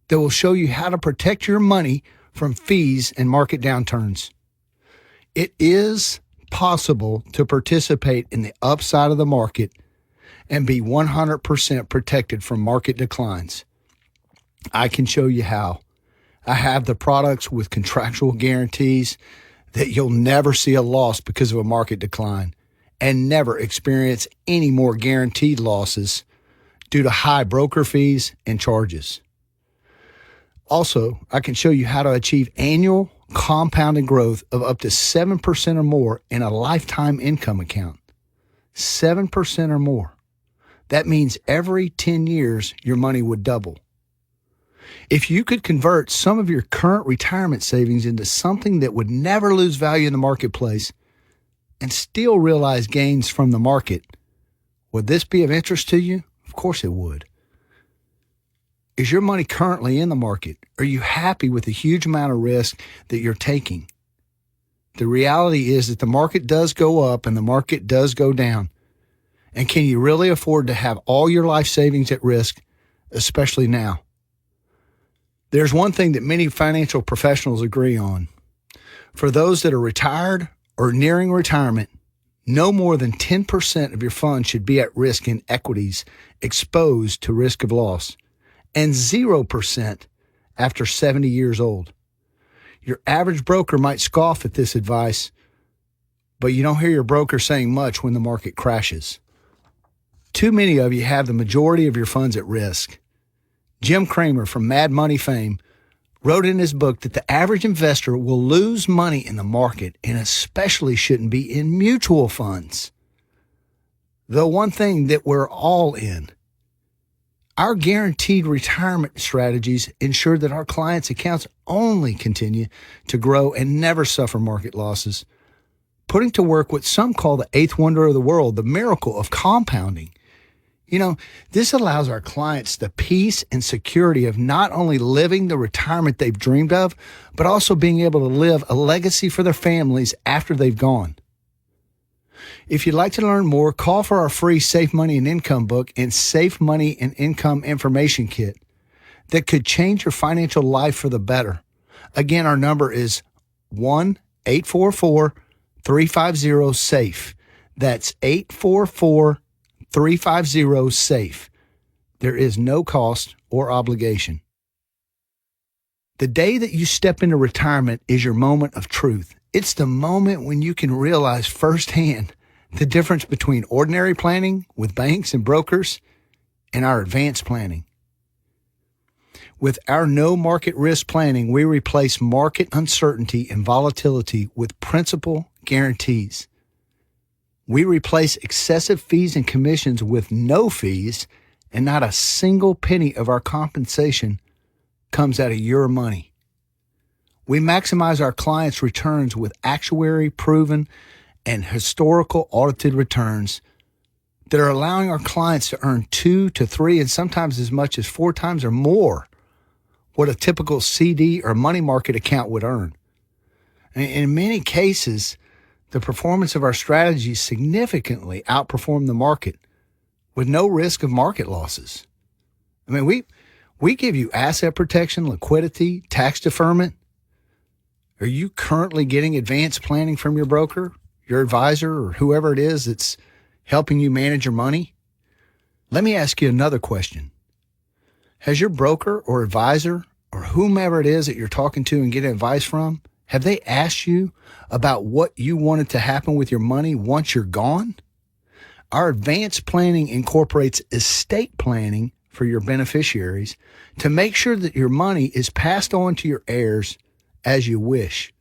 that will show you how to protect your money from fees and market downturns. It is possible to participate in the upside of the market and be 100% protected from market declines. I can show you how. I have the products with contractual guarantees that you'll never see a loss because of a market decline and never experience any more guaranteed losses due to high broker fees and charges. Also, I can show you how to achieve annual compounded growth of up to 7% or more in a lifetime income account. 7% or more. That means every 10 years, your money would double. If you could convert some of your current retirement savings into something that would never lose value in the marketplace and still realize gains from the market, would this be of interest to you? Of course it would. Is your money currently in the market? Are you happy with the huge amount of risk that you're taking? The reality is that the market does go up and the market does go down. And can you really afford to have all your life savings at risk, especially now? There's one thing that many financial professionals agree on. For those that are retired or nearing retirement, no more than 10% of your funds should be at risk in equities exposed to risk of loss, and 0% after 70 years old. Your average broker might scoff at this advice, but you don't hear your broker saying much when the market crashes. Too many of you have the majority of your funds at risk. Jim Cramer from Mad Money fame wrote in his book that the average investor will lose money in the market and especially shouldn't be in mutual funds. The one thing that we're all in. Our guaranteed retirement strategies ensure that our clients' accounts only continue to grow and never suffer market losses, putting to work what some call the eighth wonder of the world, the miracle of compounding. You know, this allows our clients the peace and security of not only living the retirement they've dreamed of, but also being able to live a legacy for their families after they've gone. If you'd like to learn more, call for our free Safe Money and Income book and Safe Money and Income Information Kit that could change your financial life for the better. Again, our number is 1-844-350-SAFE. That's 844-350-SAFE. There is no cost or obligation. The day that you step into retirement is your moment of truth. It's the moment when you can realize firsthand the difference between ordinary planning with banks and brokers and our advanced planning. With our no market risk planning, we replace market uncertainty and volatility with principal guarantees. We replace excessive fees and commissions with no fees, and not a single penny of our compensation comes out of your money. We maximize our clients' returns with actuary-proven and historical audited returns that are allowing our clients to earn 2 to 3 and sometimes as much as 4 times or more what a typical CD or money market account would earn. In many cases, The performance of our strategies significantly outperform the market with no risk of market losses. I mean, we give you asset protection, liquidity, tax deferment. Are you currently getting advanced planning from your broker, your advisor, or whoever it is that's helping you manage your money? Let me ask you another question. Has your broker or advisor or whomever it is that you're talking to and getting advice from, have they asked you about what you wanted to happen with your money once you're gone? Our advanced planning incorporates estate planning for your beneficiaries to make sure that your money is passed on to your heirs as you wish,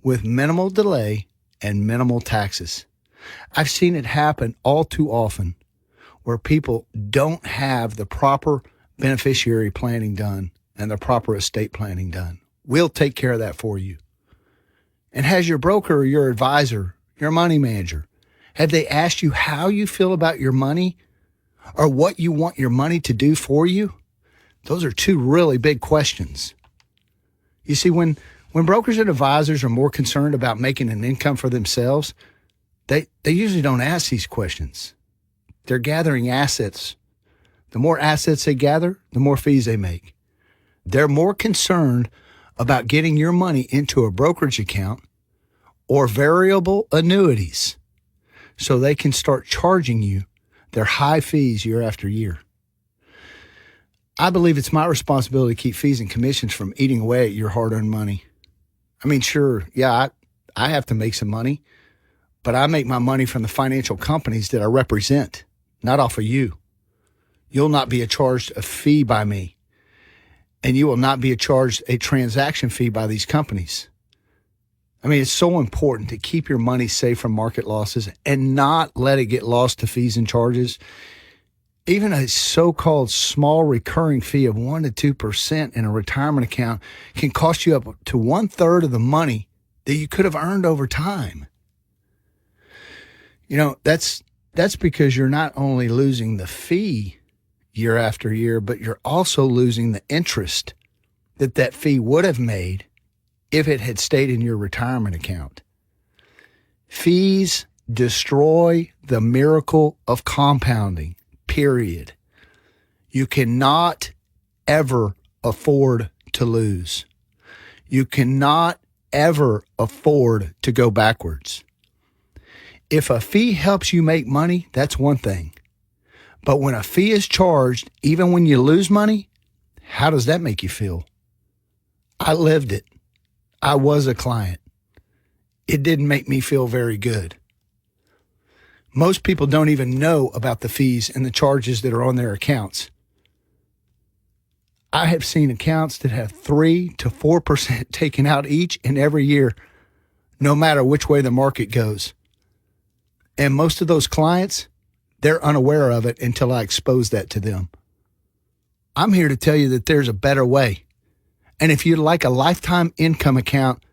with minimal delay and minimal taxes. I've seen it happen all too often where people don't have the proper beneficiary planning done and the proper estate planning done. We'll take care of that for you. And has your broker or your advisor, your money manager, have they asked you how you feel about your money or what you want your money to do for you? Those are two really big questions. You see, when brokers and advisors are more concerned about making an income for themselves, they usually don't ask these questions. They're gathering assets. The more assets they gather, the more fees they make. They're more concerned about getting your money into a brokerage account or variable annuities so they can start charging you their high fees year after year. I believe it's my responsibility to keep fees and commissions from eating away at your hard-earned money. I mean, sure, yeah, I have to make some money, but I make my money from the financial companies that I represent, not off of you. You'll not be charged a fee by me, and you will not be charged a transaction fee by these companies. I mean, it's so important to keep your money safe from market losses and not let it get lost to fees and charges. Even a so-called small recurring fee of 1% to 2% in a retirement account can cost you up to 1/3 of the money that you could have earned over time. You know, that's because you're not only losing the fee year after year, but you're also losing the interest that fee would have made if it had stayed in your retirement account. Fees destroy the miracle of compounding, period. You cannot ever afford to lose. You cannot ever afford to go backwards. If a fee helps you make money, that's one thing. But when a fee is charged, even when you lose money, how does that make you feel? I lived it. I was a client. It didn't make me feel very good. Most people don't even know about the fees and the charges that are on their accounts. I have seen accounts that have 3 to 4% taken out each and every year, no matter which way the market goes. And most of those clients, they're unaware of it until I expose that to them. I'm here to tell you that there's a better way. And if you'd like a lifetime income account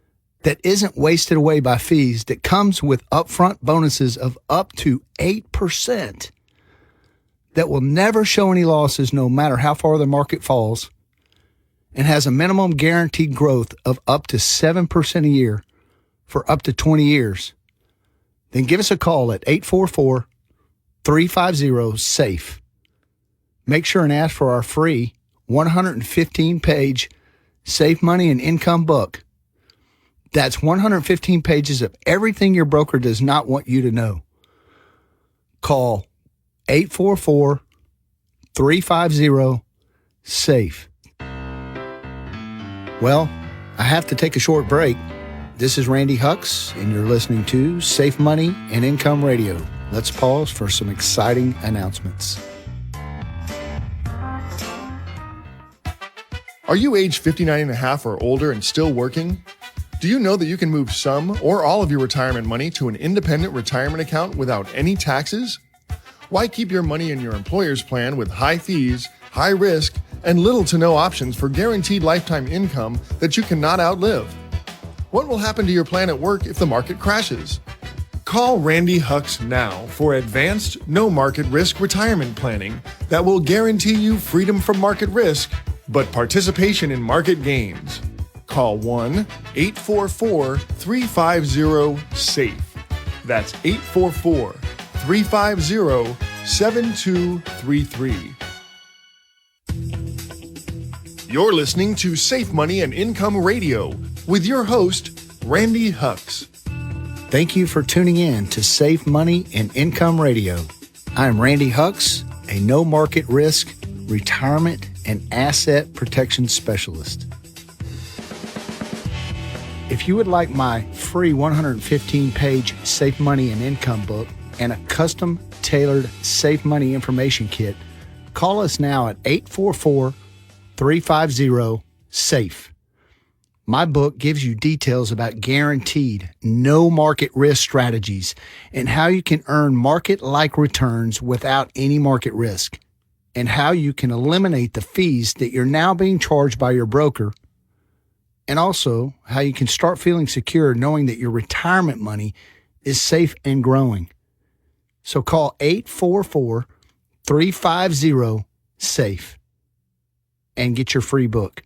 that isn't wasted away by fees, that comes with upfront bonuses of up to 8%, that will never show any losses no matter how far the market falls, and has a minimum guaranteed growth of up to 7% a year for up to 20 years, then give us a call at 844-350-SAFE. Make sure and ask for our free 115-page Save Money and Income book. That's 115 pages of everything your broker does not want you to know. Call 844-350-SAFE. Well, I have to take a short break. This is Randy Hucks, and you're listening to Safe Money and Income Radio. Let's pause for some exciting announcements. Are you age 59 and a half or older and still working? Do you know that you can move some or all of your retirement money to an independent retirement account without any taxes? Why keep your money in your employer's plan with high fees, high risk, and little to no options for guaranteed lifetime income that you cannot outlive? What will happen to your plan at work if the market crashes? Call Randy Hucks now for advanced, no market risk retirement planning that will guarantee you freedom from market risk, but participation in market gains. Call 1-844-350-SAFE. That's 844-350-7233. You're listening to Safe Money and Income Radio with your host, Randy Hucks. Thank you for tuning in to Safe Money and Income Radio. I'm Randy Hucks, a no market risk, retirement, and asset protection specialist. If you would like my free 115-page Safe Money and Income book and a custom-tailored Safe Money information kit, call us now at 844-350-SAFE. My book gives you details about guaranteed, no market risk strategies and how you can earn market-like returns without any market risk, and how you can eliminate the fees that you're now being charged by your broker, and also how you can start feeling secure knowing that your retirement money is safe and growing. So call 844-350-SAFE and get your free book.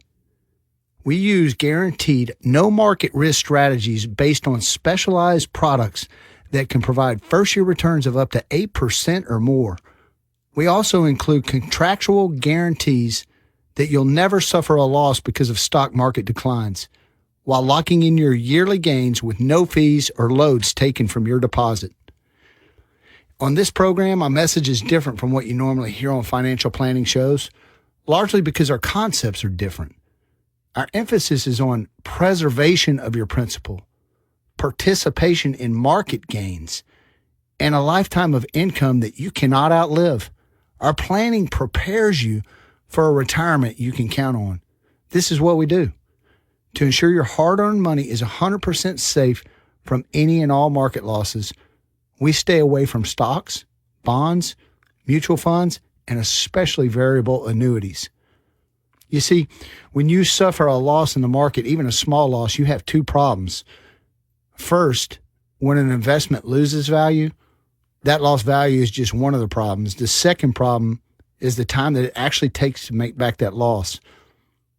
We use guaranteed no market risk strategies based on specialized products that can provide first-year returns of up to 8% or more. We also include contractual guarantees that you'll never suffer a loss because of stock market declines, while locking in your yearly gains with no fees or loads taken from your deposit. On this program, my message is different from what you normally hear on financial planning shows, largely because our concepts are different. Our emphasis is on preservation of your principal, participation in market gains, and a lifetime of income that you cannot outlive. Our planning prepares you for a retirement you can count on. This is what we do to ensure your hard-earned money is 100% safe from any and all market losses. We stay away from stocks, bonds, mutual funds, and especially variable annuities. You see, when you suffer a loss in the market, even a small loss, you have two problems. First, when an investment loses value, that lost value is just one of the problems. The second problem is the time that it actually takes to make back that loss.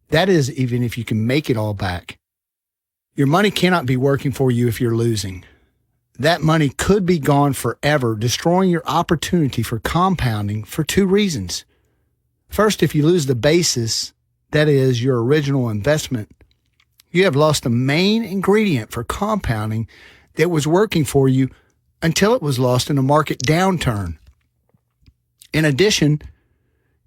That is, even if you can make it all back. Your money cannot be working for you if you're losing. That money could be gone forever, destroying your opportunity for compounding for two reasons. First, if you lose the basis, that is your original investment, you have lost the main ingredient for compounding that was working for you until it was lost in a market downturn. In addition,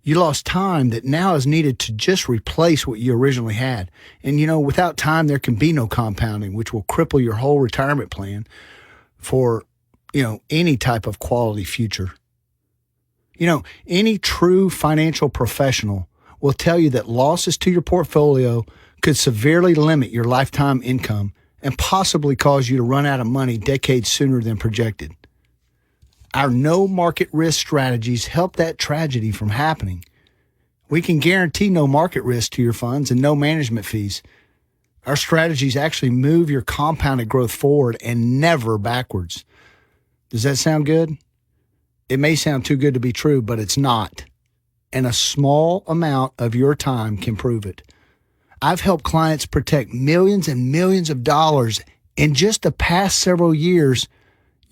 you lost time that now is needed to just replace what you originally had. And without time, there can be no compounding, which will cripple your whole retirement plan for, any type of quality future. Any true financial professional will tell you that losses to your portfolio could severely limit your lifetime income and possibly cause you to run out of money decades sooner than projected. Our no market risk strategies help that tragedy from happening. We can guarantee no market risk to your funds and no management fees. Our strategies actually move your compounded growth forward and never backwards. Does that sound good? It may sound too good to be true, but it's not. And a small amount of your time can prove it. I've helped clients protect millions and millions of dollars in just the past several years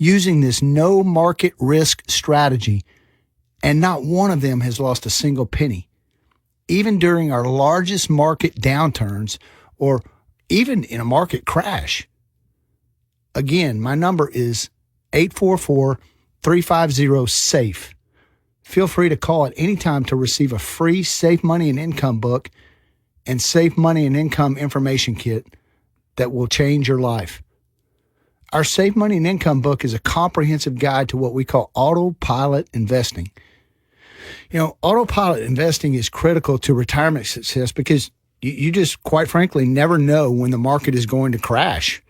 using this no market risk strategy, and not one of them has lost a single penny. Even during our largest market downturns or even in a market crash. Again, my number is 844-350-SAFE. Feel free to call at any time to receive a free Safe Money and Income book and Safe Money and Income information kit that will change your life. Our Safe Money and Income book is a comprehensive guide to what we call autopilot investing. Autopilot investing is critical to retirement success because you just, quite frankly, never know when the market is going to crash.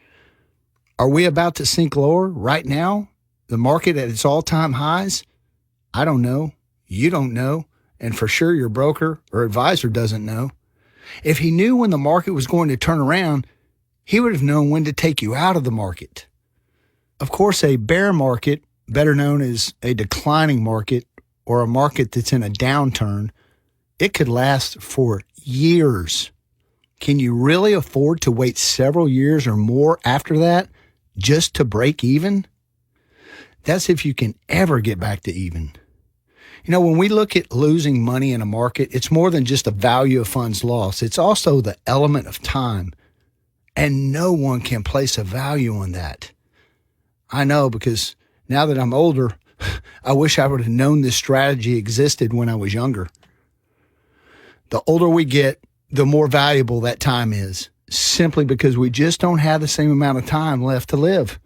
Are we about to sink lower right now? The market at its all-time highs? I don't know. You don't know. And for sure your broker or advisor doesn't know. If he knew when the market was going to turn around, he would have known when to take you out of the market. Of course, a bear market, better known as a declining market or a market that's in a downturn, it could last for years. Can you really afford to wait several years or more after that just to break even? That's if you can ever get back to even. You know, when we look at losing money in a market, it's more than just the value of funds lost. It's also the element of time. And no one can place a value on that. I know, because now that I'm older, I wish I would have known this strategy existed when I was younger. The older we get, the more valuable that time is, simply because we just don't have the same amount of time left to live.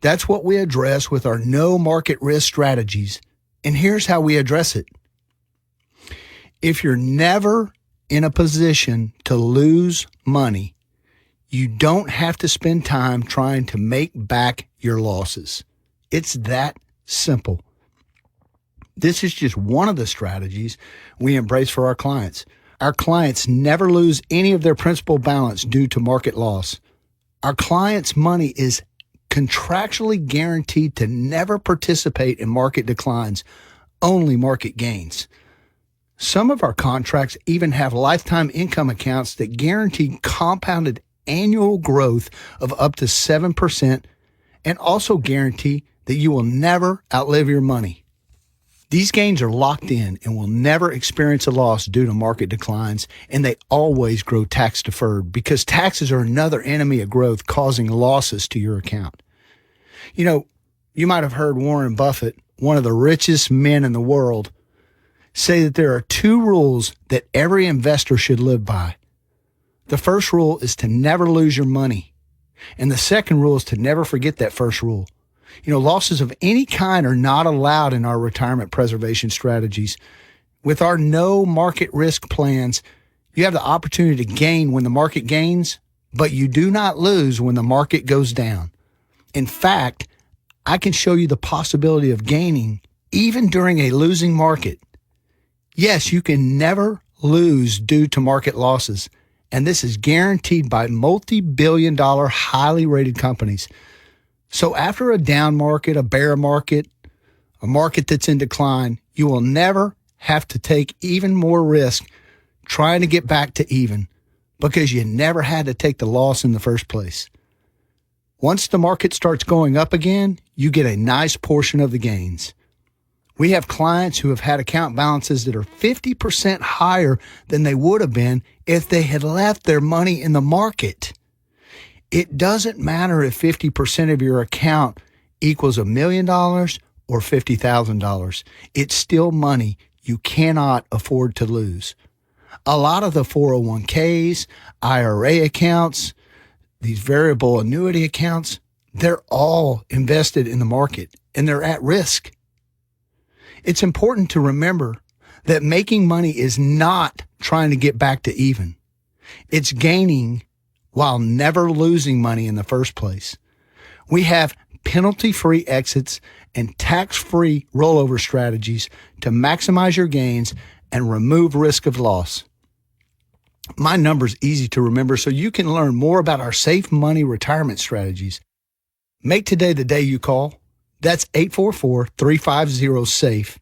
That's what we address with our no market risk strategies. And here's how we address it. If you're never in a position to lose money, you don't have to spend time trying to make back your losses. It's that simple. This is just one of the strategies we embrace for our clients. Our clients never lose any of their principal balance due to market loss. Our clients' money is contractually guaranteed to never participate in market declines, only market gains. Some of our contracts even have lifetime income accounts that guarantee compounded annual growth of up to 7% and also guarantee that you will never outlive your money. These gains are locked in and will never experience a loss due to market declines, and they always grow tax deferred because taxes are another enemy of growth, causing losses to your account. You know, you might have heard Warren Buffett, one of the richest men in the world, say that there are 2 rules that every investor should live by. The first rule is to never lose your money. And the second rule is to never forget that first rule. You know, losses of any kind are not allowed in our retirement preservation strategies. With our no market risk plans, you have the opportunity to gain when the market gains, but you do not lose when the market goes down. In fact, I can show you the possibility of gaining even during a losing market. Yes, you can never lose due to market losses, and this is guaranteed by multi-billion-dollar highly rated companies. So after a down market, a bear market, a market that's in decline, you will never have to take even more risk trying to get back to even because you never had to take the loss in the first place. Once the market starts going up again, you get a nice portion of the gains. We have clients who have had account balances that are 50% higher than they would have been if they had left their money in the market. It doesn't matter if 50% of your account equals $1 million or $50,000. It's still money you cannot afford to lose. A lot of the 401ks, IRA accounts, these variable annuity accounts, they're all invested in the market and they're at risk. It's important to remember that making money is not trying to get back to even. It's gaining while never losing money in the first place. We have penalty-free exits and tax-free rollover strategies to maximize your gains and remove risk of loss. My number's easy to remember, so you can learn more about our safe money retirement strategies. Make today the day you call. That's 844-350-SAFE.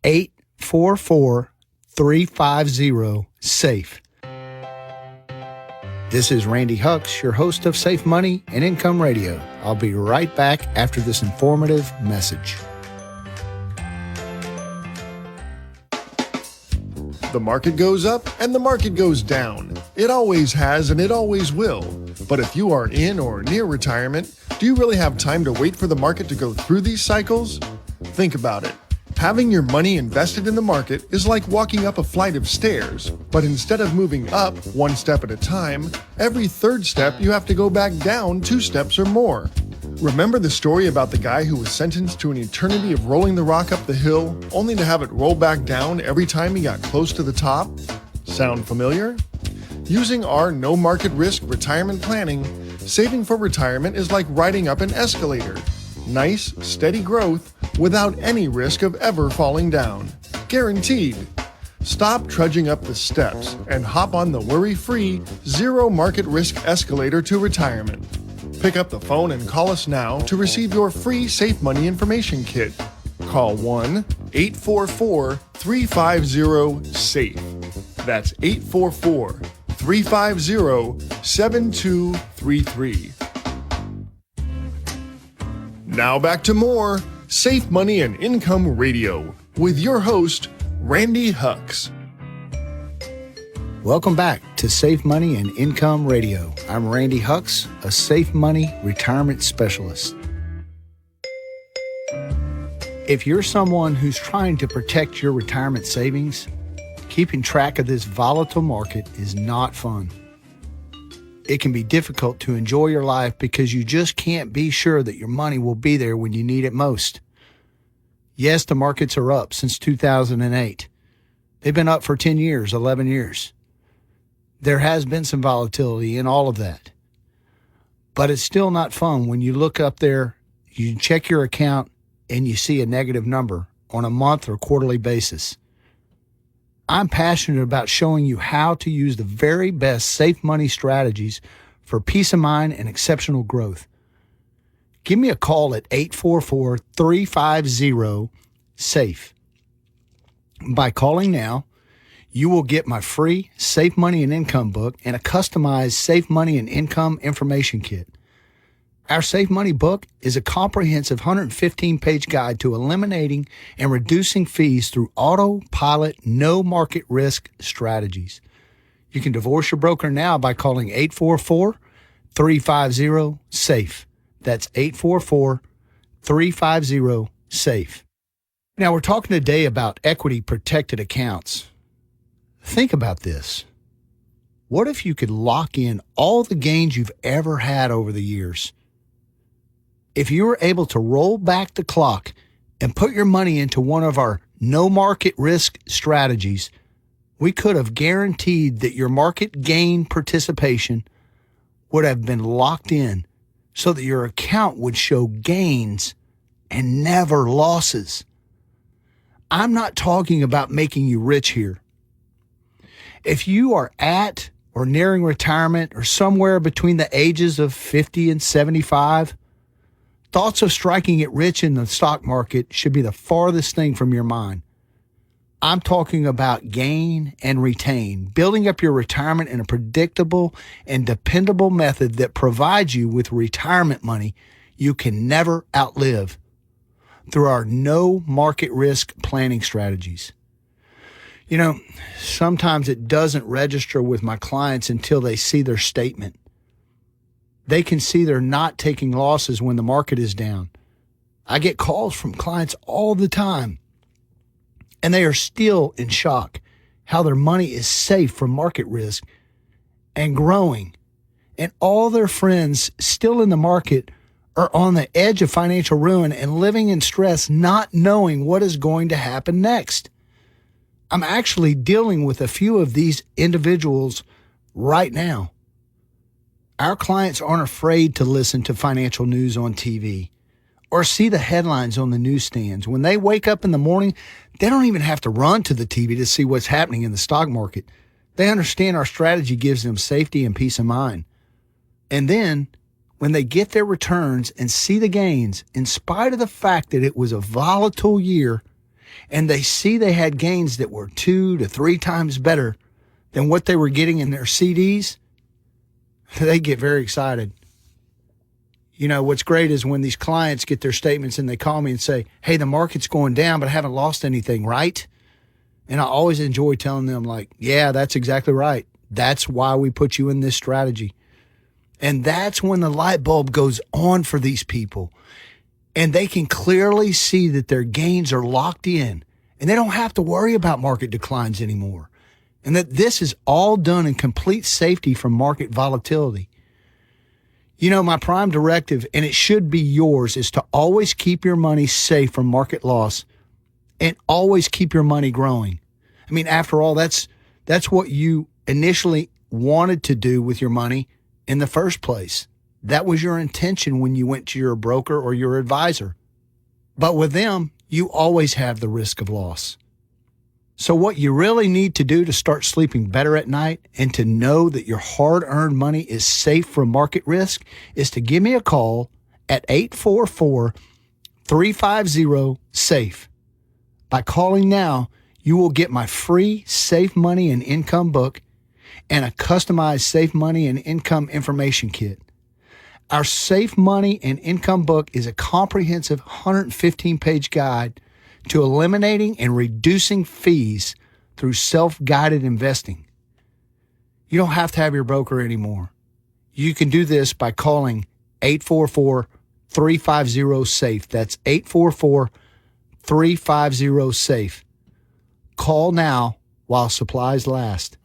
844-350-SAFE. This is Randy Hucks, your host of Safe Money and Income Radio. I'll be right back after this informative message. The market goes up and the market goes down. It always has and it always will. But if you are in or near retirement, do you really have time to wait for the market to go through these cycles? Think about it. Having your money invested in the market is like walking up a flight of stairs, but instead of moving up one step at a time, every third step you have to go back down 2 steps or more. Remember the story about the guy who was sentenced to an eternity of rolling the rock up the hill, only to have it roll back down every time he got close to the top? Sound familiar? Using our no market risk retirement planning, saving for retirement is like riding up an escalator. Nice, steady growth without any risk of ever falling down. Guaranteed. Stop trudging up the steps and hop on the worry-free, zero market risk escalator to retirement. Pick up the phone and call us now to receive your free Safe Money Information Kit. Call 1-844-350-SAFE. That's 844-350-7233. Now back to more Safe Money and Income Radio with your host, Randy Hux. Welcome back to Safe Money and Income Radio. I'm Randy Hux, a Safe Money retirement specialist. If you're someone who's trying to protect your retirement savings, keeping track of this volatile market is not fun. It can be difficult to enjoy your life because you just can't be sure that your money will be there when you need it most. Yes, the markets are up since 2008. They've been up for 10 years, 11 years. There has been some volatility in all of that. But it's still not fun when you look up there, you check your account, and you see a negative number on a month or quarterly basis. I'm passionate about showing you how to use the very best safe money strategies for peace of mind and exceptional growth. Give me a call at 844-350-SAFE. By calling now, you will get my free Safe Money and Income book and a customized Safe Money and Income information kit. Our Safe Money book is a comprehensive 115-page guide to eliminating and reducing fees through autopilot, no market risk strategies. You can divorce your broker now by calling 844-350-SAFE. That's 844-350-SAFE. Now, we're talking today about equity protected accounts. Think about this. What if you could lock in all the gains you've ever had over the years? If you were able to roll back the clock and put your money into one of our no market risk strategies, we could have guaranteed that your market gain participation would have been locked in so that your account would show gains and never losses. I'm not talking about making you rich here. If you are at or nearing retirement or somewhere between the ages of 50 and 75, thoughts of striking it rich in the stock market should be the farthest thing from your mind. I'm talking about gain and retain, building up your retirement in a predictable and dependable method that provides you with retirement money you can never outlive through our no market risk planning strategies. You know, sometimes it doesn't register with my clients until they see their statement. They can see they're not taking losses when the market is down. I get calls from clients all the time, and they are still in shock how their money is safe from market risk and growing, and all their friends still in the market are on the edge of financial ruin and living in stress, not knowing what is going to happen next. I'm actually dealing with a few of these individuals right now. Our clients aren't afraid to listen to financial news on TV or see the headlines on the newsstands. When they wake up in the morning, they don't even have to run to the TV to see what's happening in the stock market. They understand our strategy gives them safety and peace of mind. And then when they get their returns and see the gains, in spite of the fact that it was a volatile year, and they see they had gains that were 2 to 3 times better than what they were getting in their CDs, they get very excited. You know, what's great is when these clients get their statements and they call me and say, hey, the market's going down, but I haven't lost anything, right? And I always enjoy telling them, like, yeah, that's exactly right. That's why we put you in this strategy. And that's when the light bulb goes on for these people. And they can clearly see that their gains are locked in. And they don't have to worry about market declines anymore. And that this is all done in complete safety from market volatility. You know, my prime directive, and it should be yours, is to always keep your money safe from market loss and always keep your money growing. I mean, after all, that's what you initially wanted to do with your money in the first place. That was your intention when you went to your broker or your advisor. But with them, you always have the risk of loss. So what you really need to do to start sleeping better at night and to know that your hard-earned money is safe from market risk is to give me a call at 844-350-SAFE. By calling now, you will get my free Safe Money and Income book and a customized Safe Money and Income information kit. Our Safe Money and Income book is a comprehensive 115-page guide to eliminating and reducing fees through self-guided investing. You don't have to have your broker anymore. You can do this by calling 844-350-SAFE. That's 844-350-SAFE. Call now while supplies last.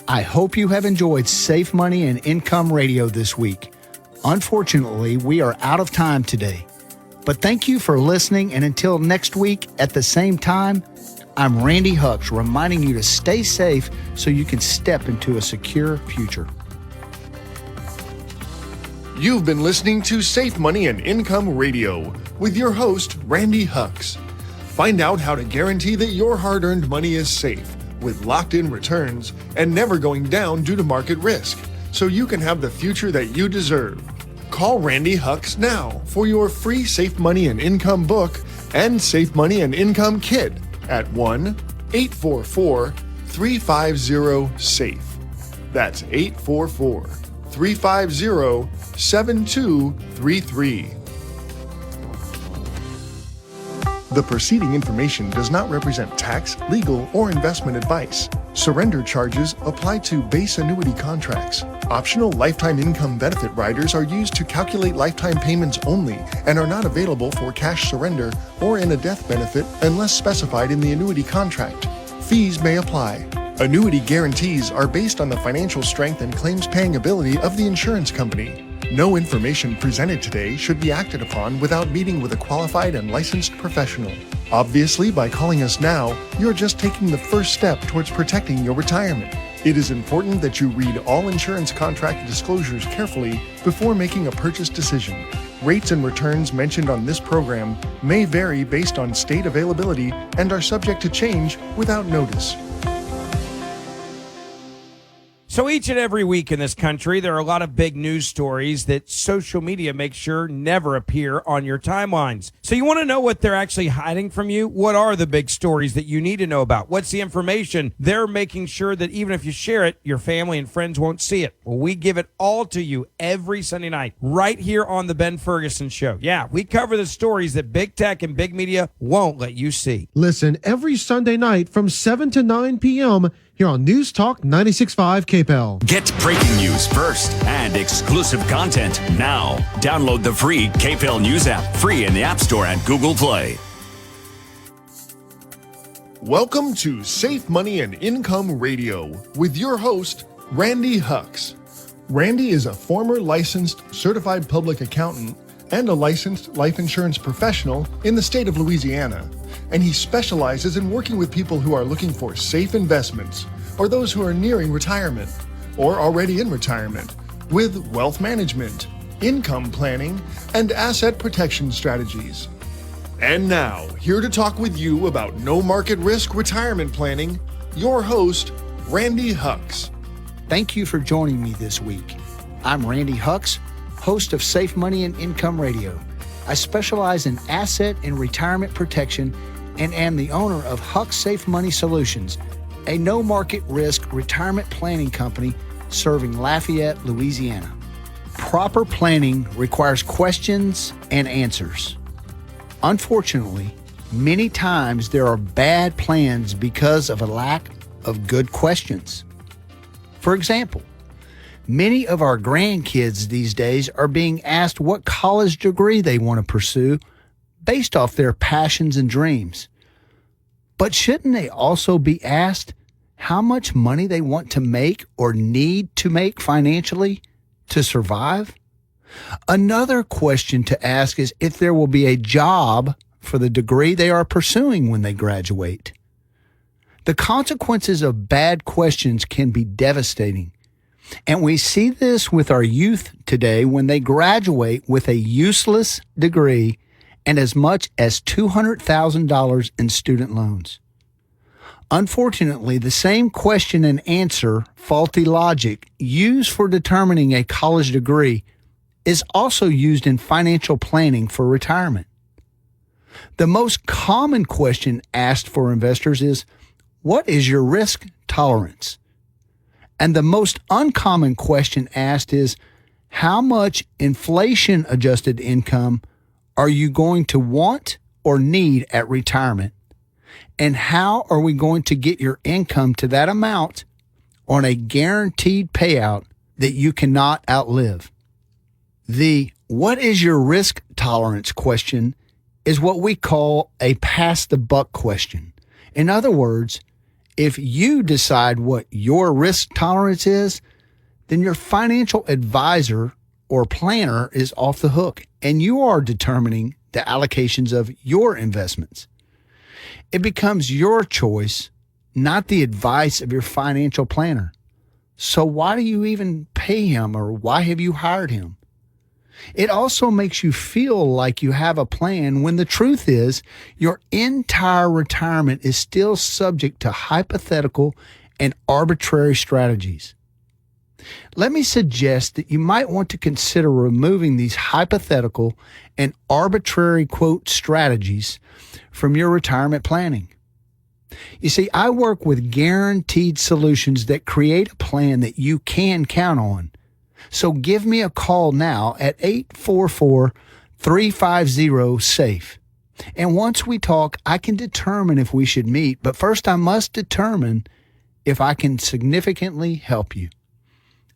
I hope you have enjoyed Safe Money and Income Radio this week. Unfortunately, we are out of time today. But thank you for listening, and until next week at the same time, I'm Randy Hucks, reminding you to stay safe so you can step into a secure future. You've been listening to Safe Money and Income Radio with your host, Randy Hucks. Find out how to guarantee that your hard-earned money is safe with locked-in returns and never going down due to market risk, so you can have the future that you deserve. Call Randy Hucks now for your free Safe Money and Income book and Safe Money and Income kit at 1-844-350-SAFE. That's 844-350-7233. The preceding information does not represent tax, legal, or investment advice. Surrender charges apply to base annuity contracts. Optional lifetime income benefit riders are used to calculate lifetime payments only and are not available for cash surrender or in a death benefit unless specified in the annuity contract. Fees may apply. Annuity guarantees are based on the financial strength and claims paying ability of the insurance company. No information presented today should be acted upon without meeting with a qualified and licensed professional. Obviously, by calling us now, you're just taking the first step towards protecting your retirement. It is important that you read all insurance contract disclosures carefully before making a purchase decision. Rates and returns mentioned on this program may vary based on state availability and are subject to change without notice. So each and every week in this country, there are a lot of big news stories that social media makes sure never appear on your timelines. So you want to know what they're actually hiding from you? What are the big stories that you need to know about? What's the information they're making sure that even if you share it, your family and friends won't see it? Well, we give it all to you every Sunday night right here on the Ben Ferguson Show. Yeah, we cover the stories that big tech and big media won't let you see. Listen every Sunday night from 7 to 9 p.m. here on News Talk 96.5 KPEL. Get breaking news first and exclusive content now. Download the free KPEL News app, free in the App Store and Google Play. Welcome to Safe Money and Income Radio with your host, Randy Hucks. Randy is a former licensed certified public accountant and a licensed life insurance professional in the state of Louisiana, and he specializes in working with people who are looking for safe investments or those who are nearing retirement or already in retirement with wealth management, income planning, and asset protection strategies. And now, here to talk with you about no market risk retirement planning, your host, Randy Hucks. Thank you for joining me this week. I'm Randy Hucks, host of Safe Money and Income Radio. I specialize in asset and retirement protection and am the owner of Hucks Safe Money Solutions, a no-market risk retirement planning company serving Lafayette, Louisiana. Proper planning requires questions and answers. Unfortunately, many times there are bad plans because of a lack of good questions. For example, many of our grandkids these days are being asked what college degree they want to pursue based off their passions and dreams. But shouldn't they also be asked how much money they want to make or need to make financially to survive? Another question to ask is if there will be a job for the degree they are pursuing when they graduate. The consequences of bad questions can be devastating. And we see this with our youth today when they graduate with a useless degree and as much as $200,000 in student loans. Unfortunately, the same question and answer, faulty logic, used for determining a college degree is also used in financial planning for retirement. The most common question asked for investors is, what is your risk tolerance? And the most uncommon question asked is, how much inflation-adjusted income are you going to want or need at retirement? And how are we going to get your income to that amount on a guaranteed payout that you cannot outlive? The what is your risk tolerance question is what we call a pass the buck question. In other words, if you decide what your risk tolerance is, then your financial advisor or planner is off the hook, and you are determining the allocations of your investments. It becomes your choice, not the advice of your financial planner. So why do you even pay him, or why have you hired him? It also makes you feel like you have a plan when the truth is your entire retirement is still subject to hypothetical and arbitrary strategies. Let me suggest that you might want to consider removing these hypothetical and arbitrary, quote, strategies from your retirement planning. You see, I work with guaranteed solutions that create a plan that you can count on. So give me a call now at 844-350-SAFE. And once we talk, I can determine if we should meet. But first, I must determine if I can significantly help you.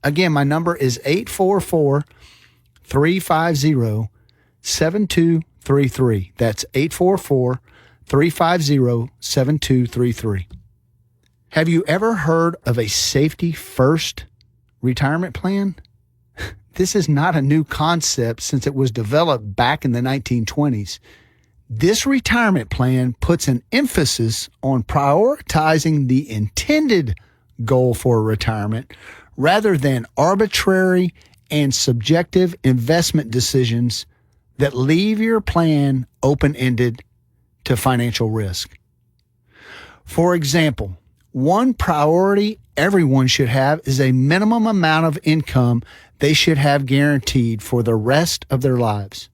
Again, my number is 844-350-7233. That's 844-350-7233. Have you ever heard of a safety first retirement plan? This is not a new concept since it was developed back in the 1920s. This retirement plan puts an emphasis on prioritizing the intended goal for retirement rather than arbitrary and subjective investment decisions that leave your plan open-ended to financial risk. For example, one priority everyone should have is a minimum amount of income they should have guaranteed for the rest of their lives.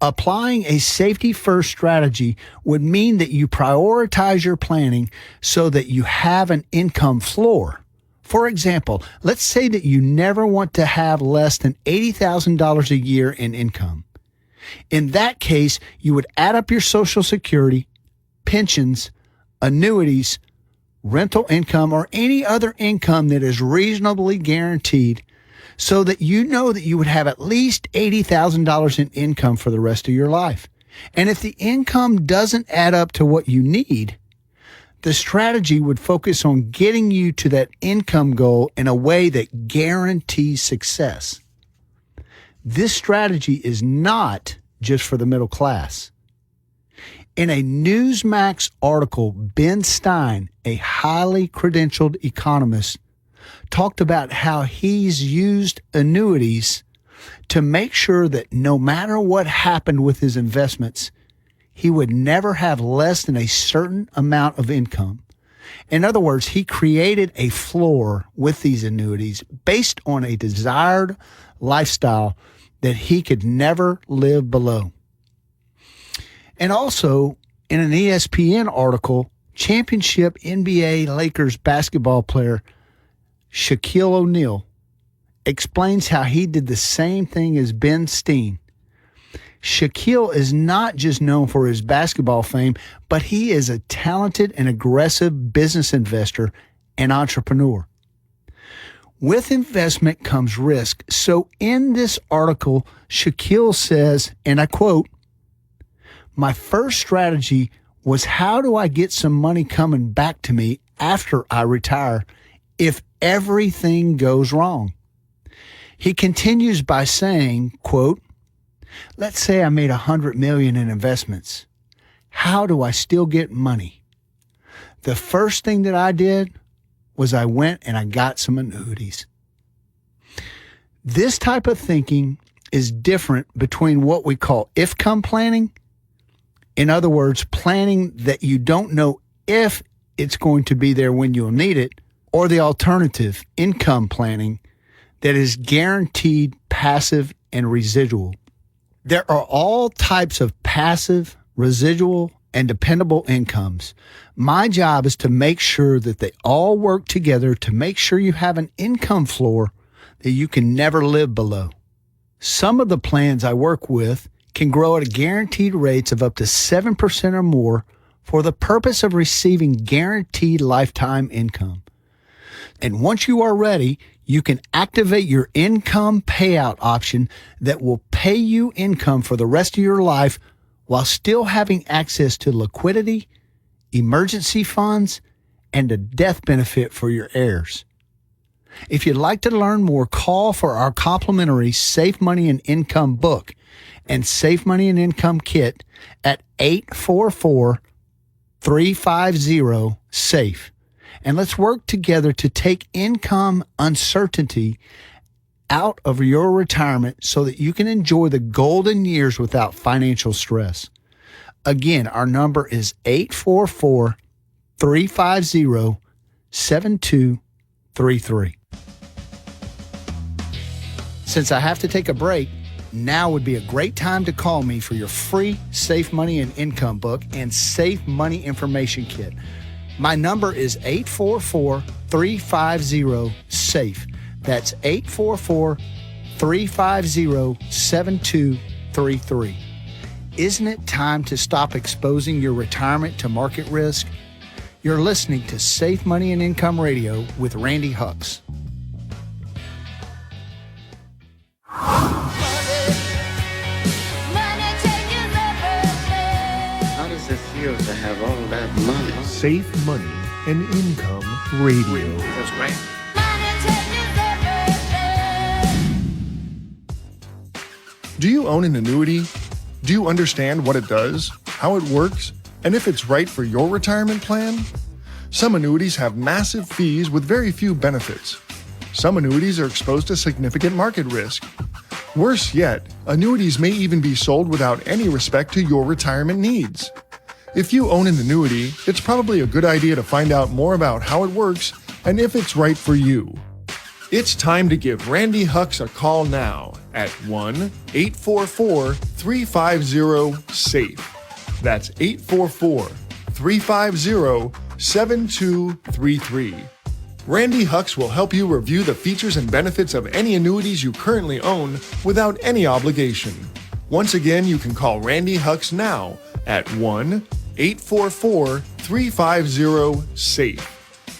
Applying a safety-first strategy would mean that you prioritize your planning so that you have an income floor. For example, let's say that you never want to have less than $80,000 a year in income. In that case, you would add up your Social Security, pensions, annuities, rental income, or any other income that is reasonably guaranteed so that you know that you would have at least $80,000 in income for the rest of your life. And if the income doesn't add up to what you need, the strategy would focus on getting you to that income goal in a way that guarantees success. This strategy is not just for the middle class. In a Newsmax article, Ben Stein, a highly credentialed economist, talked about how he's used annuities to make sure that no matter what happened with his investments, he would never have less than a certain amount of income. In other words, he created a floor with these annuities based on a desired lifestyle that he could never live below. And also, in an ESPN article, championship NBA Lakers basketball player Shaquille O'Neal explains how he did the same thing as Ben Stein. Shaquille is not just known for his basketball fame, but he is a talented and aggressive business investor and entrepreneur. With investment comes risk. So in this article, Shaquille says, and I quote, "My first strategy was how do I get some money coming back to me after I retire if everything goes wrong?" He continues by saying, quote, "Let's say I made $100 million in investments. How do I still get money? The first thing that I did was I went and I got some annuities." This type of thinking is different between what we call if-come planning. In other words, planning that you don't know if it's going to be there when you'll need it, or the alternative, income planning, that is guaranteed, passive, and residual. There are all types of passive, residual, and dependable incomes. My job is to make sure that they all work together to make sure you have an income floor that you can never live below. Some of the plans I work with can grow at a guaranteed rates of up to 7% or more for the purpose of receiving guaranteed lifetime income. And once you are ready, you can activate your income payout option that will pay you income for the rest of your life while still having access to liquidity, emergency funds, and a death benefit for your heirs. If you'd like to learn more, call for our complimentary Safe Money and Income book and Safe Money and Income kit at 844-350-SAFE. And let's work together to take income uncertainty out of your retirement so that you can enjoy the golden years without financial stress. Again, our number is 844-350-7233. Since I have to take a break, now would be a great time to call me for your free Safe Money and Income book and Safe Money Information Kit. My number is 844-350-SAFE. That's 844-350-7233. Isn't it time to stop exposing your retirement to market risk? You're listening to Safe Money and Income Radio with Randy Hucks. How does it feel to have all that money? Safe Money and Income Radio. That's right. Do you own an annuity? Do you understand what it does, how it works, and if it's right for your retirement plan? Some annuities have massive fees with very few benefits. Some annuities are exposed to significant market risk. Worse yet, annuities may even be sold without any respect to your retirement needs. If you own an annuity, it's probably a good idea to find out more about how it works and if it's right for you. It's time to give Randy Hucks a call now at 1-844-350-SAFE. That's 844-350-7233. Randy Hucks will help you review the features and benefits of any annuities you currently own without any obligation. Once again, you can call Randy Hucks now at 1-844-350-SAFE.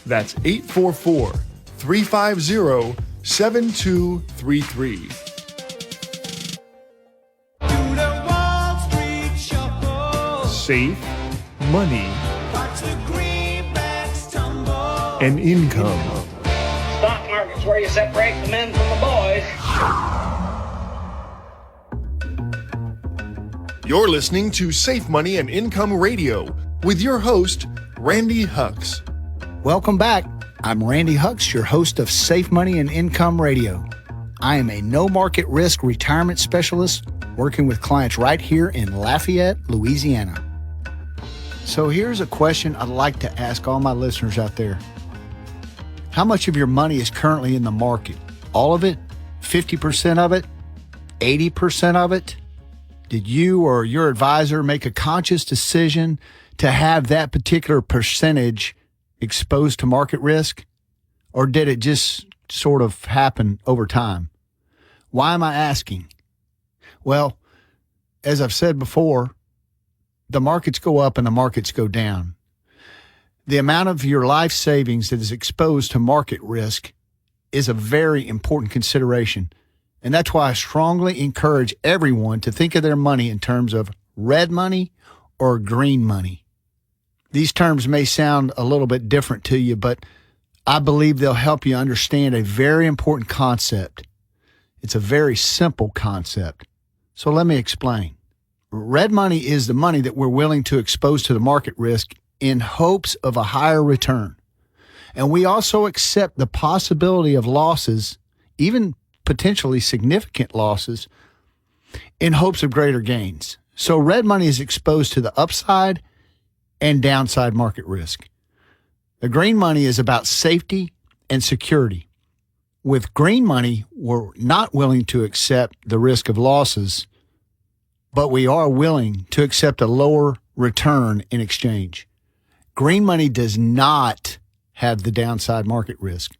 That's 844-350-7233. Safe Money and Income. Stock market's where you separate the men from the boys. You're listening to Safe Money and Income Radio with your host, Randy Hucks. Welcome back. I'm Randy Hucks, your host of Safe Money and Income Radio. I am a no market risk retirement specialist working with clients right here in Lafayette, Louisiana. So here's a question I'd like to ask all my listeners out there. How much of your money is currently in the market? All of it? 50% of it? 80% of it? Did you or your advisor make a conscious decision to have that particular percentage exposed to market risk? Or did it just sort of happen over time? Why am I asking? Well, as I've said before, the markets go up and the markets go down. The amount of your life savings that is exposed to market risk is a very important consideration. And that's why I strongly encourage everyone to think of their money in terms of red money or green money. These terms may sound a little bit different to you, but I believe they'll help you understand a very important concept. It's a very simple concept. So let me explain. Red money is the money that we're willing to expose to the market risk in hopes of a higher return. And we also accept the possibility of losses, even potentially significant losses, in hopes of greater gains. So red money is exposed to the upside and downside market risk. The green money is about safety and security. With green money, we're not willing to accept the risk of losses. but we are willing to accept a lower return in exchange. Green money does not have the downside market risk.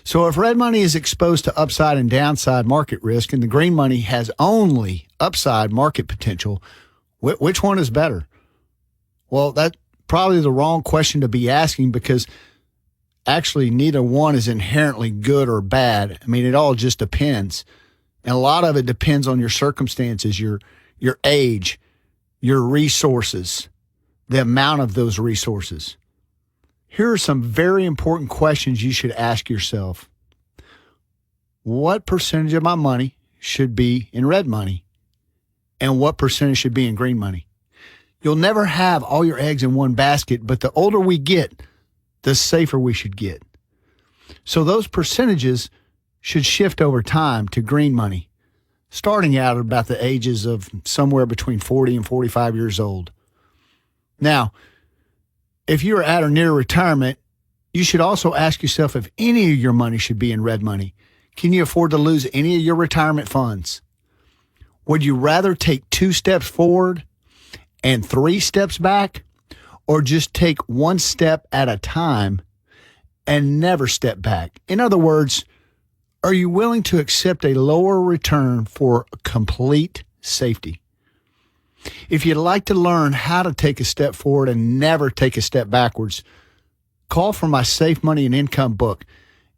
So if red money is exposed to upside and downside market risk and the green money has only upside market potential, which one is better? Well, that's probably the wrong question to be asking, because actually neither one is inherently good or bad. I mean, it all just depends. And a lot of it depends on your circumstances, your age, your resources, the amount of those resources. Here are some very important questions you should ask yourself. What percentage of my money should be in red money? And what percentage should be in green money? You'll never have all your eggs in one basket, but the older we get, the safer we should get. So those percentages should shift over time to green money, starting out at about the ages of somewhere between 40 and 45 years old. Now, if you're at or near retirement, you should also ask yourself if any of your money should be in red money. Can you afford to lose any of your retirement funds? Would you rather take 2 steps forward and 3 steps back, or just take 1 step at a time and never step back? In other words, are you willing to accept a lower return for complete safety? If you'd like to learn how to take a step forward and never take a step backwards, call for my Safe Money and Income book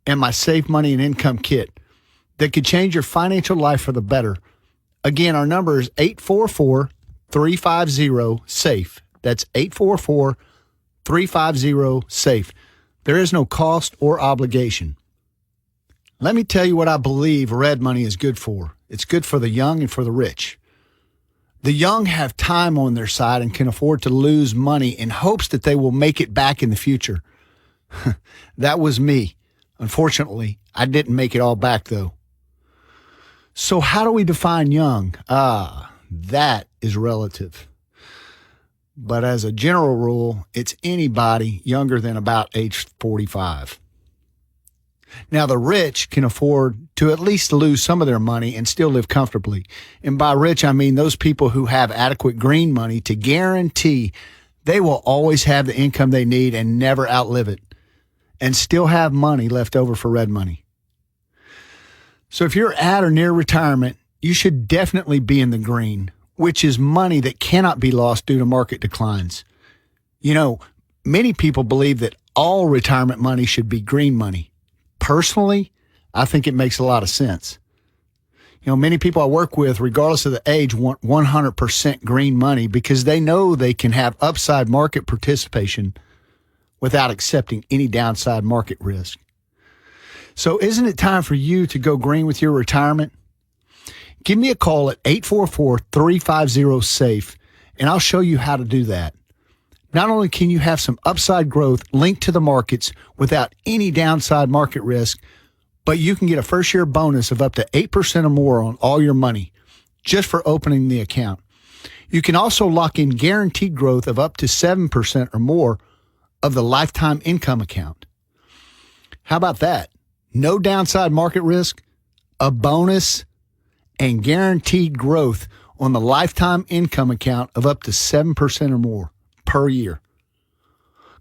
and my Safe Money and Income kit that could change your financial life for the better. Again, our number is 844-350-SAFE. That's 844-350-SAFE. There is no cost or obligation. Let me tell you what I believe red money is good for. It's good for the young and for the rich. The young have time on their side and can afford to lose money in hopes that they will make it back in the future. That was me. Unfortunately, I didn't make it all back, though. So how do we define young? That is relative. But as a general rule, it's anybody younger than about age 45. Now, the rich can afford to at least lose some of their money and still live comfortably. And by rich, I mean those people who have adequate green money to guarantee they will always have the income they need and never outlive it, and still have money left over for red money. So if you're at or near retirement, you should definitely be in the green, which is money that cannot be lost due to market declines. You know, many people believe that all retirement money should be green money. Personally, I think it makes a lot of sense. You know, many people I work with, regardless of the age, want 100% green money because they know they can have upside market participation without accepting any downside market risk. So isn't it time for you to go green with your retirement? Give me a call at 844-350-SAFE, and I'll show you how to do that. Not only can you have some upside growth linked to the markets without any downside market risk, but you can get a first-year bonus of up to 8% or more on all your money just for opening the account. You can also lock in guaranteed growth of up to 7% or more of the lifetime income account. How about that? No downside market risk, a bonus, and guaranteed growth on the lifetime income account of up to 7% or more per year.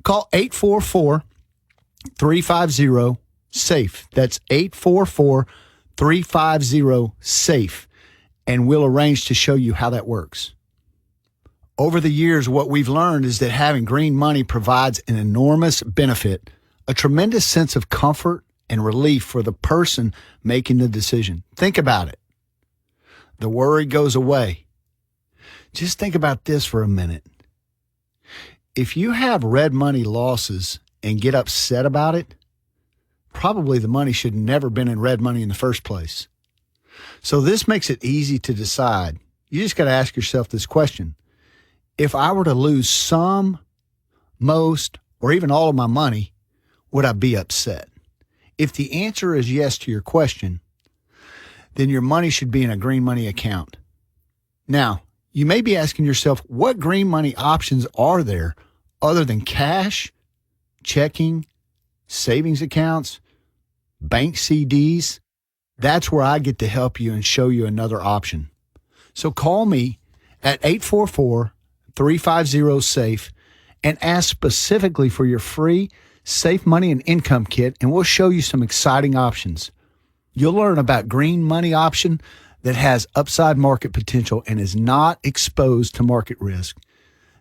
Call 844-350-SAFE. That's 844-350-SAFE, and we'll arrange to show you how that works. Over the years, what we've learned is that having green money provides an enormous benefit, a tremendous sense of comfort and relief for the person making the decision. Think about it. The worry goes away. Just think about this for a minute. If you have red money losses and get upset about it, probably the money should never been in red money in the first place. So this makes it easy to decide. You just got to ask yourself this question. If I were to lose some, most, or even all of my money, would I be upset? If the answer is yes to your question, then your money should be in a green money account. Now, you may be asking yourself, what green money options are there other than cash, checking, savings accounts, bank CDs? That's where I get to help you and show you another option. So call me at 844-350-SAFE and ask specifically for your free Safe Money and Income Kit, and we'll show you some exciting options. You'll learn about green money option that has upside market potential and is not exposed to market risk,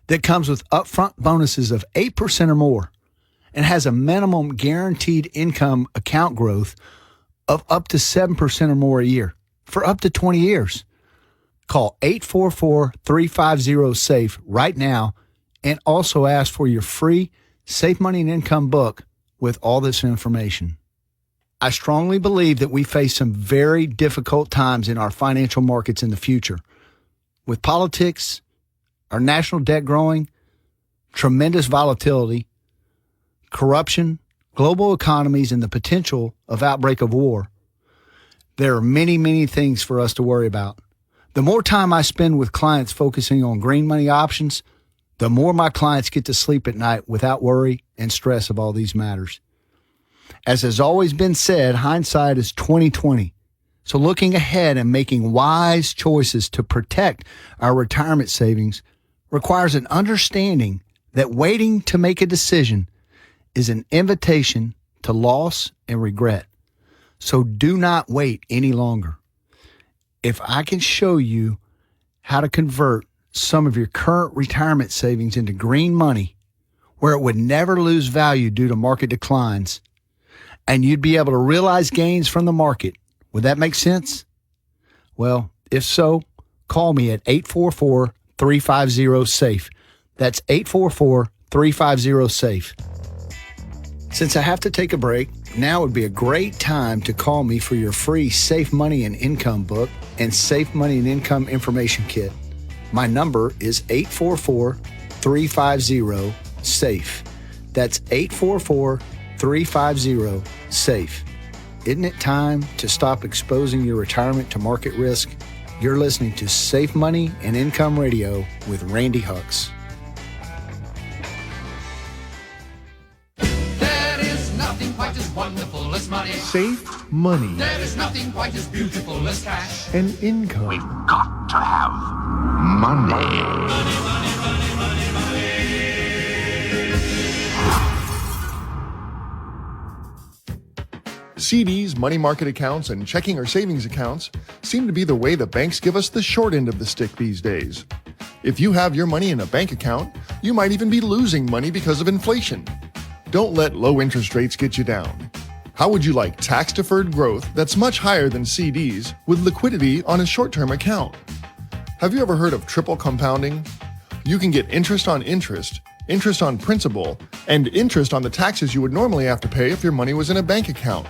that comes with upfront bonuses of 8% or more, and has a minimum guaranteed income account growth of up to 7% or more a year for up to 20 years. Call 844-350-SAFE right now and also ask for your free Safe Money and Income book with all this information. I strongly believe that we face some very difficult times in our financial markets in the future. With politics, our national debt growing, tremendous volatility, corruption, global economies, and the potential of outbreak of war, there are many, many things for us to worry about. The more time I spend with clients focusing on green money options, the more my clients get to sleep at night without worry and stress of all these matters. As has always been said, hindsight is 20/20. So looking ahead and making wise choices to protect our retirement savings requires an understanding that waiting to make a decision is an invitation to loss and regret. So do not wait any longer. If I can show you how to convert some of your current retirement savings into green money where it would never lose value due to market declines, and you'd be able to realize gains from the market, would that make sense? Well, if so, call me at 844-350-SAFE. That's 844-350-SAFE. Since I have to take a break, now would be a great time to call me for your free Safe Money and Income book and Safe Money and Income information kit. My number is 844-350-SAFE. That's 844-350-SAFE. Isn't it time to stop exposing your retirement to market risk? You're listening to Safe Money and Income Radio with Randy Hucks. There is nothing quite as wonderful as money. Safe money There is nothing quite as beautiful as cash. and income. We've got to have money. CDs, money market accounts, and checking or savings accounts seem to be the way the banks give us the short end of the stick these days. If you have your money in a bank account, you might even be losing money because of inflation. Don't let low interest rates get you down. How would you like tax-deferred growth that's much higher than CDs with liquidity on a short-term account? Have you ever heard of triple compounding? You can get interest on interest, interest on principal, and interest on the taxes you would normally have to pay if your money was in a bank account.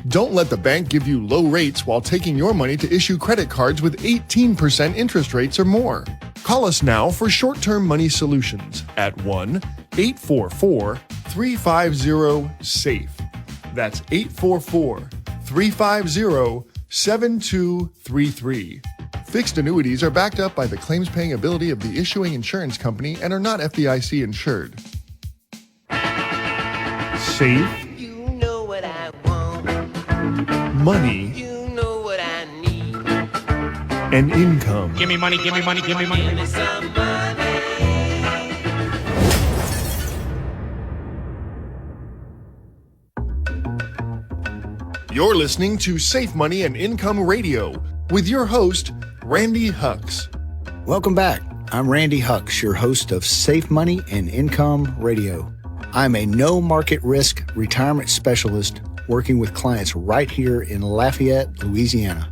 Don't let the bank give you low rates while taking your money to issue credit cards with 18% interest rates or more. Call us now for short-term money solutions at 1-844-350-SAFE. That's 844-350-7233. Fixed annuities are backed up by the claims-paying ability of the issuing insurance company and are not FDIC insured. Safe. You know what I want. Money. You know what I need. And income. Give me money, give me money, give me money. Give me some money. You're listening to Safe Money and Income Radio with your host, Randy Hucks. Welcome back. I'm Randy Hucks, your host of Safe Money and Income Radio. I'm a no market risk retirement specialist working with clients right here in Lafayette, Louisiana.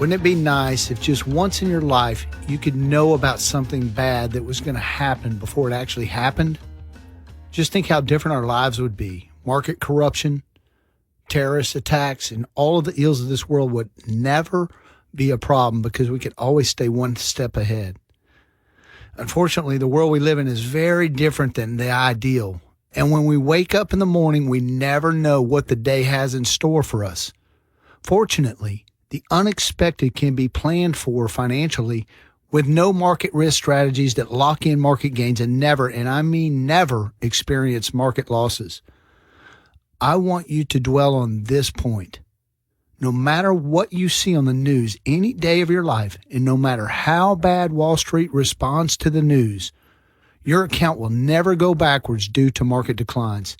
Wouldn't it be nice if just once in your life you could know about something bad that was going to happen before it actually happened? Just think how different our lives would be. Market corruption, terrorist attacks, and all of the ills of this world would never be a problem because we could always stay one step ahead. Unfortunately, the world we live in is very different than the ideal. And when we wake up in the morning, we never know what the day has in store for us. Fortunately, the unexpected can be planned for financially with no market risk strategies that lock in market gains and never, and I mean never, experience market losses. I want you to dwell on this point. No matter what you see on the news any day of your life, and no matter how bad Wall Street responds to the news, your account will never go backwards due to market declines.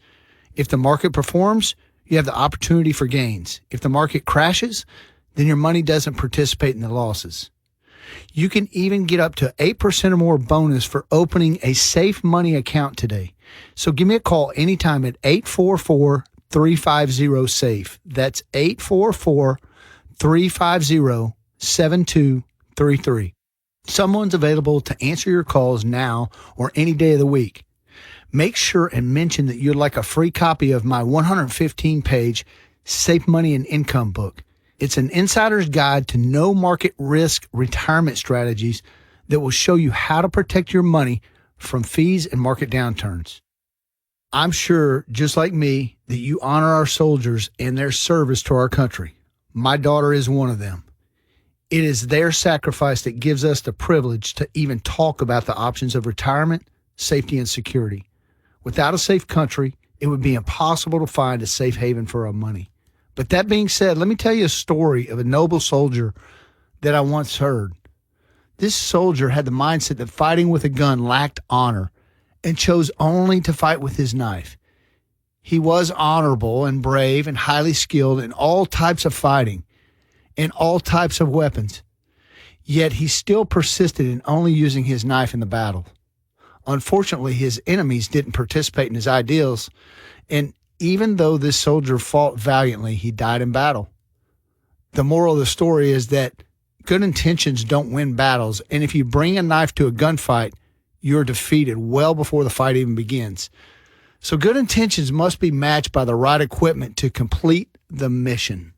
If the market performs, you have the opportunity for gains. If the market crashes, then your money doesn't participate in the losses. You can even get up to 8% or more bonus for opening a Safe Money account today. So give me a call anytime at 844-350-SAFE. That's 844-350-7233. Someone's available to answer your calls now or any day of the week. Make sure and mention that you'd like a free copy of my 115-page Safe Money and Income book. It's an insider's guide to no market risk retirement strategies that will show you how to protect your money from fees and market downturns. I'm sure, just like me, that you honor our soldiers and their service to our country. My daughter is one of them. It is their sacrifice that gives us the privilege to even talk about the options of retirement, safety, and security. Without a safe country, it would be impossible to find a safe haven for our money. But that being said, let me tell you a story of a noble soldier that I once heard. This soldier had the mindset that fighting with a gun lacked honor and chose only to fight with his knife. He was honorable and brave and highly skilled in all types of fighting and all types of weapons. Yet he still persisted in only using his knife in the battle. Unfortunately, his enemies didn't participate in his ideals, and even though this soldier fought valiantly, he died in battle. The moral of the story is that good intentions don't win battles, and if you bring a knife to a gunfight, you're defeated well before the fight even begins. So good intentions must be matched by the right equipment to complete the mission.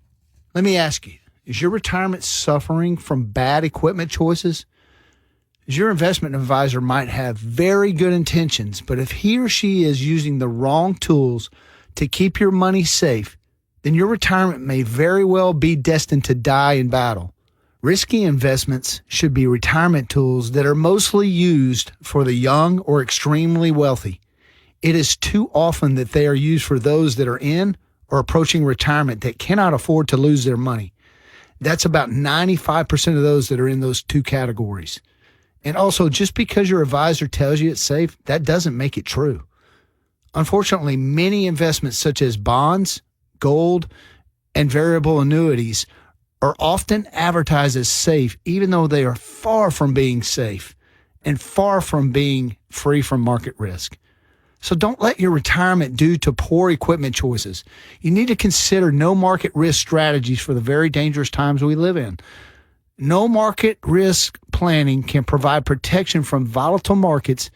Let me ask you, is your retirement suffering from bad equipment choices? Your investment advisor might have very good intentions, but if he or she is using the wrong tools to keep your money safe, then your retirement may very well be destined to die in battle. Risky investments should be retirement tools that are mostly used for the young or extremely wealthy. It is too often that they are used for those that are in or approaching retirement that cannot afford to lose their money. That's about 95% of those that are in those two categories. And also, just because your advisor tells you it's safe, that doesn't make it true. Unfortunately, many investments such as bonds, gold, and variable annuities are often advertised as safe, even though they are far from being safe and far from being free from market risk. So don't let your retirement due to poor equipment choices. You need to consider no market risk strategies for the very dangerous times we live in. No market risk planning can provide protection from volatile markets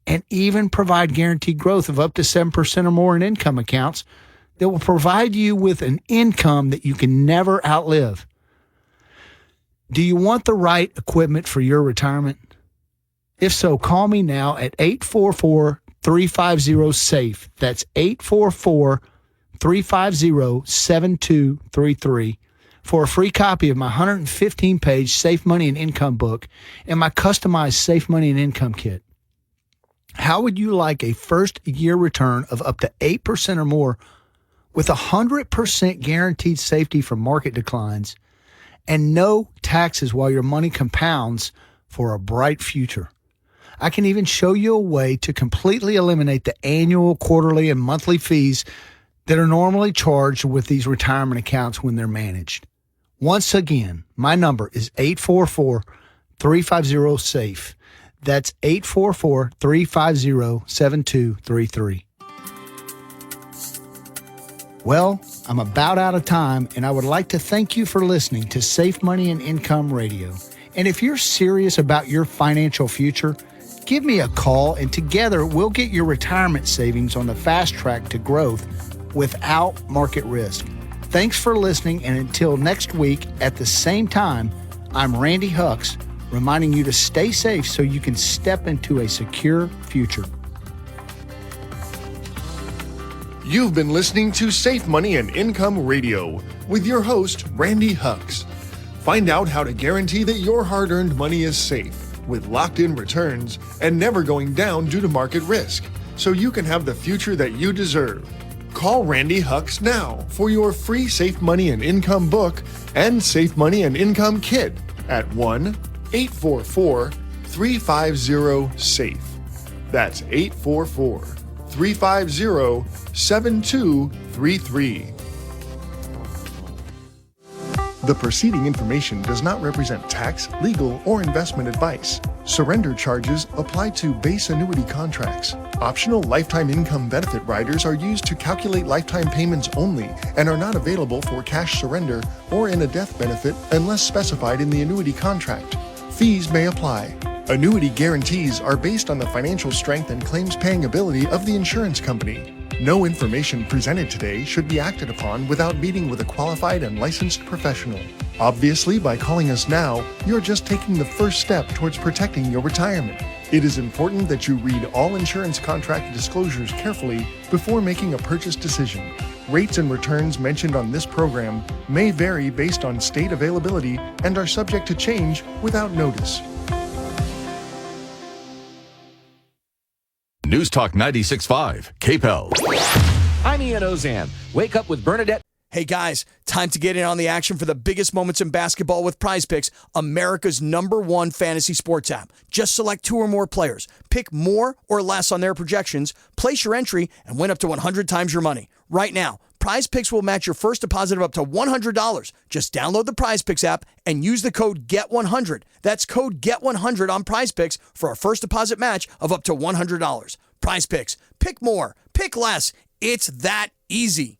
and even provide guaranteed growth of up to 7% or more in income accounts that will provide you with an income that you can never outlive. Do you want the right equipment for your retirement? If so, call me now at 844-350-SAFE. That's 844-350-7233 for a free copy of my 115-page Safe Money and Income book and my customized Safe Money and Income kit. How would you like a first-year return of up to 8% or more with 100% guaranteed safety from market declines and no taxes while your money compounds for a bright future? I can even show you a way to completely eliminate the annual, quarterly, and monthly fees that are normally charged with these retirement accounts when they're managed. Once again, my number is 844-350-SAFE. That's 844-350-7233. Well, I'm about out of time, and I would like to thank you for listening to Safe Money and Income Radio. And if you're serious about your financial future, give me a call, and together we'll get your retirement savings on the fast track to growth without market risk. Thanks for listening, and until next week at the same time, I'm Randy Hucks, reminding you to stay safe so you can step into a secure future. You've been listening to Safe Money and Income Radio with your host, Randy Hucks. Find out how to guarantee that your hard-earned money is safe with locked-in returns and never going down due to market risk, so you can have the future that you deserve. Call Randy Hucks now for your free Safe Money and Income book and Safe Money and Income kit at 1-844-350-SAFE. That's 844-350-7233. The preceding information does not represent tax, legal, or investment advice. Surrender charges apply to base annuity contracts. Optional lifetime income benefit riders are used to calculate lifetime payments only and are not available for cash surrender or in a death benefit unless specified in the annuity contract. Fees may apply. Annuity guarantees are based on the financial strength and claims paying ability of the insurance company. No information presented today should be acted upon without meeting with a qualified and licensed professional. Obviously, by calling us now, you're just taking the first step towards protecting your retirement. It is important that you read all insurance contract disclosures carefully before making a purchase decision. Rates and returns mentioned on this program may vary based on state availability and are subject to change without notice. News Talk 96.5, KPEL. I'm Ian Ozan. Wake up with Bernadette. Hey guys, time to get in on the action for the biggest moments in basketball with Prize Picks, America's #1 fantasy sports app. Just select 2 or more players, pick more or less on their projections, place your entry, and win up to 100 times your money. Right now, Prize Picks will match your first deposit of up to $100. Just download the Prize Picks app and use the code GET100. That's code GET100 on Prize Picks for a first deposit match of up to $100. Prize Picks. Pick more. Pick less. It's that easy.